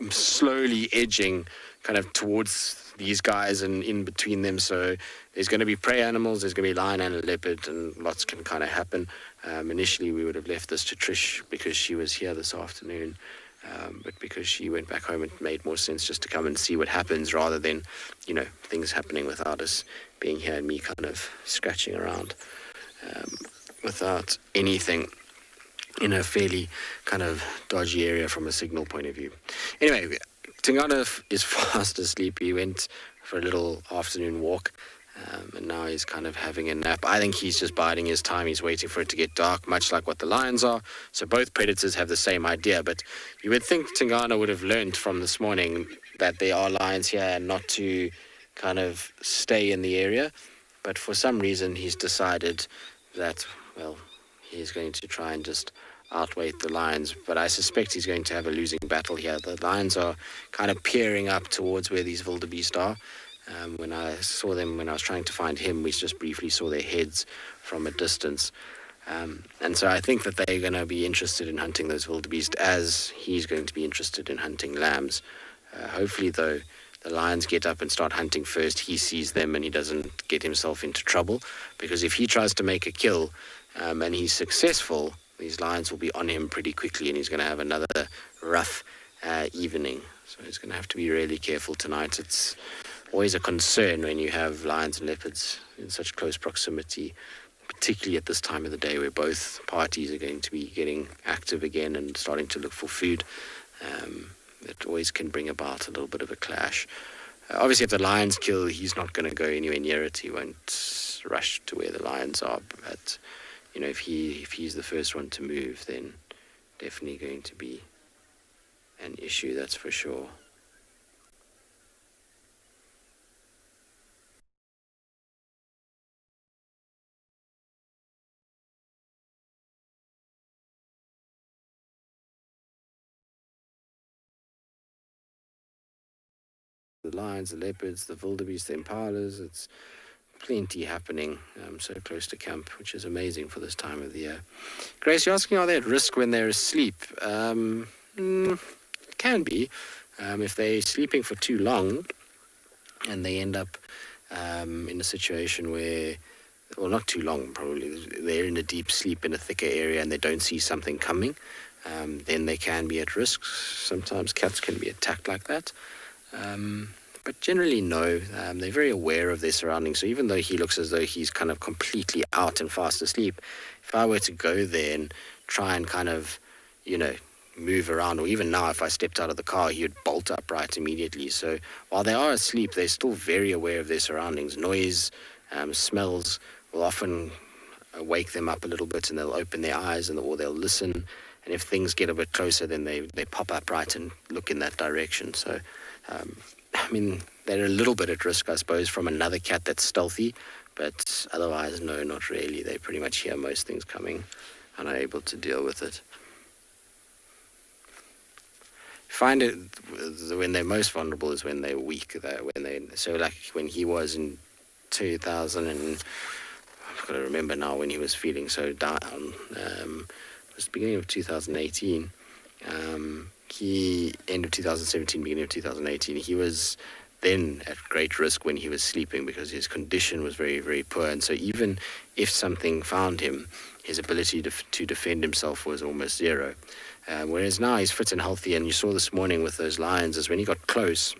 slowly edging kind of towards these guys and in between them. So there's going to be prey animals, there's going to be lion and a leopard, and lots can kind of happen. Initially we would have left this to Trish because she was here this afternoon, but because she went back home, it made more sense just to come and see what happens rather than, you know, things happening without us being here and me kind of scratching around without anything in a fairly kind of dodgy area from a signal point of view. Anyway, Tingana is fast asleep. He went for a little afternoon walk, and now he's kind of having a nap. I think he's just biding his time. He's waiting for it to get dark, much like what the lions are. So both predators have the same idea, but you would think Tingana would have learned from this morning that there are lions here and not to kind of stay in the area. But for some reason, he's decided that, well, he's going to try and just outweight the lions, but I suspect he's going to have a losing battle here. The lions are kind of peering up towards where these wildebeest are. When I saw them, when I was trying to find him, we just briefly saw their heads from a distance. And so I think that they're going to be interested in hunting those wildebeest as he's going to be interested in hunting lambs. Hopefully, though, the lions get up and start hunting first, he sees them and he doesn't get himself into trouble. Because if he tries to make a kill and he's successful, these lions will be on him pretty quickly and he's going to have another rough evening. So he's going to have to be really careful tonight. It's always a concern when you have lions and leopards in such close proximity, particularly at this time of the day where both parties are going to be getting active again and starting to look for food. It always can bring about a little bit of a clash. Obviously, if the lions kill, he's not going to go anywhere near it. He won't rush to where the lions are. But, you know, if he's the first one to move, then definitely going to be an issue, that's for sure. The lions, the leopards, the wildebeest, the impalas, it's plenty happening so close to camp, which is amazing for this time of the year. Grace, you're asking, are they at risk when they're asleep? Can be. If they're sleeping for too long and they end up in a situation where, well, not too long probably, they're in a deep sleep in a thicker area and they don't see something coming, then they can be at risk. Sometimes cats can be attacked like that. But generally, no. They're very aware of their surroundings. So even though he looks as though he's kind of completely out and fast asleep, if I were to go there and try and kind of, you know, move around, or even now if I stepped out of the car, he would bolt upright immediately. So while they are asleep, they're still very aware of their surroundings. Noise, smells will often wake them up a little bit, and they'll open their eyes or they'll listen. And if things get a bit closer, then they pop upright and look in that direction. So I mean, they're a little bit at risk, I suppose, from another cat that's stealthy, but otherwise, no, not really. They pretty much hear most things coming and are able to deal with it. Find it when they're most vulnerable is when they're weak. So like when he was in 2000, and I've got to remember now when he was feeling so down. It was the beginning of 2018. End of 2017, beginning of 2018, he was then at great risk when he was sleeping because his condition was very, very poor. And so even if something found him, his ability to defend himself was almost zero. Whereas now he's fit and healthy, and you saw this morning with those lions, is when he got close,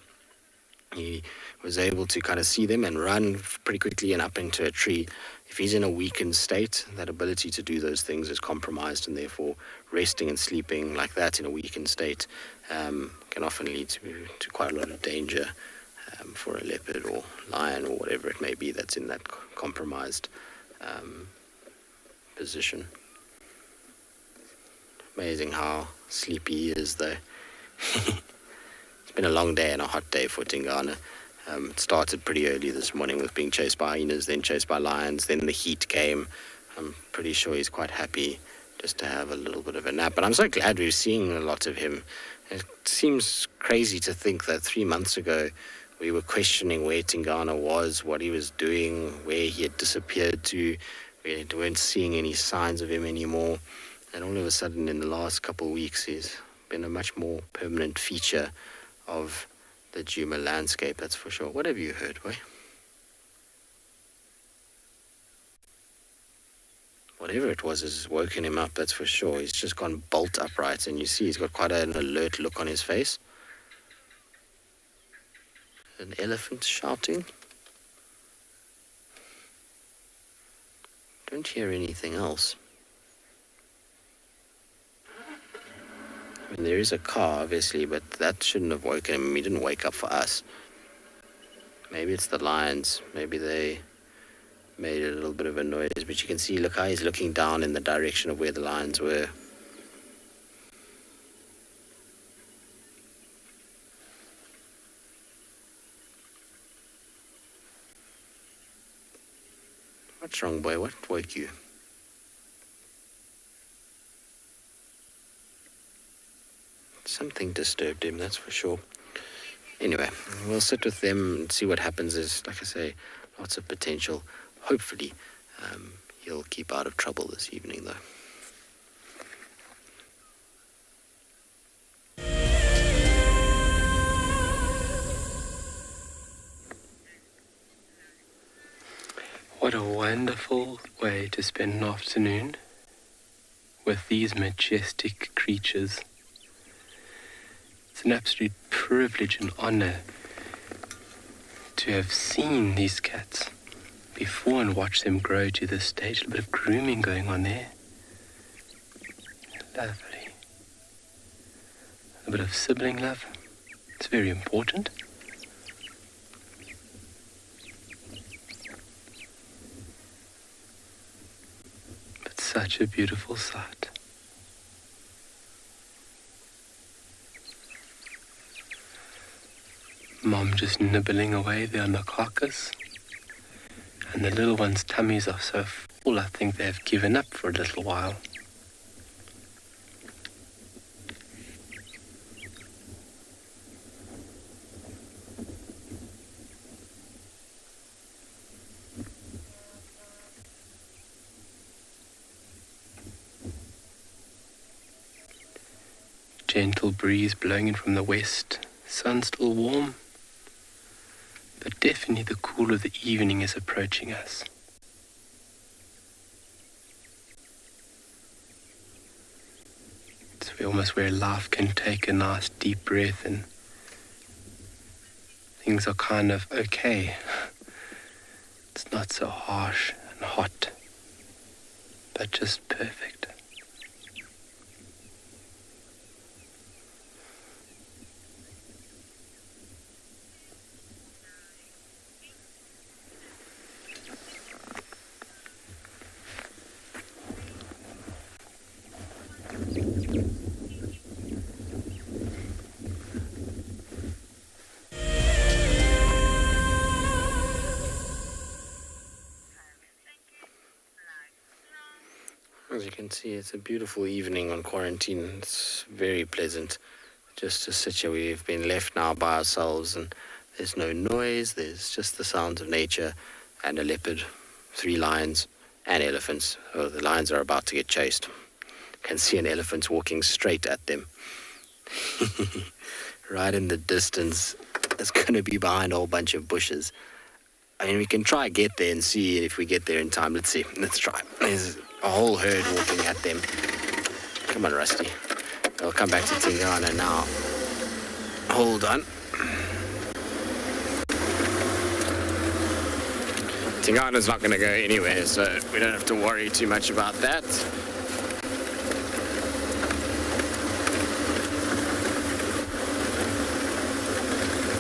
he was able to kind of see them and run pretty quickly and up into a tree. If he's in a weakened state, that ability to do those things is compromised, and therefore resting and sleeping like that in a weakened state can often lead to quite a lot of danger for a leopard or lion or whatever it may be that's in that compromised position. Amazing how sleepy he is, though. It's been a long day and a hot day for Tingana. It started pretty early this morning with being chased by hyenas, then chased by lions, then the heat came. I'm pretty sure he's quite happy just to have a little bit of a nap. But I'm so glad we're seeing a lot of him. It seems crazy to think that 3 months ago we were questioning where Tingana was, what he was doing, where he had disappeared to. We weren't seeing any signs of him anymore. And all of a sudden in the last couple of weeks he's been a much more permanent feature of the Djuma landscape, that's for sure. What have you heard, boy? Whatever it was has woken him up, that's for sure. He's just gone bolt upright, and you see he's got quite an alert look on his face. An elephant shouting. Don't hear anything else. I mean, there is a car, obviously, but that shouldn't have woken him. He didn't wake up for us. Maybe it's the lions. Maybe they made a little bit of a noise. But you can see, look how he's looking down in the direction of where the lions were. What's wrong, boy? What woke you? Something disturbed him, that's for sure. Anyway, we'll sit with them and see what happens. There's, like I say, lots of potential. Hopefully, he'll keep out of trouble this evening, though. wonderful way to spend an afternoon with these majestic creatures. It's an absolute privilege and honor to have seen these cats before and watch them grow to this stage. A little bit of grooming going on there. Lovely. A bit of sibling love. It's very important. But such a beautiful sight. Mom just nibbling away there on the carcass. And the little ones' tummies are so full, I think they've given up for a little while. Gentle breeze blowing in from the west. Sun still warm. But definitely the cool of the evening is approaching us. It's almost where life can take a nice deep breath and things are kind of okay. It's not so harsh and hot, but just perfect. As you can see, it's a beautiful evening on quarantine. It's very pleasant just to sit here. We've been left now by ourselves and there's no noise. There's just the sounds of nature and a leopard, 3 lions and elephants. Oh, the lions are about to get chased. You can see an elephant walking straight at them. Right in the distance. It's going to be behind a whole bunch of bushes. I mean, we can try get there and see if we get there in time. Let's see. Let's try. There's a whole herd walking at them. Come on, Rusty. They'll come back to Tingana now. Hold on. Tingana's not going to go anywhere, so we don't have to worry too much about that.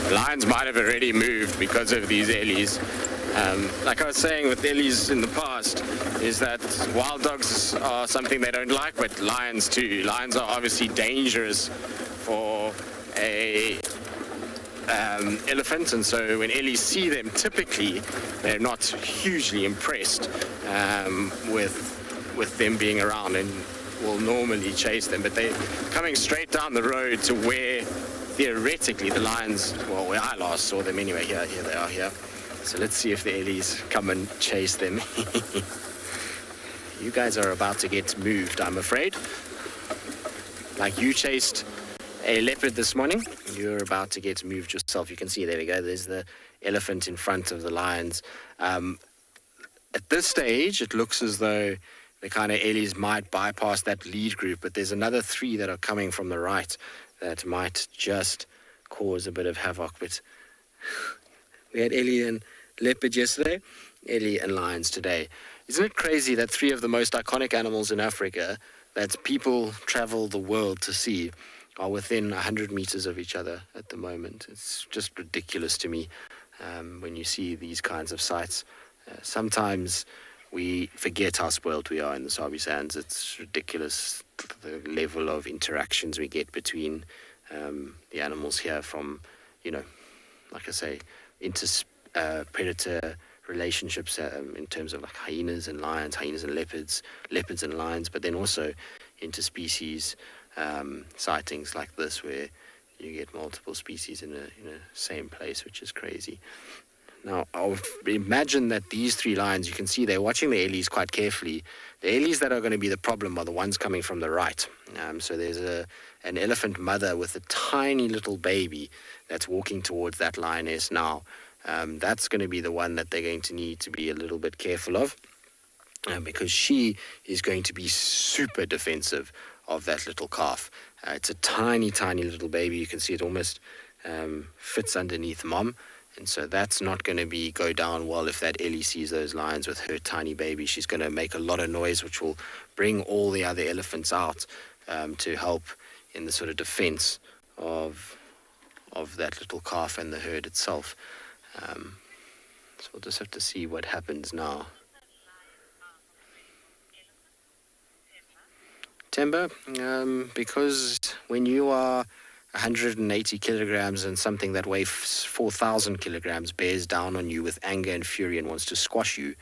The lions might have already moved because of these ellies. Like I was saying with ellies in the past, is that wild dogs are something they don't like, but lions too. Lions are obviously dangerous for a elephant, and so when ellies see them, typically they're not hugely impressed with them being around and will normally chase them, but they're coming straight down the road to where theoretically the lions, well, where I last saw them anyway. Here they are here. So let's see if the ellies come and chase them. You guys are about to get moved, I'm afraid. Like you chased a leopard this morning, you're about to get moved yourself. You can see, there we go, there's the elephant in front of the lions. At this stage, it looks as though the kind of ellies might bypass that lead group, but there's another 3 that are coming from the right that might just cause a bit of havoc. But we had ellie and leopard yesterday, ellie and lions today. Isn't it crazy that 3 of the most iconic animals in Africa that people travel the world to see are within 100 meters of each other at the moment? It's just ridiculous to me when you see these kinds of sights. Sometimes we forget how spoiled we are in the Sabi Sands. It's ridiculous, the level of interactions we get between the animals here from, like I say, predator relationships in terms of like hyenas and lions, hyenas and leopards and lions, but then also interspecies sightings like this where you get multiple species in a same place, which is crazy. Now, I'll imagine that these 3 lions, you can see they're watching the ellies quite carefully. The ellies that are going to be the problem are the ones coming from the right. So there's an elephant mother with a tiny little baby that's walking towards that lioness now. That's going to be the one that they're going to need to be a little bit careful of, because she is going to be super defensive of that little calf. It's a tiny, tiny little baby. You can see it almost fits underneath mom. And so that's not going to go down well if that Ellie sees those lions with her tiny baby. She's going to make a lot of noise, which will bring all the other elephants out to help in the sort of defense of that little calf and the herd itself. So we'll just have to see what happens now. Timber, because when you are 180 kilograms and something that weighs 4,000 kilograms bears down on you with anger and fury and wants to squash you,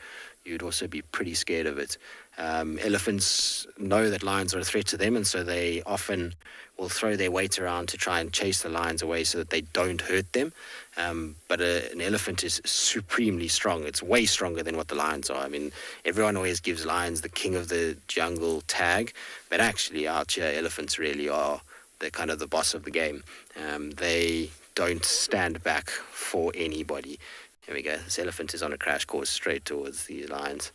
you'd also be pretty scared of it. Elephants know that lions are a threat to them, and so they often will throw their weight around to try and chase the lions away so that they don't hurt them. But an elephant is supremely strong. It's way stronger than what the lions are. I mean, everyone always gives lions the king of the jungle tag, but actually out here, elephants really are the kind of the boss of the game. They don't stand back for anybody. Here we go. This elephant is on a crash course straight towards the lions.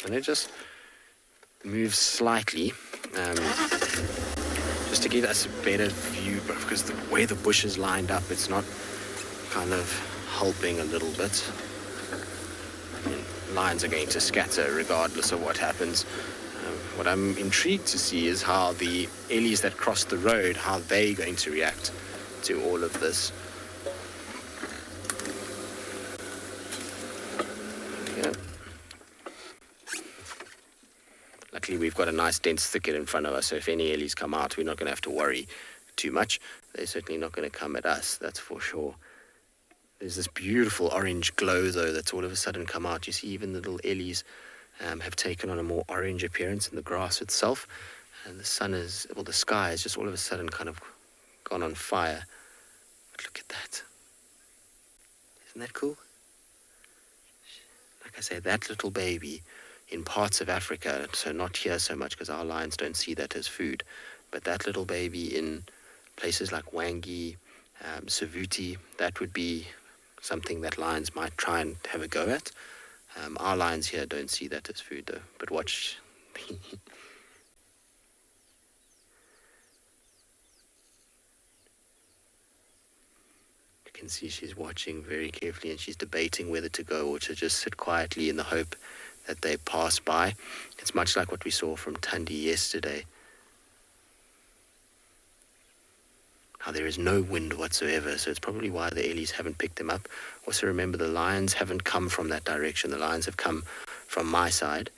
And it just moves slightly, just to give us a better view, because the way the bush is lined up, it's not kind of helping a little bit. I mean, lions are going to scatter regardless of what happens. What I'm intrigued to see is how the Ellies that cross the road, how they're going to react to all of this. Yeah. Luckily, we've got a nice dense thicket in front of us, so if any Ellies come out, we're not going to have to worry too much. They're certainly not going to come at us, that's for sure. There's this beautiful orange glow, though, that's all of a sudden come out. You see even the little Ellies have taken on a more orange appearance in the grass itself, and the sky has just all of a sudden kind of gone on fire. But look at that. Isn't that cool? Like I say, that little baby in parts of Africa, so not here so much because our lions don't see that as food, but that little baby in places like Wangi, Savuti, that would be something that lions might try and have a go at. Our lions here don't see that as food, though. But watch. You can see she's watching very carefully, and she's debating whether to go or to just sit quietly in the hope that they pass by. It's much like what we saw from Tundi yesterday. How there is no wind whatsoever, so it's probably why the Ellies haven't picked them up. Also remember, the lions haven't come from that direction. The lions have come from my side,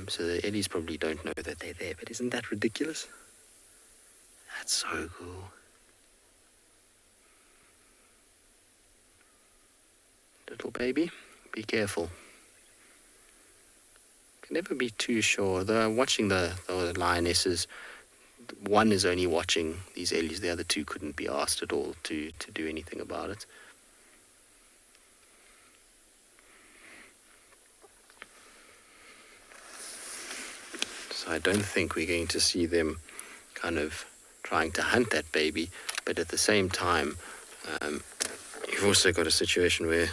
so the Ellies probably don't know that they're there. But isn't that ridiculous? That's so cool. Little baby, be careful. Can never be too sure. Though watching the lionesses, one is only watching these Ellies, the other two couldn't be asked at all to do anything about it. So I don't think we're going to see them kind of trying to hunt that baby, but at the same time, you've also got a situation where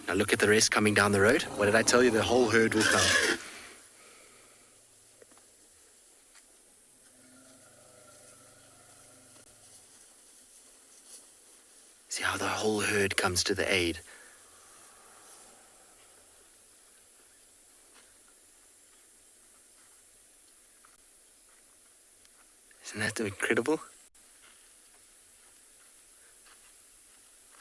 now look at the rest coming down the road. What did I tell you? The whole herd will come. See how the whole herd comes to the aid. Isn't that incredible?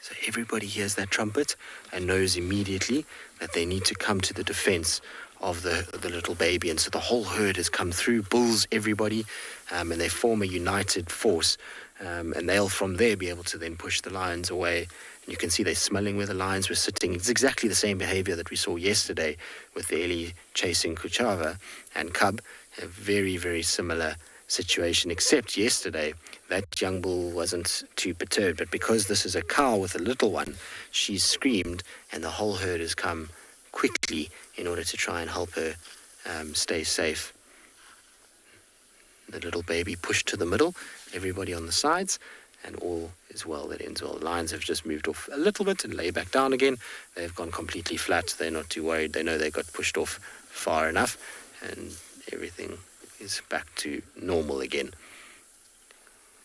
So everybody hears that trumpet and knows immediately that they need to come to the defense of the little baby. And so the whole herd has come through, bulls everybody, and they form a united force. And they'll from there be able to then push the lions away. And you can see they're smelling where the lions were sitting. It's exactly the same behavior that we saw yesterday with the Ellie chasing Kuchava and Cub. A very, very similar situation, except yesterday that young bull wasn't too perturbed, but because this is a cow with a little one, she screamed and the whole herd has come quickly in order to try and help her stay safe. The little baby pushed to the middle, everybody on the sides, and all is well that ends well. The lions have just moved off a little bit and lay back down again. They've gone completely flat. They're not too worried. They know they got pushed off far enough, and everything is back to normal again.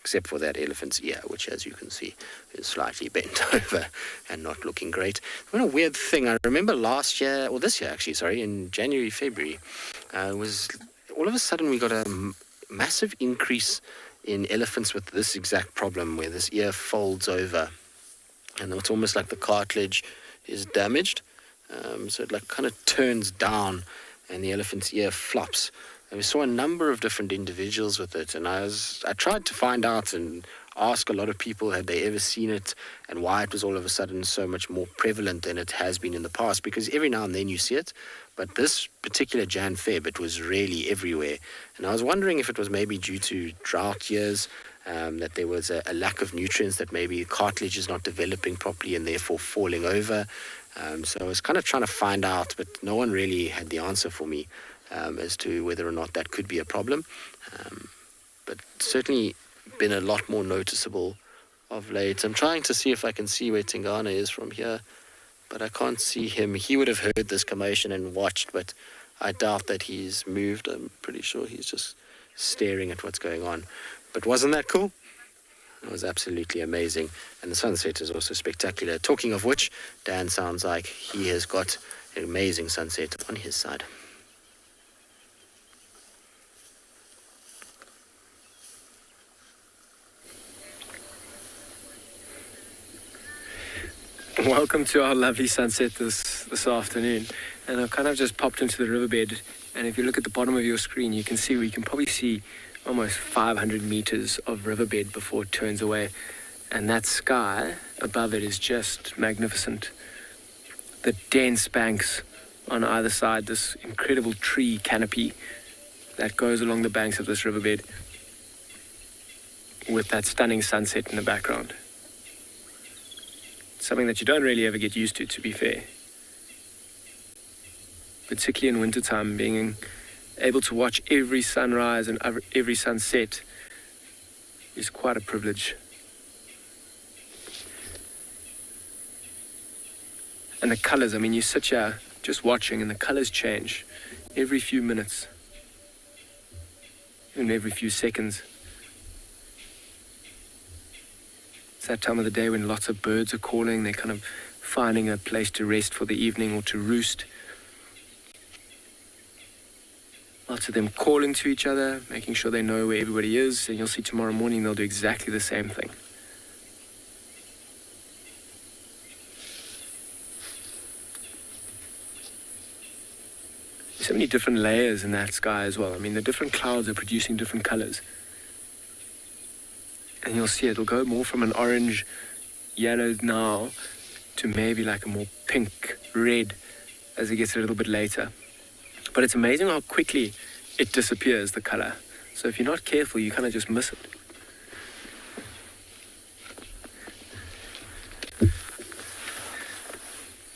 Except for that elephant's ear, which, as you can see, is slightly bent over and not looking great. What a weird thing. I remember last year, or this year actually, sorry, in January, February, was all of a sudden we got a massive increase in elephants with this exact problem, where this ear folds over, and it's almost like the cartilage is damaged, so it like kind of turns down, and the elephant's ear flops. And we saw a number of different individuals with it, and I tried to find out and ask a lot of people, had they ever seen it, and why it was all of a sudden so much more prevalent than it has been in the past, because every now and then you see it, but this particular Jan-Feb, it was really everywhere. And I was wondering if it was maybe due to drought years, that there was a lack of nutrients, that maybe cartilage is not developing properly and therefore falling over. So I was kind of trying to find out, but no one really had the answer for me as to whether or not that could be a problem. But certainly been a lot more noticeable of late. I'm trying to see if I can see where Tingana is from here, but I can't see him. He would have heard this commotion and watched, but I doubt that he's moved. I'm pretty sure he's just staring at what's going on. But wasn't that cool? It was absolutely amazing. And the sunset is also spectacular. Talking of which, Dan sounds like he has got an amazing sunset on his side. Welcome to our lovely sunset this afternoon, and I've kind of just popped into the riverbed, and if you look at the bottom of your screen you can probably see almost 500 meters of riverbed before it turns away, and that sky above it is just magnificent. The dense banks on either side, this incredible tree canopy that goes along the banks of this riverbed with that stunning sunset in the background. Something that you don't really ever get used to be fair. Particularly in wintertime, being able to watch every sunrise and every sunset is quite a privilege. And the colors, I mean, you sit here just watching and the colors change every few minutes, even every few seconds. It's that time of the day when lots of birds are calling. They're kind of finding a place to rest for the evening or to roost. Lots of them calling to each other, making sure they know where everybody is, and you'll see tomorrow morning they'll do exactly the same thing. There's so many different layers in that sky as well. I mean, the different clouds are producing different colors. And you'll see it'll go more from an orange, yellow now to maybe like a more pink, red as it gets a little bit later. But it's amazing how quickly it disappears, the color. So if you're not careful, you kind of just miss it.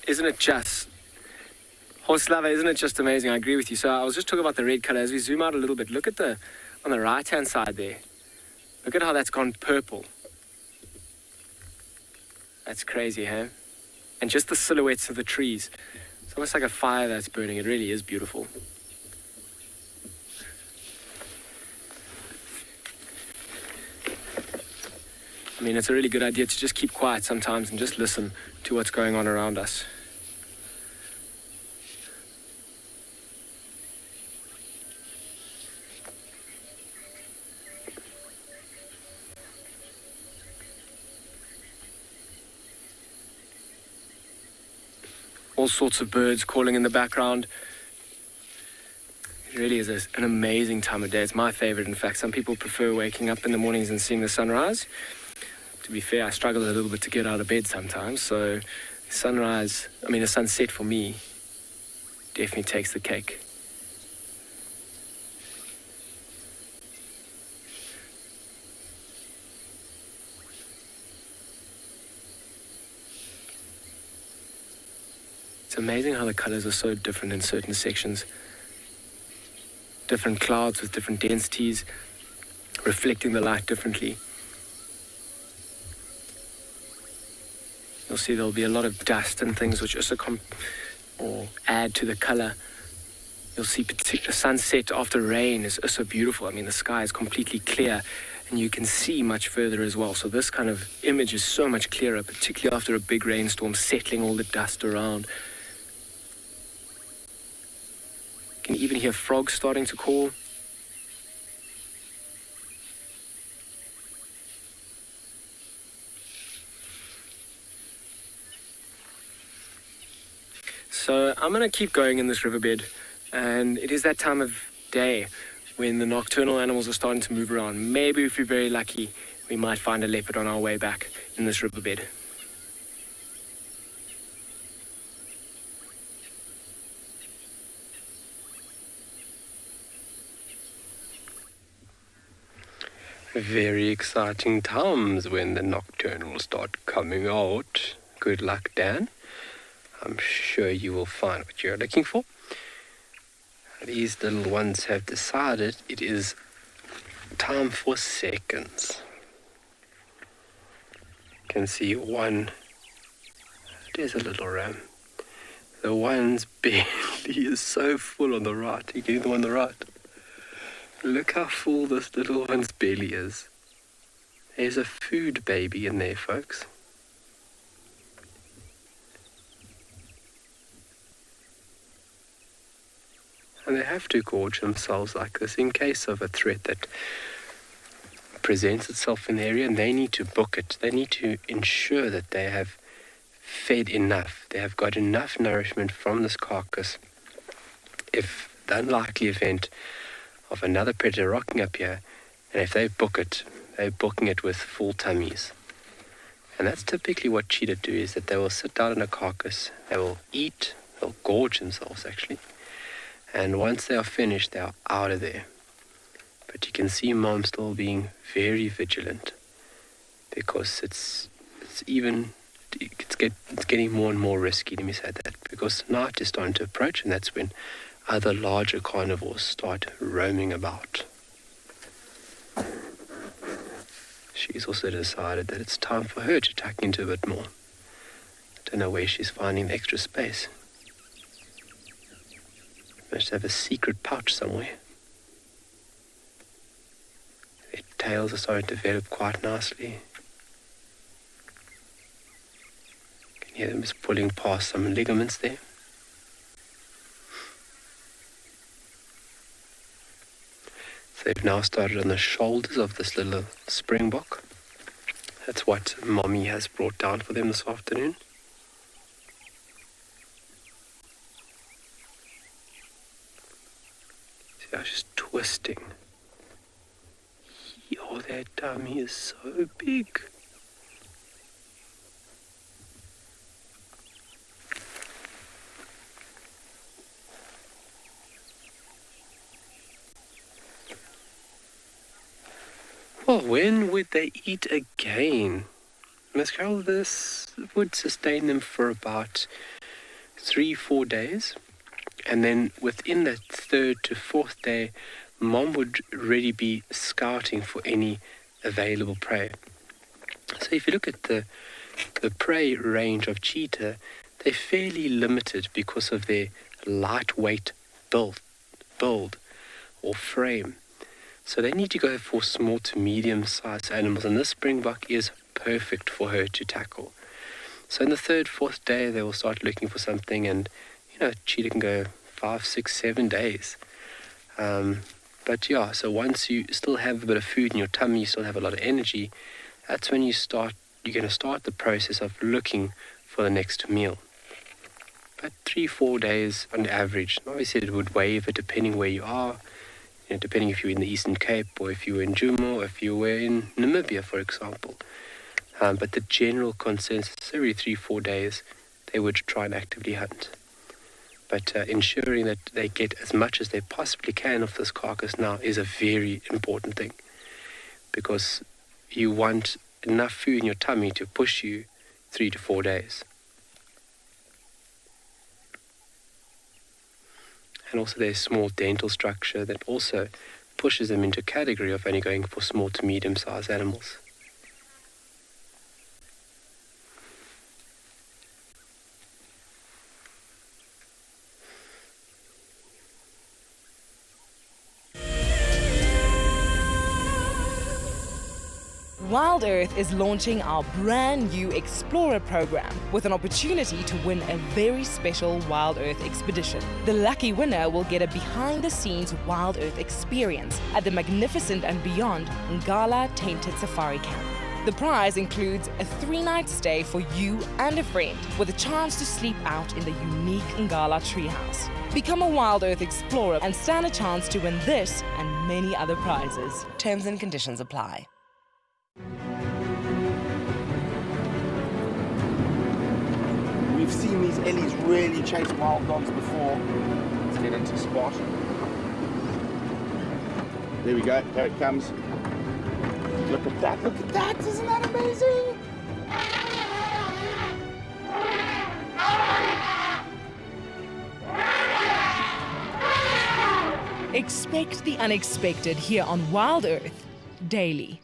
Isn't it just, Horse Lover, isn't it just amazing? I agree with you. So I was just talking about the red color. As we zoom out a little bit, look at on the right-hand side there. Look at how that's gone purple. That's crazy, huh? And just the silhouettes of the trees. It's almost like a fire that's burning. It really is beautiful. I mean, it's a really good idea to just keep quiet sometimes and just listen to what's going on around us. All sorts of birds calling in the background. It really is an amazing time of day. It's my favorite. In fact, some people prefer waking up in the mornings and seeing the sunrise. To be fair, I struggle a little bit to get out of bed sometimes, so a sunset for me definitely takes the cake. It's amazing how the colors are so different in certain sections. different clouds with different densities, reflecting the light differently. You'll see there'll be a lot of dust and things which also or add to the color. You'll see particular sunset after rain is also beautiful. I mean, the sky is completely clear and you can see much further as well. So this kind of image is so much clearer, particularly after a big rainstorm, settling all the dust around. You can even hear frogs starting to call. So I'm going to keep going in this riverbed, and it is that time of day when the nocturnal animals are starting to move around. Maybe if we're very lucky, we might find a leopard on our way back in this riverbed. Very exciting times when the nocturnals start coming out. Good luck, Dan. I'm sure you will find what you're looking for. These little ones have decided it is time for seconds. You can see one. There's a little ram. The one's belly is so full on the right. You get the one on the right. Look how full this little one's belly is. There's a food baby in there, folks. And they have to gorge themselves like this in case of a threat that presents itself in the area, and they need to book it. They need to ensure that they have fed enough. They have got enough nourishment from this carcass. If the unlikely event of another predator rocking up here, and if they book it, they're booking it with full tummies. And that's typically what cheetah do, is that they will sit down in a carcass, they will eat, they'll gorge themselves actually. And once they are finished, they are out of there. But you can see Mom still being very vigilant, because it's getting more and more risky, let me say that, because night is starting to approach, and that's when other larger carnivores start roaming about. She's also decided that it's time for her to tuck into a bit more. I don't know where she's finding the extra space. Must have a secret pouch somewhere. Their tails are starting to develop quite nicely. You can hear them just pulling past some ligaments there. So they've now started on the shoulders of this little springbok. That's what Mommy has brought down for them this afternoon. See how she's twisting. Oh, that dummy is so big. Well, when would they eat again? Miss Carol, this would sustain them for about 3-4 days. And then within that 3rd to 4th day, Mom would really be scouting for any available prey. So if you look at the prey range of cheetah, they're fairly limited because of their lightweight build or frame. So they need to go for small to medium-sized animals, and this springbok is perfect for her to tackle. So in the 3rd, 4th day, they will start looking for something, and cheetah can go 5, 6, 7 days. But yeah, so once you still have a bit of food in your tummy, you still have a lot of energy, that's when you're going to start the process of looking for the next meal. But 3-4 days on average. Obviously it would waver depending where you are, depending if you're in the Eastern Cape or if you were in Djuma or if you were in Namibia, for example. But the general consensus is every 3-4 days they would try and actively hunt. But ensuring that they get as much as they possibly can of this carcass now is a very important thing, because you want enough food in your tummy to push you 3 to 4 days. and also their small dental structure that also pushes them into a category of only going for small to medium-sized animals. Wild Earth is launching our brand new Explorer program with an opportunity to win a very special Wild Earth expedition. The lucky winner will get a behind-the-scenes Wild Earth experience at the magnificent and beyond Ngala Tainted Safari Camp. The prize includes a 3-night stay for you and a friend with a chance to sleep out in the unique Ngala treehouse. Become a Wild Earth Explorer and stand a chance to win this and many other prizes. Terms and conditions apply. We've seen these ellies really chase wild dogs before. Let's get into spot. There we go, there it comes. Look at that, isn't that amazing? Expect the unexpected here on Wild Earth daily.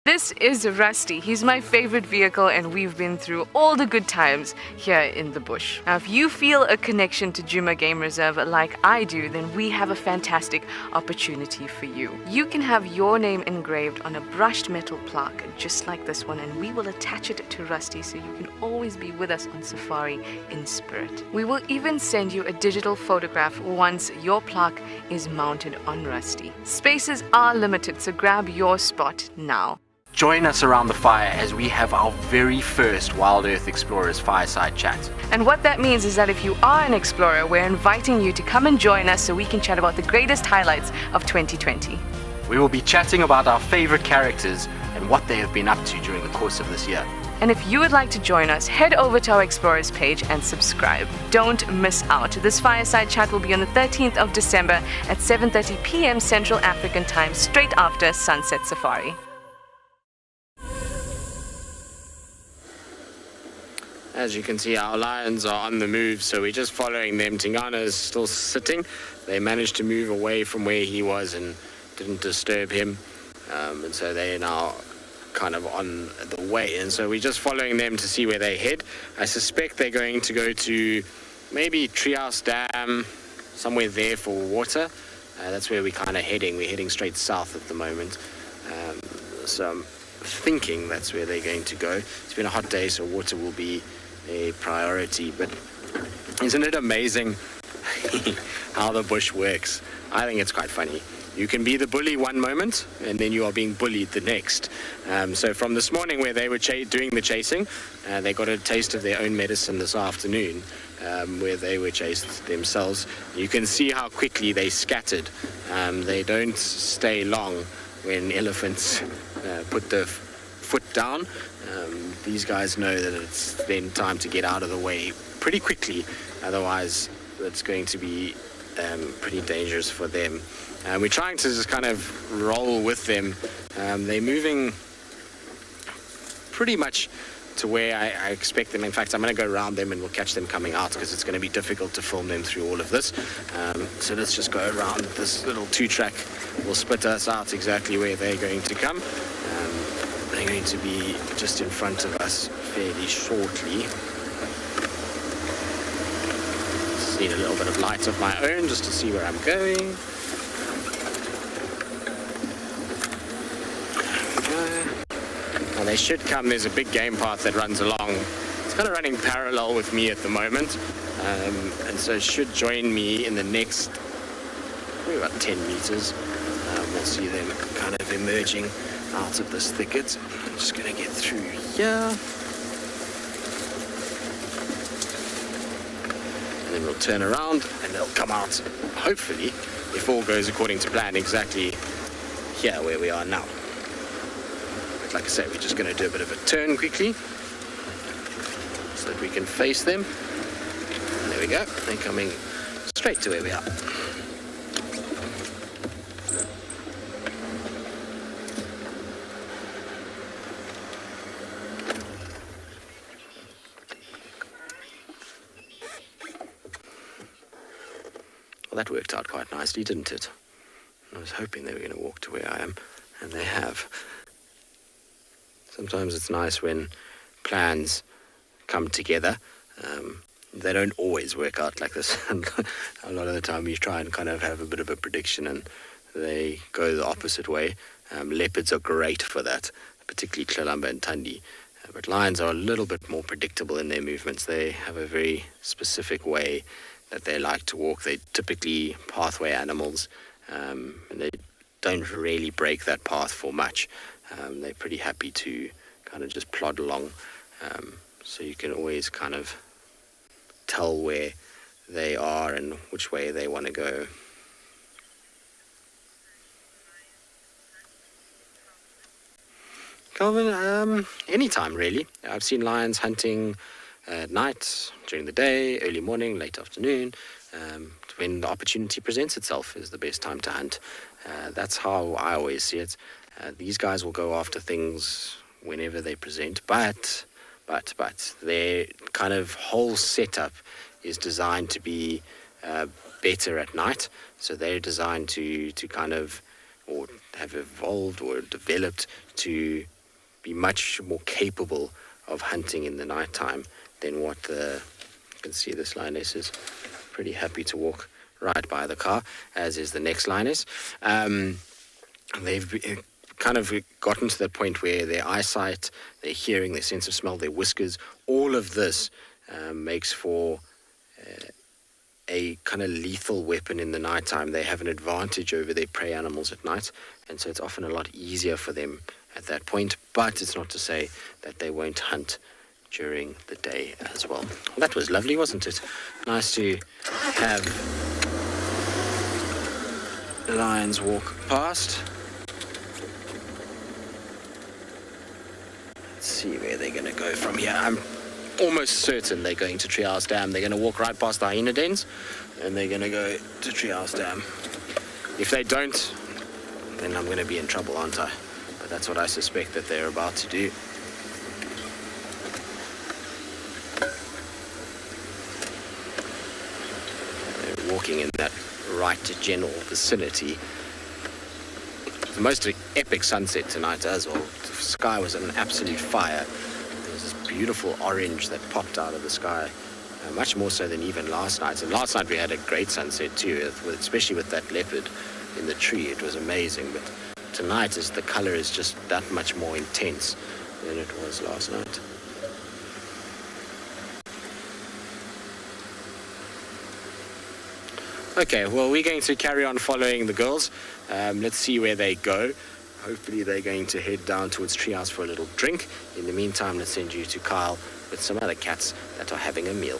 This is Rusty. He's my favorite vehicle, and we've been through all the good times here in the bush. Now, if you feel a connection to Djuma Game Reserve like I do, then we have a fantastic opportunity for you. You can have your name engraved on a brushed metal plaque just like this one, and we will attach it to Rusty so you can always be with us on safari in spirit. We will even send you a digital photograph once your plaque is mounted on Rusty. Spaces are limited, so grab your spot now. Join us around the fire as we have our very first Wild Earth Explorers Fireside Chat. And what that means is that if you are an explorer, we're inviting you to come and join us so we can chat about the greatest highlights of 2020. We will be chatting about our favorite characters and what they have been up to during the course of this year. And if you would like to join us, head over to our Explorers page and subscribe. Don't miss out. This Fireside Chat will be on the 13th of December at 7:30 p.m. Central African Time, straight after Sunset Safari. As you can see, our lions are on the move, so we're just following them. Tingana is still sitting. They managed to move away from where he was and didn't disturb him. And so they are now kind of on the way. And so we're just following them to see where they head. I suspect they're going to go to maybe Treehouse Dam, somewhere there for water. That's where we're kind of heading. We're heading straight south at the moment. So I'm thinking that's where they're going to go. It's been a hot day, so water will be a priority, but isn't it amazing how the bush works? I think it's quite funny. You can be the bully one moment and then you are being bullied the next. So from this morning where they were doing the chasing, they got a taste of their own medicine this afternoon, where they were chased themselves. You can see how quickly they scattered. They don't stay long when elephants put the foot down. These guys know that it's then time to get out of the way pretty quickly, otherwise it's going to be pretty dangerous for them. We're trying to just kind of roll with them. They're moving pretty much to where I expect them. In fact, I'm going to go around them and we'll catch them coming out because it's going to be difficult to film them through all of this. So let's just go around this little 2-track. Will split us out exactly where they're going to come. They're going to be just in front of us fairly shortly. Just need a little bit of light of my own just to see where I'm going. Now they should come. There's a big game path that runs along. It's kind of running parallel with me at the moment, and so it should join me in the next probably about 10 meters. We'll see them kind of emerging out of this thicket. I'm just going to get through here. And then we'll turn around and they'll come out, hopefully, if all goes according to plan, exactly here where we are now. But like I said, we're just going to do a bit of a turn quickly so that we can face them. And there we go. They're coming straight to where we are. that worked out quite nicely, didn't it? I was hoping they were going to walk to where I am, and they have. Sometimes it's nice when plans come together. They don't always work out like this. A lot of the time you try and kind of have a bit of a prediction and they go the opposite way. Leopards are great for that, particularly Tlalamba and Thandi. But lions are a little bit more predictable in their movements. They have a very specific way that they like to walk. They're typically pathway animals, and they don't really break that path for much. They're pretty happy to kind of just plod along. So you can always kind of tell where they are and which way they want to go. Calvin, anytime really. I've seen lions hunting at night, during the day, early morning, late afternoon. When the opportunity presents itself is the best time to hunt. That's how I always see it. These guys will go after things whenever they present, but their kind of whole setup is designed to be better at night. So they're designed to kind of, or have evolved or developed to be much more capable of hunting in the nighttime than what you can see this lioness is pretty happy to walk right by the car, as is the next lioness. They've kind of gotten to the point where their eyesight, their hearing, their sense of smell, their whiskers, all of this makes for a kind of lethal weapon in the nighttime. They have an advantage over their prey animals at night, and so it's often a lot easier for them at that point, but it's not to say that they won't hunt during the day as well. That was lovely, wasn't it? Nice to have lions walk past. Let's see where they're going to go from here. I'm almost certain they're going to Treehouse Dam. They're going to walk right past the hyena dens, and they're going to go to Treehouse Dam. If they don't, then I'm going to be in trouble, aren't I? But that's what I suspect that they're about to do. They're walking in that right general vicinity. The most epic sunset tonight as well. The sky was an absolute fire. There was this beautiful orange that popped out of the sky, much more so than even last night. And last night we had a great sunset too, especially with that leopard in the tree. It was amazing. But tonight the color is just that much more intense than it was last night. Okay, well, we're going to carry on following the girls. Let's see where they go. Hopefully they're going to head down towards Treehouse for a little drink. In the meantime, let's send you to Kyle with some other cats that are having a meal.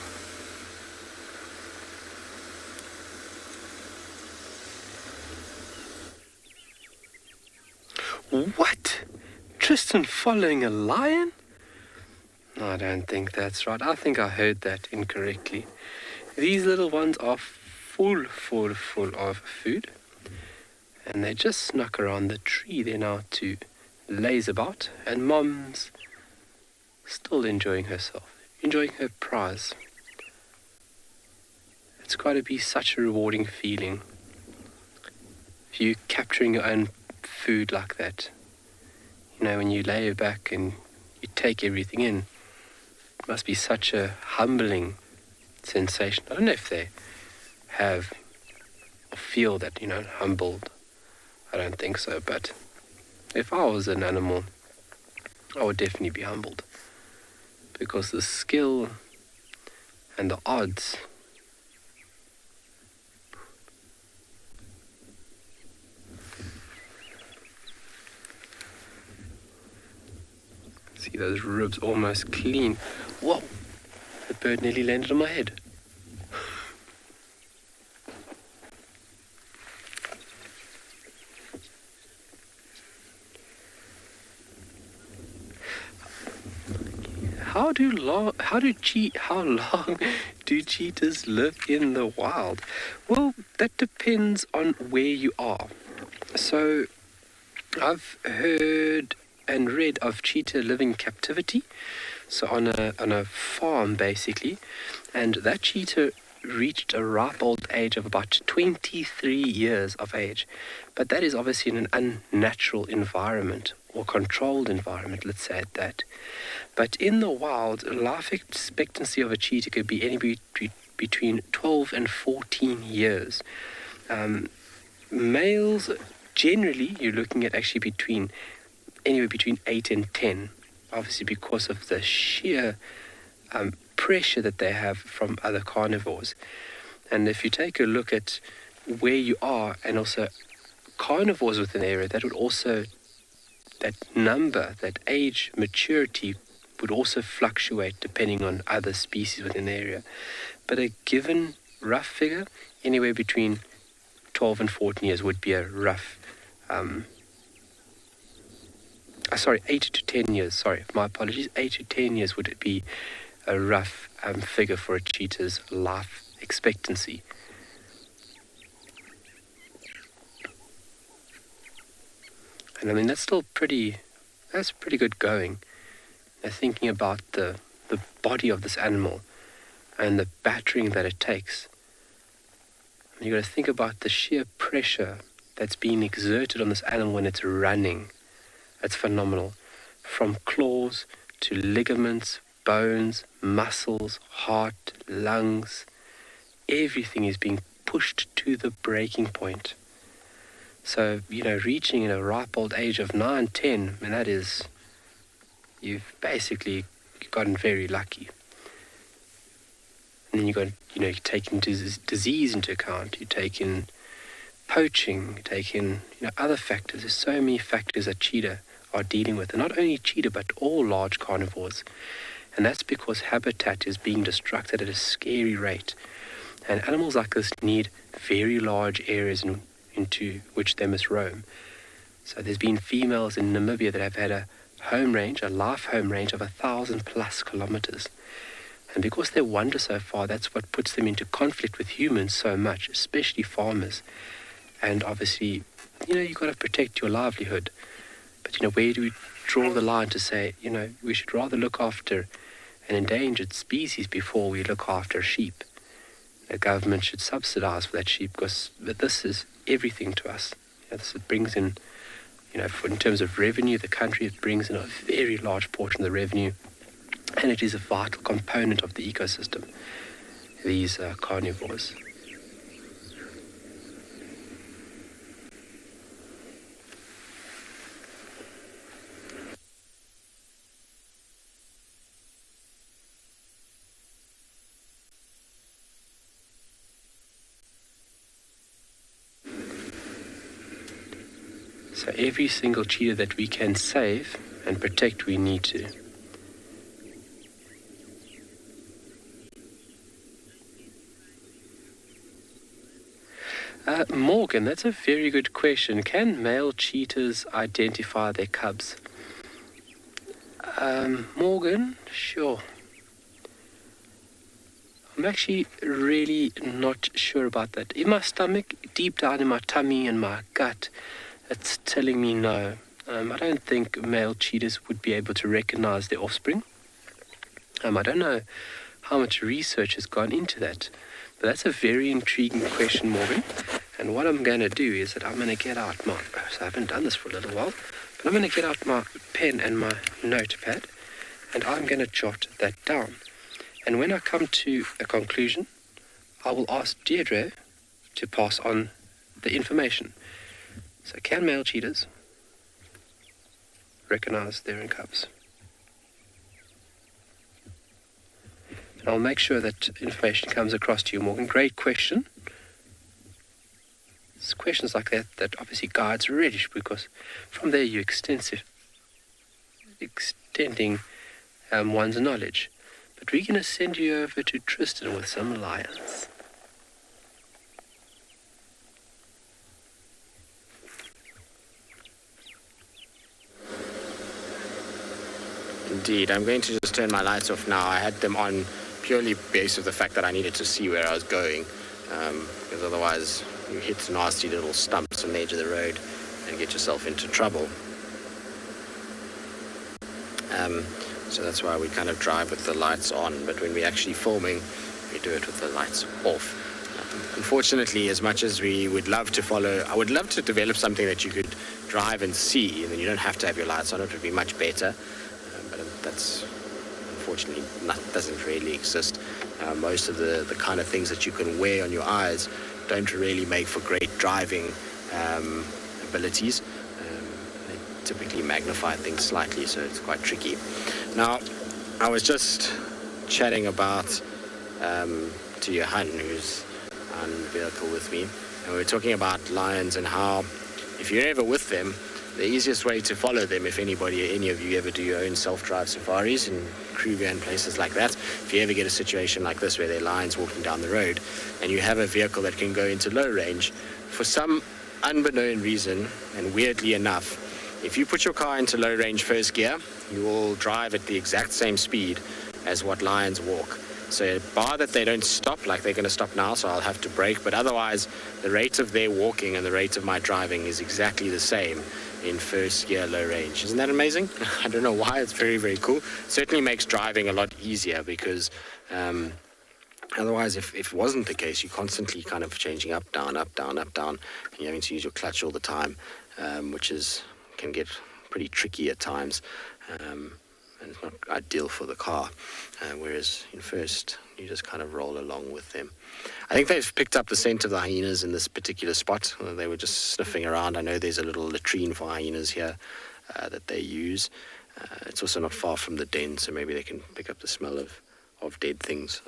What? Tristan following a lion? No, I don't think that's right. I think I heard that incorrectly. These little ones are full of food, and they just snuck around the tree there now to laze about, and Mom's still enjoying herself, enjoying her prize. It's got to be such a rewarding feeling if you're capturing your own food like that. You know, when you lay back and you take everything in, it must be such a humbling sensation. I don't know if they have or feel that, humbled. I don't think so, but if I was an animal, I would definitely be humbled, because the skill and the odds see those ribs almost clean. Whoa, the bird nearly landed on my head. How long do cheetahs live in the wild? Well, that depends on where you are. So, I've heard and read of cheetah living captivity, so on a farm basically, and that cheetah reached a ripe old age of about 23 years of age. But that is obviously in an unnatural environment, or controlled environment, let's say it that. But in the wild, life expectancy of a cheetah could be anywhere between 12 and 14 years. Males, generally, you're looking at actually anywhere between 8 and 10, obviously because of the sheer pressure that they have from other carnivores. And if you take a look at where you are and also carnivores within the area, that number, that age maturity would also fluctuate depending on other species within the area. But a given rough figure, anywhere between 12 and 14 years would be a rough 8 to 10 years, sorry, my apologies, 8 to 10 years would it be a rough figure for a cheetah's life expectancy. And I mean, that's pretty good going. Now, thinking about the body of this animal and the battering that it takes. And you've got to think about the sheer pressure that's being exerted on this animal when it's running. That's phenomenal. From claws to ligaments, bones, muscles, heart, lungs, everything is being pushed to the breaking point. So, reaching a ripe old age of 9, 10, and that is, you've basically gotten very lucky. And then you're taking disease into account, you take in poaching, you take in, other factors. There's so many factors that cheetah are dealing with, and not only cheetah, but all large carnivores. And that's because habitat is being destructed at a scary rate. And animals like this need very large areas into which they must roam. So there's been females in Namibia that have had a life home range of 1,000+ kilometers. And because they wander so far, that's what puts them into conflict with humans so much, especially farmers. And obviously, you've got to protect your livelihood. But, where do we draw the line to say, we should rather look after an endangered species before we look after sheep? The government should subsidize for that sheep, because this is everything to us. This brings in, in terms of revenue, the country, it brings in a very large portion of the revenue, and it is a vital component of the ecosystem, these carnivores. So every single cheetah that we can save and protect, we need to. Morgan, that's a very good question. Can male cheetahs identify their cubs? Morgan, sure. I'm actually really not sure about that. In my stomach, deep down in my tummy and my gut, it's telling me no. I don't think male cheetahs would be able to recognize their offspring. I don't know how much research has gone into that, but that's a very intriguing question, Morgan. And what I'm going to do is that I'm going to get out so I haven't done this for a little while, but I'm going to get out my pen and my notepad, and I'm going to jot that down. And when I come to a conclusion, I will ask Deirdre to pass on the information. So can male cheetahs recognize their own cubs? And I'll make sure that information comes across to you, Morgan. Great question. It's questions like that obviously guides really, because from there you're extending one's knowledge. But we're going to send you over to Tristan with some lions. Indeed, I'm going to just turn my lights off now. I had them on purely based on the fact that I needed to see where I was going, because otherwise you hit nasty little stumps on the edge of the road and get yourself into trouble. So that's why we kind of drive with the lights on, but when we're actually filming, we do it with the lights off. Unfortunately, as much as we would love to follow, I would love to develop something that you could drive and see, and then you don't have to have your lights on. It would be much better, but that's unfortunately doesn't really exist. Most of the kind of things that you can wear on your eyes don't really make for great driving abilities. They typically magnify things slightly, so it's quite tricky. Now, I was just chatting about to Johan, who's on the vehicle with me, and we were talking about lions and how if you're ever with them, the easiest way to follow them, if any of you ever do your own self-drive safaris in Kruger and places like that, if you ever get a situation like this where there are lions walking down the road and you have a vehicle that can go into low range, for some unbeknown reason, and weirdly enough, if you put your car into low range first gear, you will drive at the exact same speed as what lions walk. So bar that they don't stop, like they're going to stop now, so I'll have to brake, but otherwise the rate of their walking and the rate of my driving is exactly the same in first gear low range. Isn't that amazing? I don't know why, it's very, very cool. Certainly makes driving a lot easier because otherwise if it wasn't the case, you're constantly kind of changing up, down, and you're having to use your clutch all the time, which can get pretty tricky at times. And it's not ideal for the car, whereas in first you just kind of roll along with them. I think they've picked up the scent of the hyenas in this particular spot. They were just sniffing around. I know there's a little latrine for hyenas here that they use. It's also not far from the den, so maybe they can pick up the smell of dead things.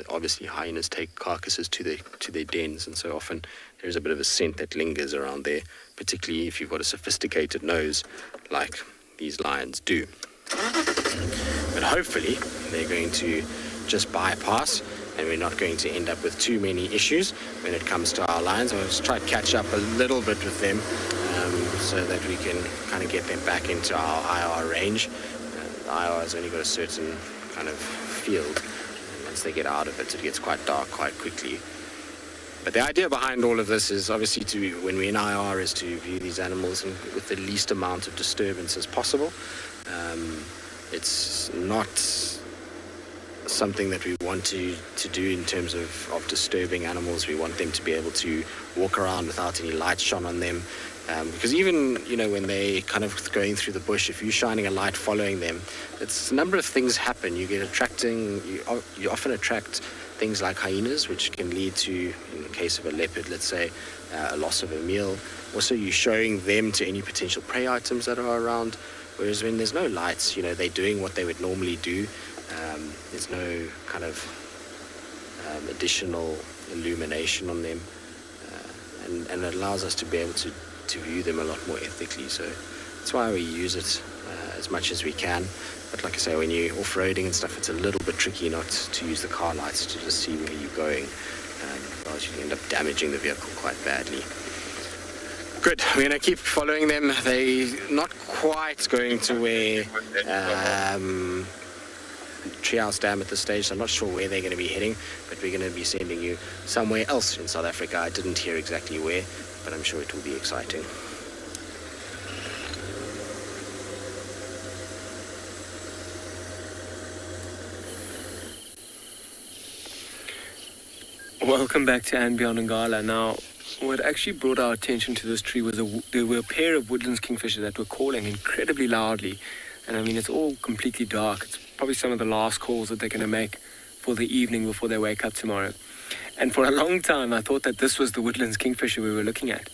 Obviously hyenas take carcasses to their dens, and so often there's a bit of a scent that lingers around there, particularly if you've got a sophisticated nose like these lions do. But hopefully they're going to just bypass, and we're not going to end up with too many issues when it comes to our lions. I'll just try to catch up a little bit with them so that we can kind of get them back into our IR range. The IR has only got a certain kind of field, and once they get out of it, it gets quite dark quite quickly. But the idea behind all of this is obviously when we're in IR is to view these animals with the least amount of disturbance as possible. It's not something that we want to do in terms of disturbing animals. We want them to be able to walk around without any light shone on them. Because even, when they're kind of going through the bush, if you're shining a light following them, a number of things happen. You often attract things like hyenas, which can lead to, in the case of a leopard, let's say, a loss of a meal. Also, you're showing them to any potential prey items that are around. Whereas when there's no lights, they're doing what they would normally do. There's no kind of additional illumination on them. And it allows us to be able to view them a lot more ethically. So that's why we use it as much as we can. But like I say, when you're off-roading and stuff, it's a little bit tricky not to use the car lights to just see where you're going. Otherwise you end up damaging the vehicle quite badly. Good, we're going to keep following them. They're not quite going to where Treehouse Dam at this stage, so I'm not sure where they're going to be heading, but we're going to be sending you somewhere else in South Africa. I didn't hear exactly where, but I'm sure it will be exciting. Welcome back to And Beyond Ngala. Now, what actually brought our attention to this tree was there were a pair of woodlands kingfisher that were calling incredibly loudly. And I mean, it's all completely dark. It's probably some of the last calls that they're going to make for the evening before they wake up tomorrow. And for a long time, I thought that this was the woodlands kingfisher we were looking at.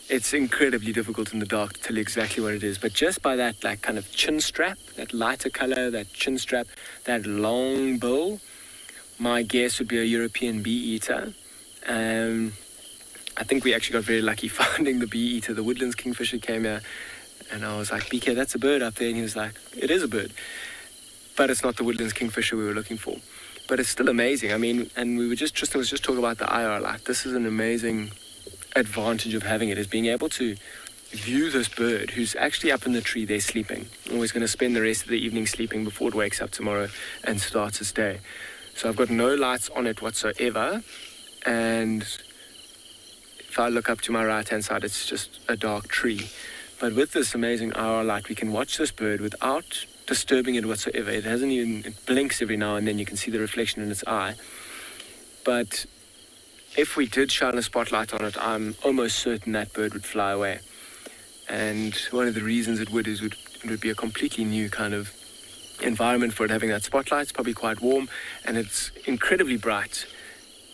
It's incredibly difficult in the dark to tell you exactly what it is. But just by that kind of chin strap, that lighter color, that chin strap, that long bill, my guess would be a European bee-eater. I think we actually got very lucky finding the bee-eater. The woodlands kingfisher came here, and I was like, BK, that's a bird up there. And he was like, it is a bird. But it's not the woodlands kingfisher we were looking for. But it's still amazing. I mean, and Tristan was just talking about the IR light. This is an amazing advantage of having it, is being able to view this bird who's actually up in the tree there sleeping. Always going to spend the rest of the evening sleeping before it wakes up tomorrow and starts its day. So I've got no lights on it whatsoever. And if I look up to my right-hand side, it's just a dark tree. But with this amazing IR light, we can watch this bird without disturbing it whatsoever. It blinks every now and then. You can see the reflection in its eye. But if we did shine a spotlight on it, I'm almost certain that bird would fly away. And one of the reasons it would is it would be a completely new kind of environment for it, having that spotlight. It's probably quite warm, and it's incredibly bright.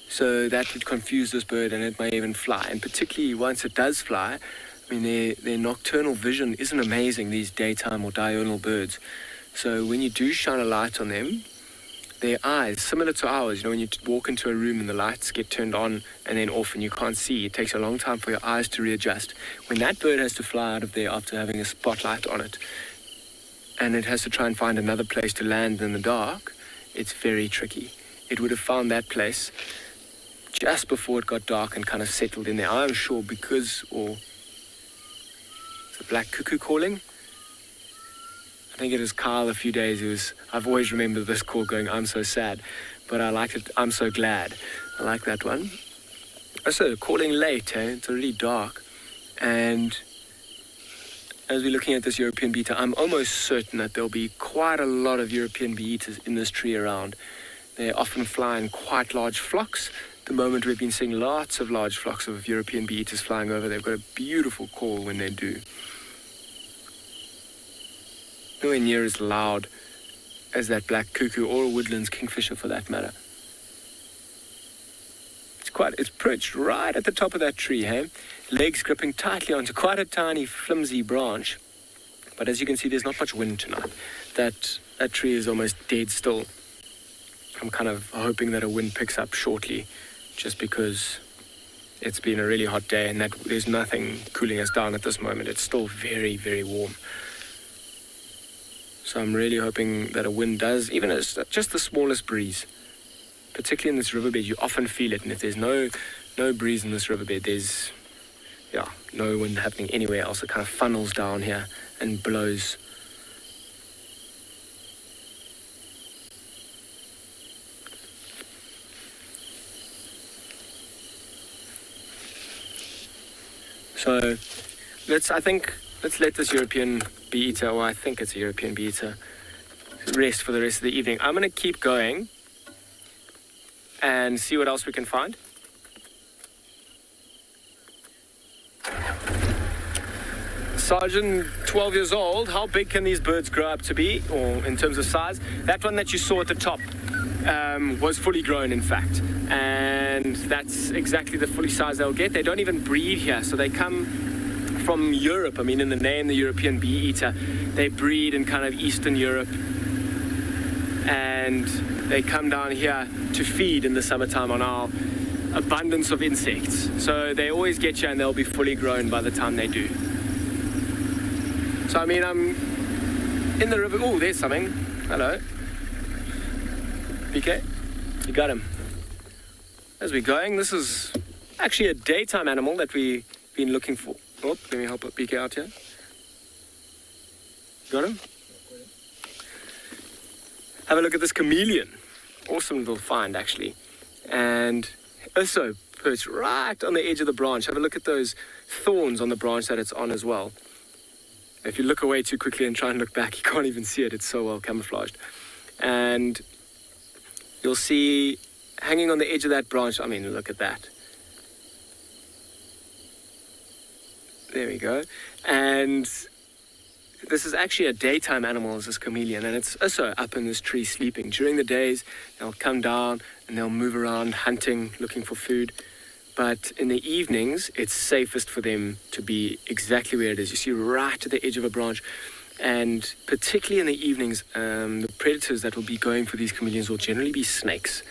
So that would confuse this bird, and it may even fly. And particularly once it does fly, I mean, their nocturnal vision isn't amazing, these daytime or diurnal birds. So when you do shine a light on them, their eyes, similar to ours, when you walk into a room and the lights get turned on and then off and you can't see, it takes a long time for your eyes to readjust. When that bird has to fly out of there after having a spotlight on it, and it has to try and find another place to land in the dark, it's very tricky. It would have found that place just before it got dark and kind of settled in there. I'm sure because, or it's a black cuckoo calling. I think it was Kyle a few days. I've always remembered this call going, I'm so sad, but I liked it, I'm so glad. I like that one. Also, calling late, it's already dark. And as we're looking at this European bee-eater, I'm almost certain that there'll be quite a lot of European bee-eaters in this tree around. They often fly in quite large flocks. At the moment, we've been seeing lots of large flocks of European bee-eaters flying over. They've got a beautiful call when they do. Nowhere near as loud as that black cuckoo or a woodlands kingfisher for that matter. It's perched right at the top of that tree, hey? Legs gripping tightly onto quite a tiny, flimsy branch. But as you can see, there's not much wind tonight. That tree is almost dead still. I'm kind of hoping that a wind picks up shortly, just because it's been a really hot day and that there's nothing cooling us down at this moment. It's still very, very warm. So I'm really hoping that a wind does, even as just the smallest breeze. Particularly in this riverbed, you often feel it. And if there's no breeze in this riverbed, there's no wind happening anywhere else. It kind of funnels down here and blows. So let's let this European bee-eater, or I think it's a European bee-eater, rest for the rest of the evening. I'm going to keep going and see what else we can find. Sergeant, 12 years old, how big can these birds grow up to be, or in terms of size? That one that you saw at the top was fully grown, in fact, and that's exactly the fully size they'll get. They don't even breed here, so they come from Europe. I mean, in the name, the European bee-eater, they breed in kind of Eastern Europe, and they come down here to feed in the summertime on our abundance of insects. So they always get you, and they'll be fully grown by the time they do. So I mean, I'm in the river. Oh, there's something. Hello. PK, you got him. As we're going, this is actually a daytime animal that we've been looking for. Oh, let me help PK out here. Got him? Have a look at this chameleon. Awesome little find, actually. And also perched right on the edge of the branch. Have a look at those thorns on the branch that it's on as well. If you look away too quickly and try and look back, you can't even see it. It's so well camouflaged. And you'll see hanging on the edge of that branch, I mean, look at that. There we go. And this is actually a daytime animal, this chameleon, and it's also up in this tree sleeping. During the days, they'll come down and they'll move around hunting, looking for food. But in the evenings, it's safest for them to be exactly where it is. You see right at the edge of a branch. And particularly in the evenings, the predators that will be going for these chameleons will generally be snakes.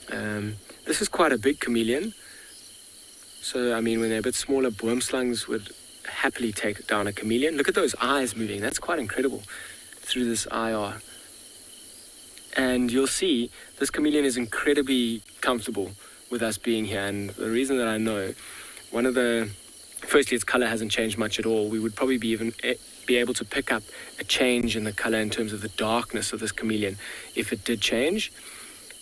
This is quite a big chameleon. So, I mean, when they're a bit smaller, boomslangs would happily take down a chameleon. Look at those eyes moving. That's quite incredible through this IR. And you'll see this chameleon is incredibly comfortable with us being here. And the reason that I know, firstly, its color hasn't changed much at all. We would probably be able to pick up a change in the color in terms of the darkness of this chameleon if it did change.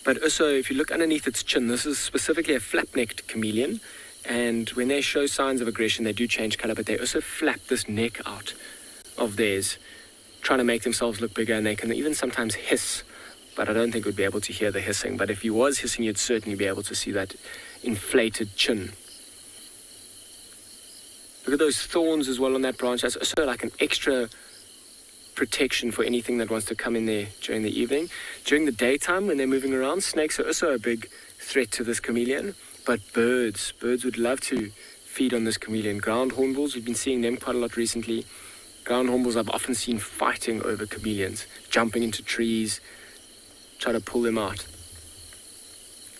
But also, if you look underneath its chin, this is specifically a flap-necked chameleon. And when they show signs of aggression, they do change color, but they also flap this neck out of theirs, trying to make themselves look bigger, and they can even sometimes hiss, but I don't think we'd be able to hear the hissing. But if he was hissing, you'd certainly be able to see that inflated chin. Look at those thorns as well on that branch. That's also like an extra protection for anything that wants to come in there during the evening. During the daytime, when they're moving around, snakes are also a big threat to this chameleon. But birds would love to feed on this chameleon. Ground hornbills, we've been seeing them quite a lot recently. Ground hornbills I've often seen fighting over chameleons, jumping into trees, try to pull them out.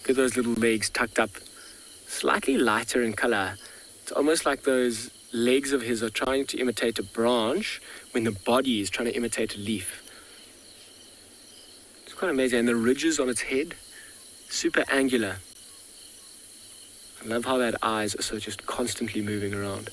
Look at those little legs tucked up, slightly lighter in color. It's almost like those legs of his are trying to imitate a branch when the body is trying to imitate a leaf. It's quite amazing. And the ridges on its head, super angular. I love how that eyes are so just constantly moving around.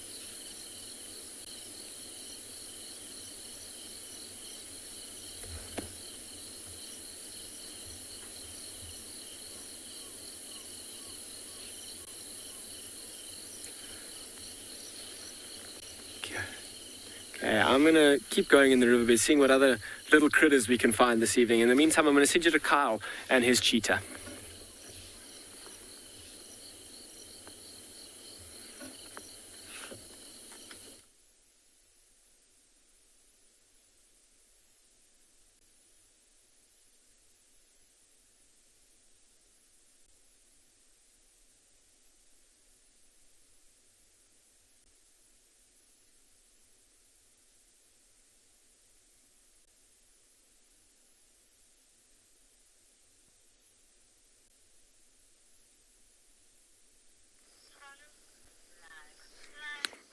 Okay, I'm going to keep going in the riverbed, seeing what other little critters we can find this evening. In the meantime, I'm going to send you to Kyle and his cheetah.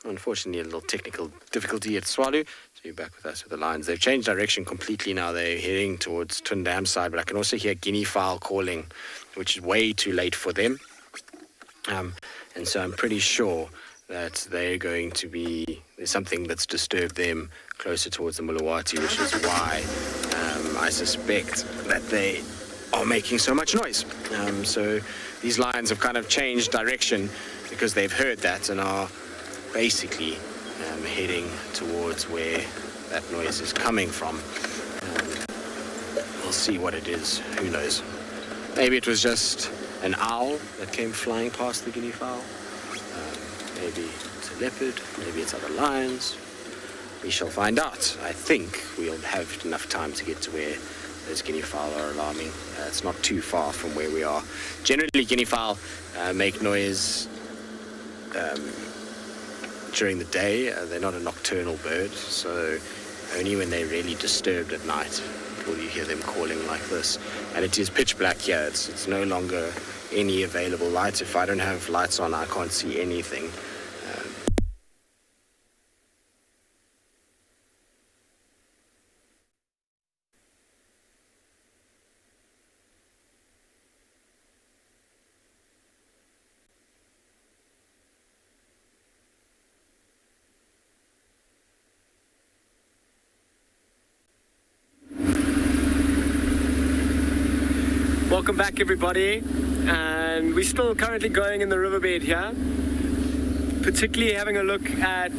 Unfortunately, a little technical difficulty at Swallow. So you're back with us with the lions. They've changed direction completely now. They're heading towards Twin Dam side, but I can also hear guinea fowl calling, which is way too late for them. And so I'm pretty sure that they're going to be, there's something that's disturbed them closer towards the Mulawati, which is why I suspect that they are making so much noise. So these lions have kind of changed direction because they've heard that and are basically heading towards where that noise is coming from. We'll see what it is. Who knows? Maybe it was just an owl that came flying past the guinea fowl. Maybe it's a leopard. Maybe it's other lions. We shall find out. I think we'll have enough time to get to where those guinea fowl are alarming. It's not too far from where we are. Generally, guinea fowl make noise during the day. They're not a nocturnal bird, so only when they're really disturbed at night will you hear them calling like this. And it is pitch black here. It's no longer any available lights. If I don't have lights on, I can't see anything. Welcome back, everybody, and we're still currently going in the riverbed here, particularly having a look at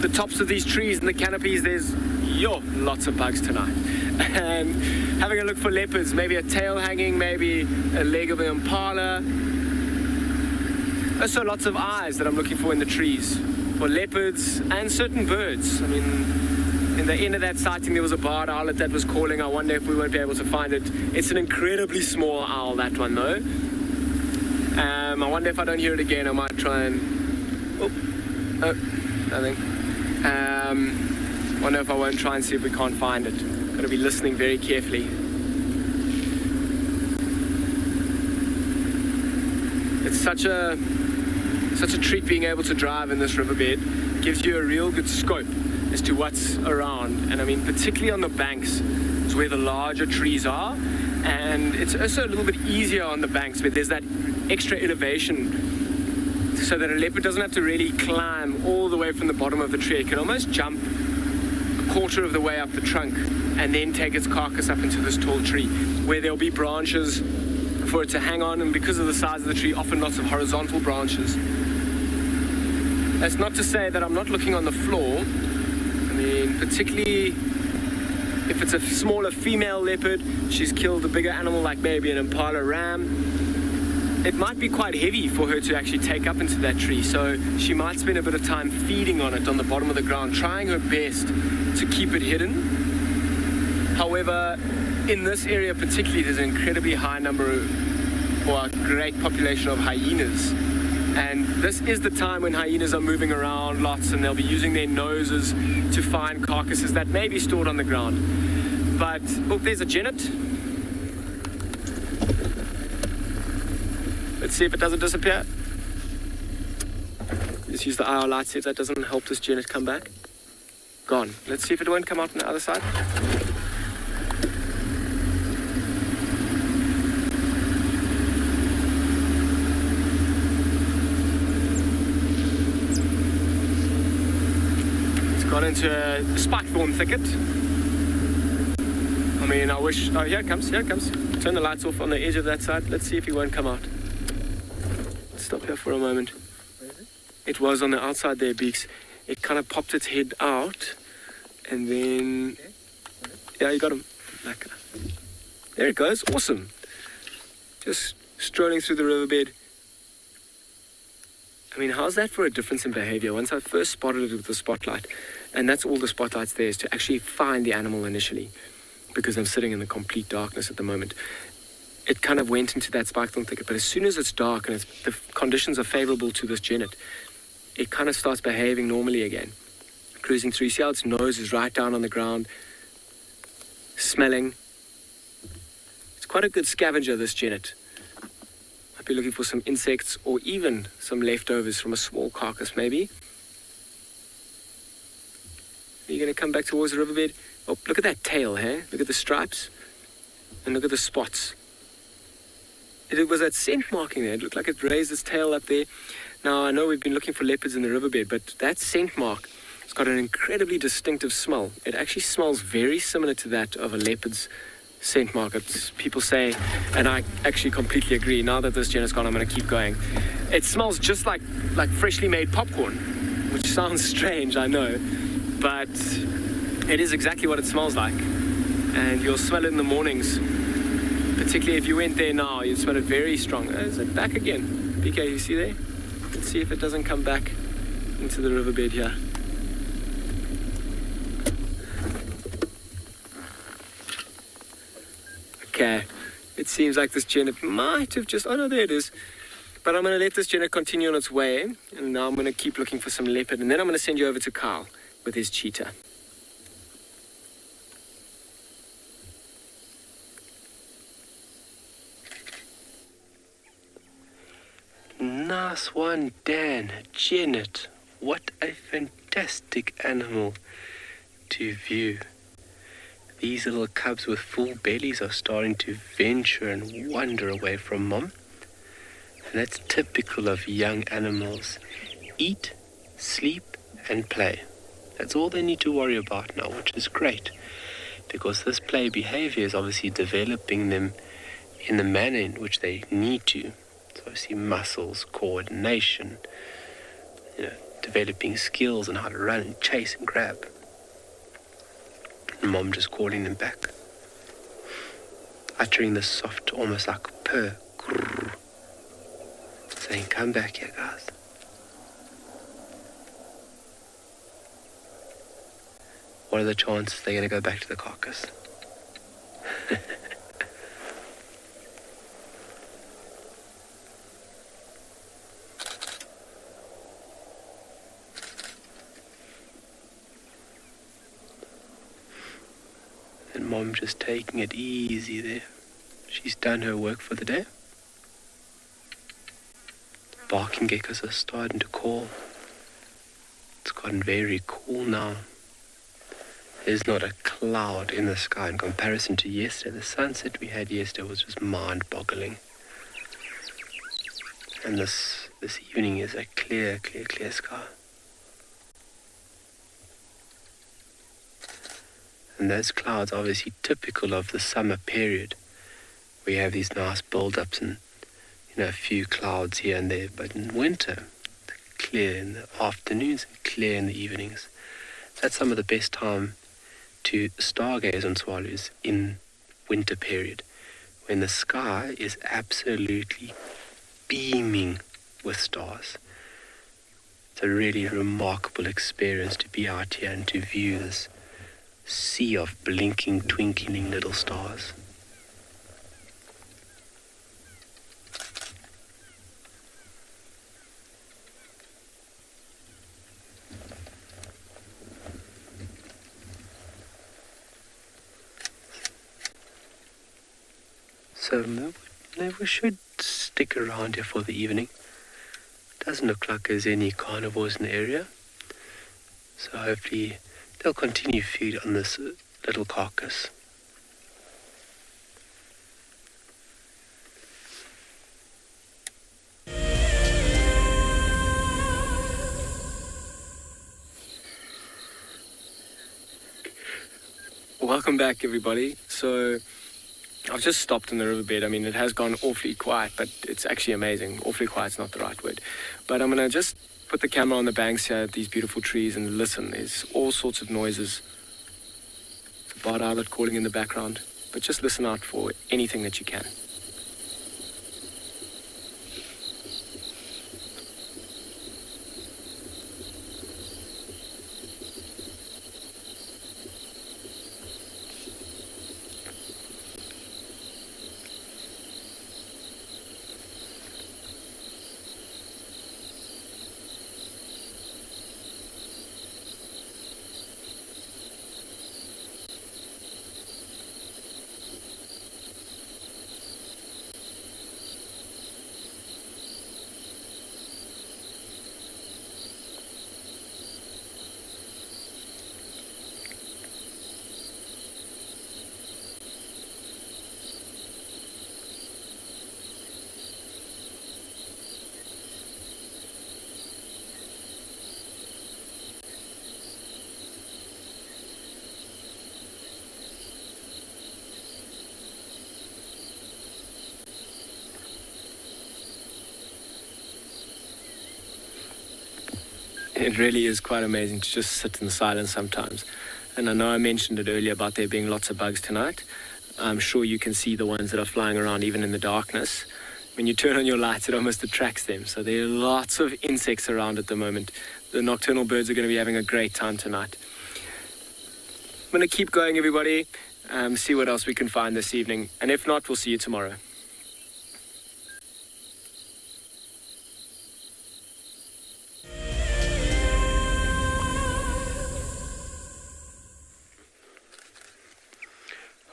the tops of these trees and the canopies. There's lots of bugs tonight, and having a look for leopards, maybe a tail hanging, maybe a leg of an impala. Also lots of eyes that I'm looking for in the trees for leopards and certain birds. I mean, in the end of that sighting, there was a barred owlet that was calling. I wonder if we won't be able to find it. It's an incredibly small owl, that one, though. I wonder if I don't hear it again, I might try and... Oh, nothing. Wonder if I won't try and see if we can't find it. Got to be listening very carefully. It's such a treat being able to drive in this riverbed. It gives you a real good scope as to what's around, and I mean particularly on the banks is where the larger trees are, and it's also a little bit easier on the banks where there's that extra elevation so that a leopard doesn't have to really climb all the way from the bottom of the tree. It can almost jump a quarter of the way up the trunk and then take its carcass up into this tall tree where there'll be branches for it to hang on, and because of the size of the tree, often lots of horizontal branches. That's not to say that I'm not looking on the floor. I mean, particularly If it's a smaller female leopard, she's killed a bigger animal like maybe an impala ram, it might be quite heavy for her to actually take up into that tree, so she might spend a bit of time feeding on it on the bottom of the ground, trying her best to keep it hidden. However, in this area particularly, there's an incredibly high number or a great population of hyenas. And this is the time when hyenas are moving around lots, and they'll be using their noses to find carcasses that may be stored on the ground. But, oh, there's a genet. Let's see if it doesn't disappear. Let's use the IR light, see if that doesn't help this genet come back. Gone. Let's see if it won't come out on the other side. Got into a spikethorn thicket. I mean, I wish... Oh, here it comes, here it comes. Turn the lights off on the edge of that side. Let's see if he won't come out. Let's stop here for a moment. It was on the outside there, Beaks. It kind of popped its head out, and then... Yeah, you got him. There it goes. Awesome. Just strolling through the riverbed. I mean, how's that for a difference in behavior? Once I first spotted it with the spotlight, and that's all the spotlight's there, is to actually find the animal initially, because I'm sitting in the complete darkness at the moment. It kind of went into that spikethorn thicket, but as soon as it's dark and the conditions are favorable to this genet, it kind of starts behaving normally again. Cruising through, you see how its nose is right down on the ground, smelling. It's quite a good scavenger, this genet. Might be looking for some insects or even some leftovers from a small carcass, maybe. Are you going to come back towards the riverbed? Oh, look at that tail, hey? Look at the stripes. And look at the spots. It was that scent marking there. It looked like it raised its tail up there. Now, I know we've been looking for leopards in the riverbed, but that scent mark has got an incredibly distinctive smell. It actually smells very similar to that of a leopard's scent mark. People say, and I actually completely agree. Now that this genet's gone, I'm going to keep going. It smells just like freshly made popcorn, which sounds strange, I know. But it is exactly what it smells like. And you'll smell it in the mornings. Particularly if you went there now, you'd smell it very strong. Is it back again? PK, you see there? Let's see if it doesn't come back into the riverbed here. Okay. It seems like this genet might have just... Oh, no, there it is. But I'm going to let this genet continue on its way. And now I'm going to keep looking for some leopard. And then I'm going to send you over to Kyle with his cheetah. Nice one, Dan. Genet. What a fantastic animal to view. These little cubs with full bellies are starting to venture and wander away from mom. And that's typical of young animals. Eat, sleep, and play. That's all they need to worry about now, which is great. Because this play behavior is obviously developing them in the manner in which they need to. So obviously muscles, coordination, developing skills on how to run and chase and grab. And mom just calling them back. Uttering the soft, almost like purr, grrr, saying, come back here, guys. What are the chances they're going to go back to the carcass? And mom just taking it easy there. She's done her work for the day. Barking geckos are starting to call. It's gotten very cool now. There's not a cloud in the sky in comparison to yesterday. The sunset we had yesterday was just mind-boggling. And this evening is a clear sky. And those clouds are obviously typical of the summer period. We have these nice build-ups and, a few clouds here and there. But in winter, they're clear in the afternoons and clear in the evenings. That's some of the best time to stargaze on swallows in winter period, when the sky is absolutely beaming with stars. It's a really remarkable experience to be out here and to view this sea of blinking, twinkling little stars. So maybe we should stick around here for the evening. Doesn't look like there's any carnivores in the area. So hopefully they'll continue to feed on this little carcass. Welcome back, everybody. So I've just stopped in the riverbed. I mean, it has gone awfully quiet, but it's actually amazing. Awfully quiet's not the right word. But I'm going to just put the camera on the banks here at these beautiful trees and listen. There's all sorts of noises. It's a barred owlet calling in the background. But just listen out for anything that you can. It really is quite amazing to just sit in silence sometimes. And I know I mentioned it earlier about there being lots of bugs tonight. I'm sure you can see the ones that are flying around even in the darkness. When you turn on your lights, it almost attracts them. So there are lots of insects around at the moment. The nocturnal birds are going to be having a great time tonight. I'm going to keep going, everybody, see what else we can find this evening. And if not, we'll see you tomorrow.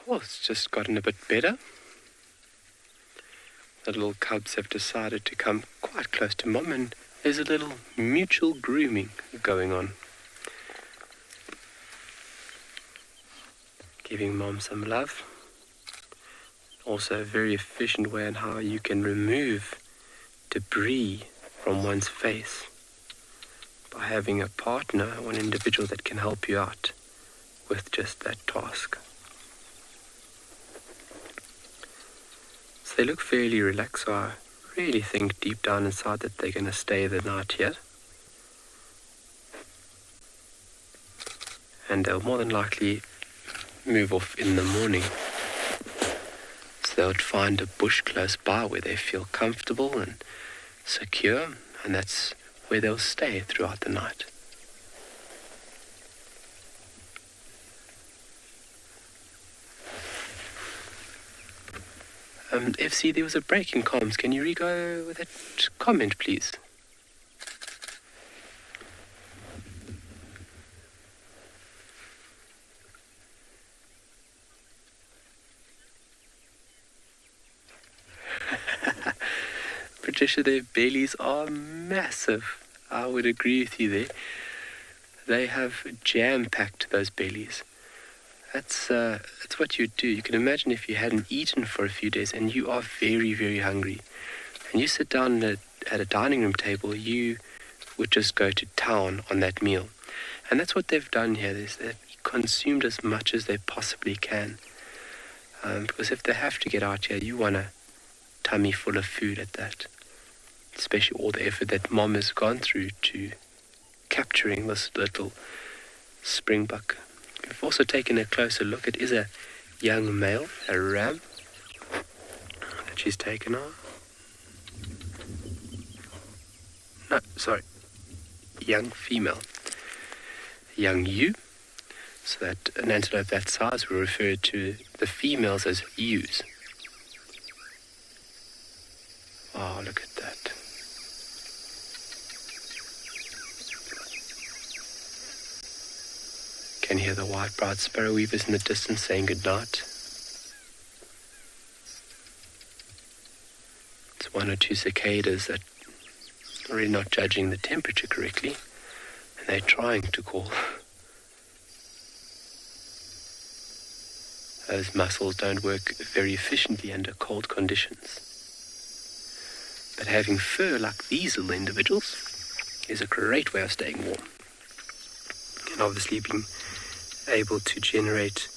Well, it's just gotten a bit better. The little cubs have decided to come quite close to Mom, and there's a little mutual grooming going on. Giving Mom some love. Also a very efficient way on how you can remove debris from one's face by having a partner or an individual that can help you out with just that task. They look fairly relaxed, so I really think deep down inside that they're going to stay the night here. And they'll more than likely move off in the morning. So they'll find a bush close by where they feel comfortable and secure, and that's where they'll stay throughout the night. FC, there was a break in comms. Can you re-go with that comment, please? Patricia, their bellies are massive. I would agree with you there. They have jam-packed those bellies. That's what you do. You can imagine if you hadn't eaten for a few days and you are very, very hungry, and you sit down at a dining room table, you would just go to town on that meal. And that's what they've done here. They've consumed as much as they possibly can. Because if they have to get out here, you want a tummy full of food at that. Especially all the effort that Mom has gone through to capturing this little Springbok. We've also taken a closer look. It is a young male, a ram, that she's taken on. No, sorry. Young female. Young ewe. So that an antelope that size, we refer to the females as ewes. Oh, look at that. Can hear the white-browed sparrow weavers in the distance saying goodnight. It's one or two cicadas that are really not judging the temperature correctly, and they're trying to call. Those muscles don't work very efficiently under cold conditions. But having fur like these little individuals is a great way of staying warm. And obviously being able to generate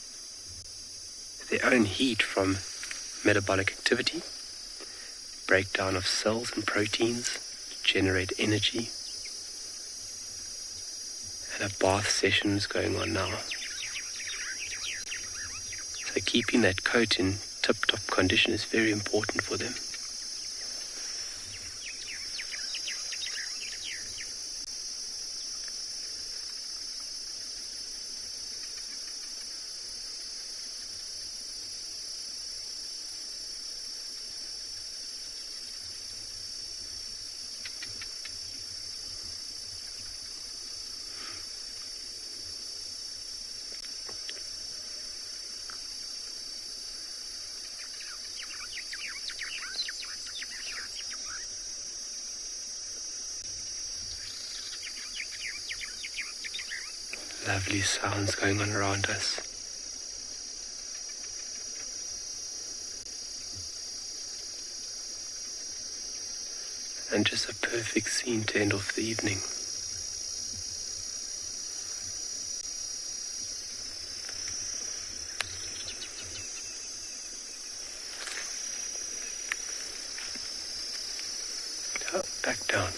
their own heat from metabolic activity, breakdown of cells and proteins, generate energy. And a bath session is going on now. So keeping that coat in tip-top condition is very important for them. Lovely sounds going on around us. And just a perfect scene to end off the evening. Oh, back down.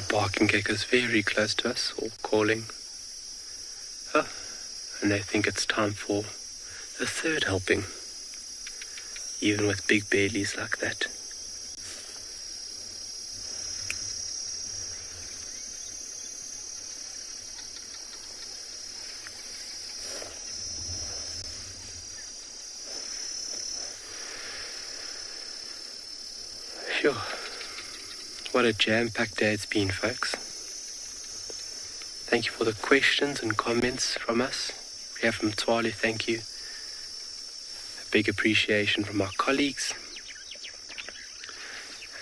Barking geckos very close to us, all calling. Oh, and they think it's time for the third helping, even with big bellies like that. Sure. What a jam-packed day it's been, folks. Thank you for the questions and comments from us. We have from Twali, thank you. A big appreciation from our colleagues.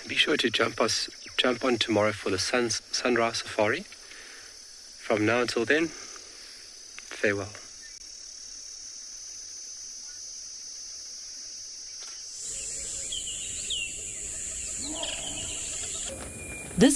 And be sure to jump on tomorrow for the sunrise safari. From now until then, farewell.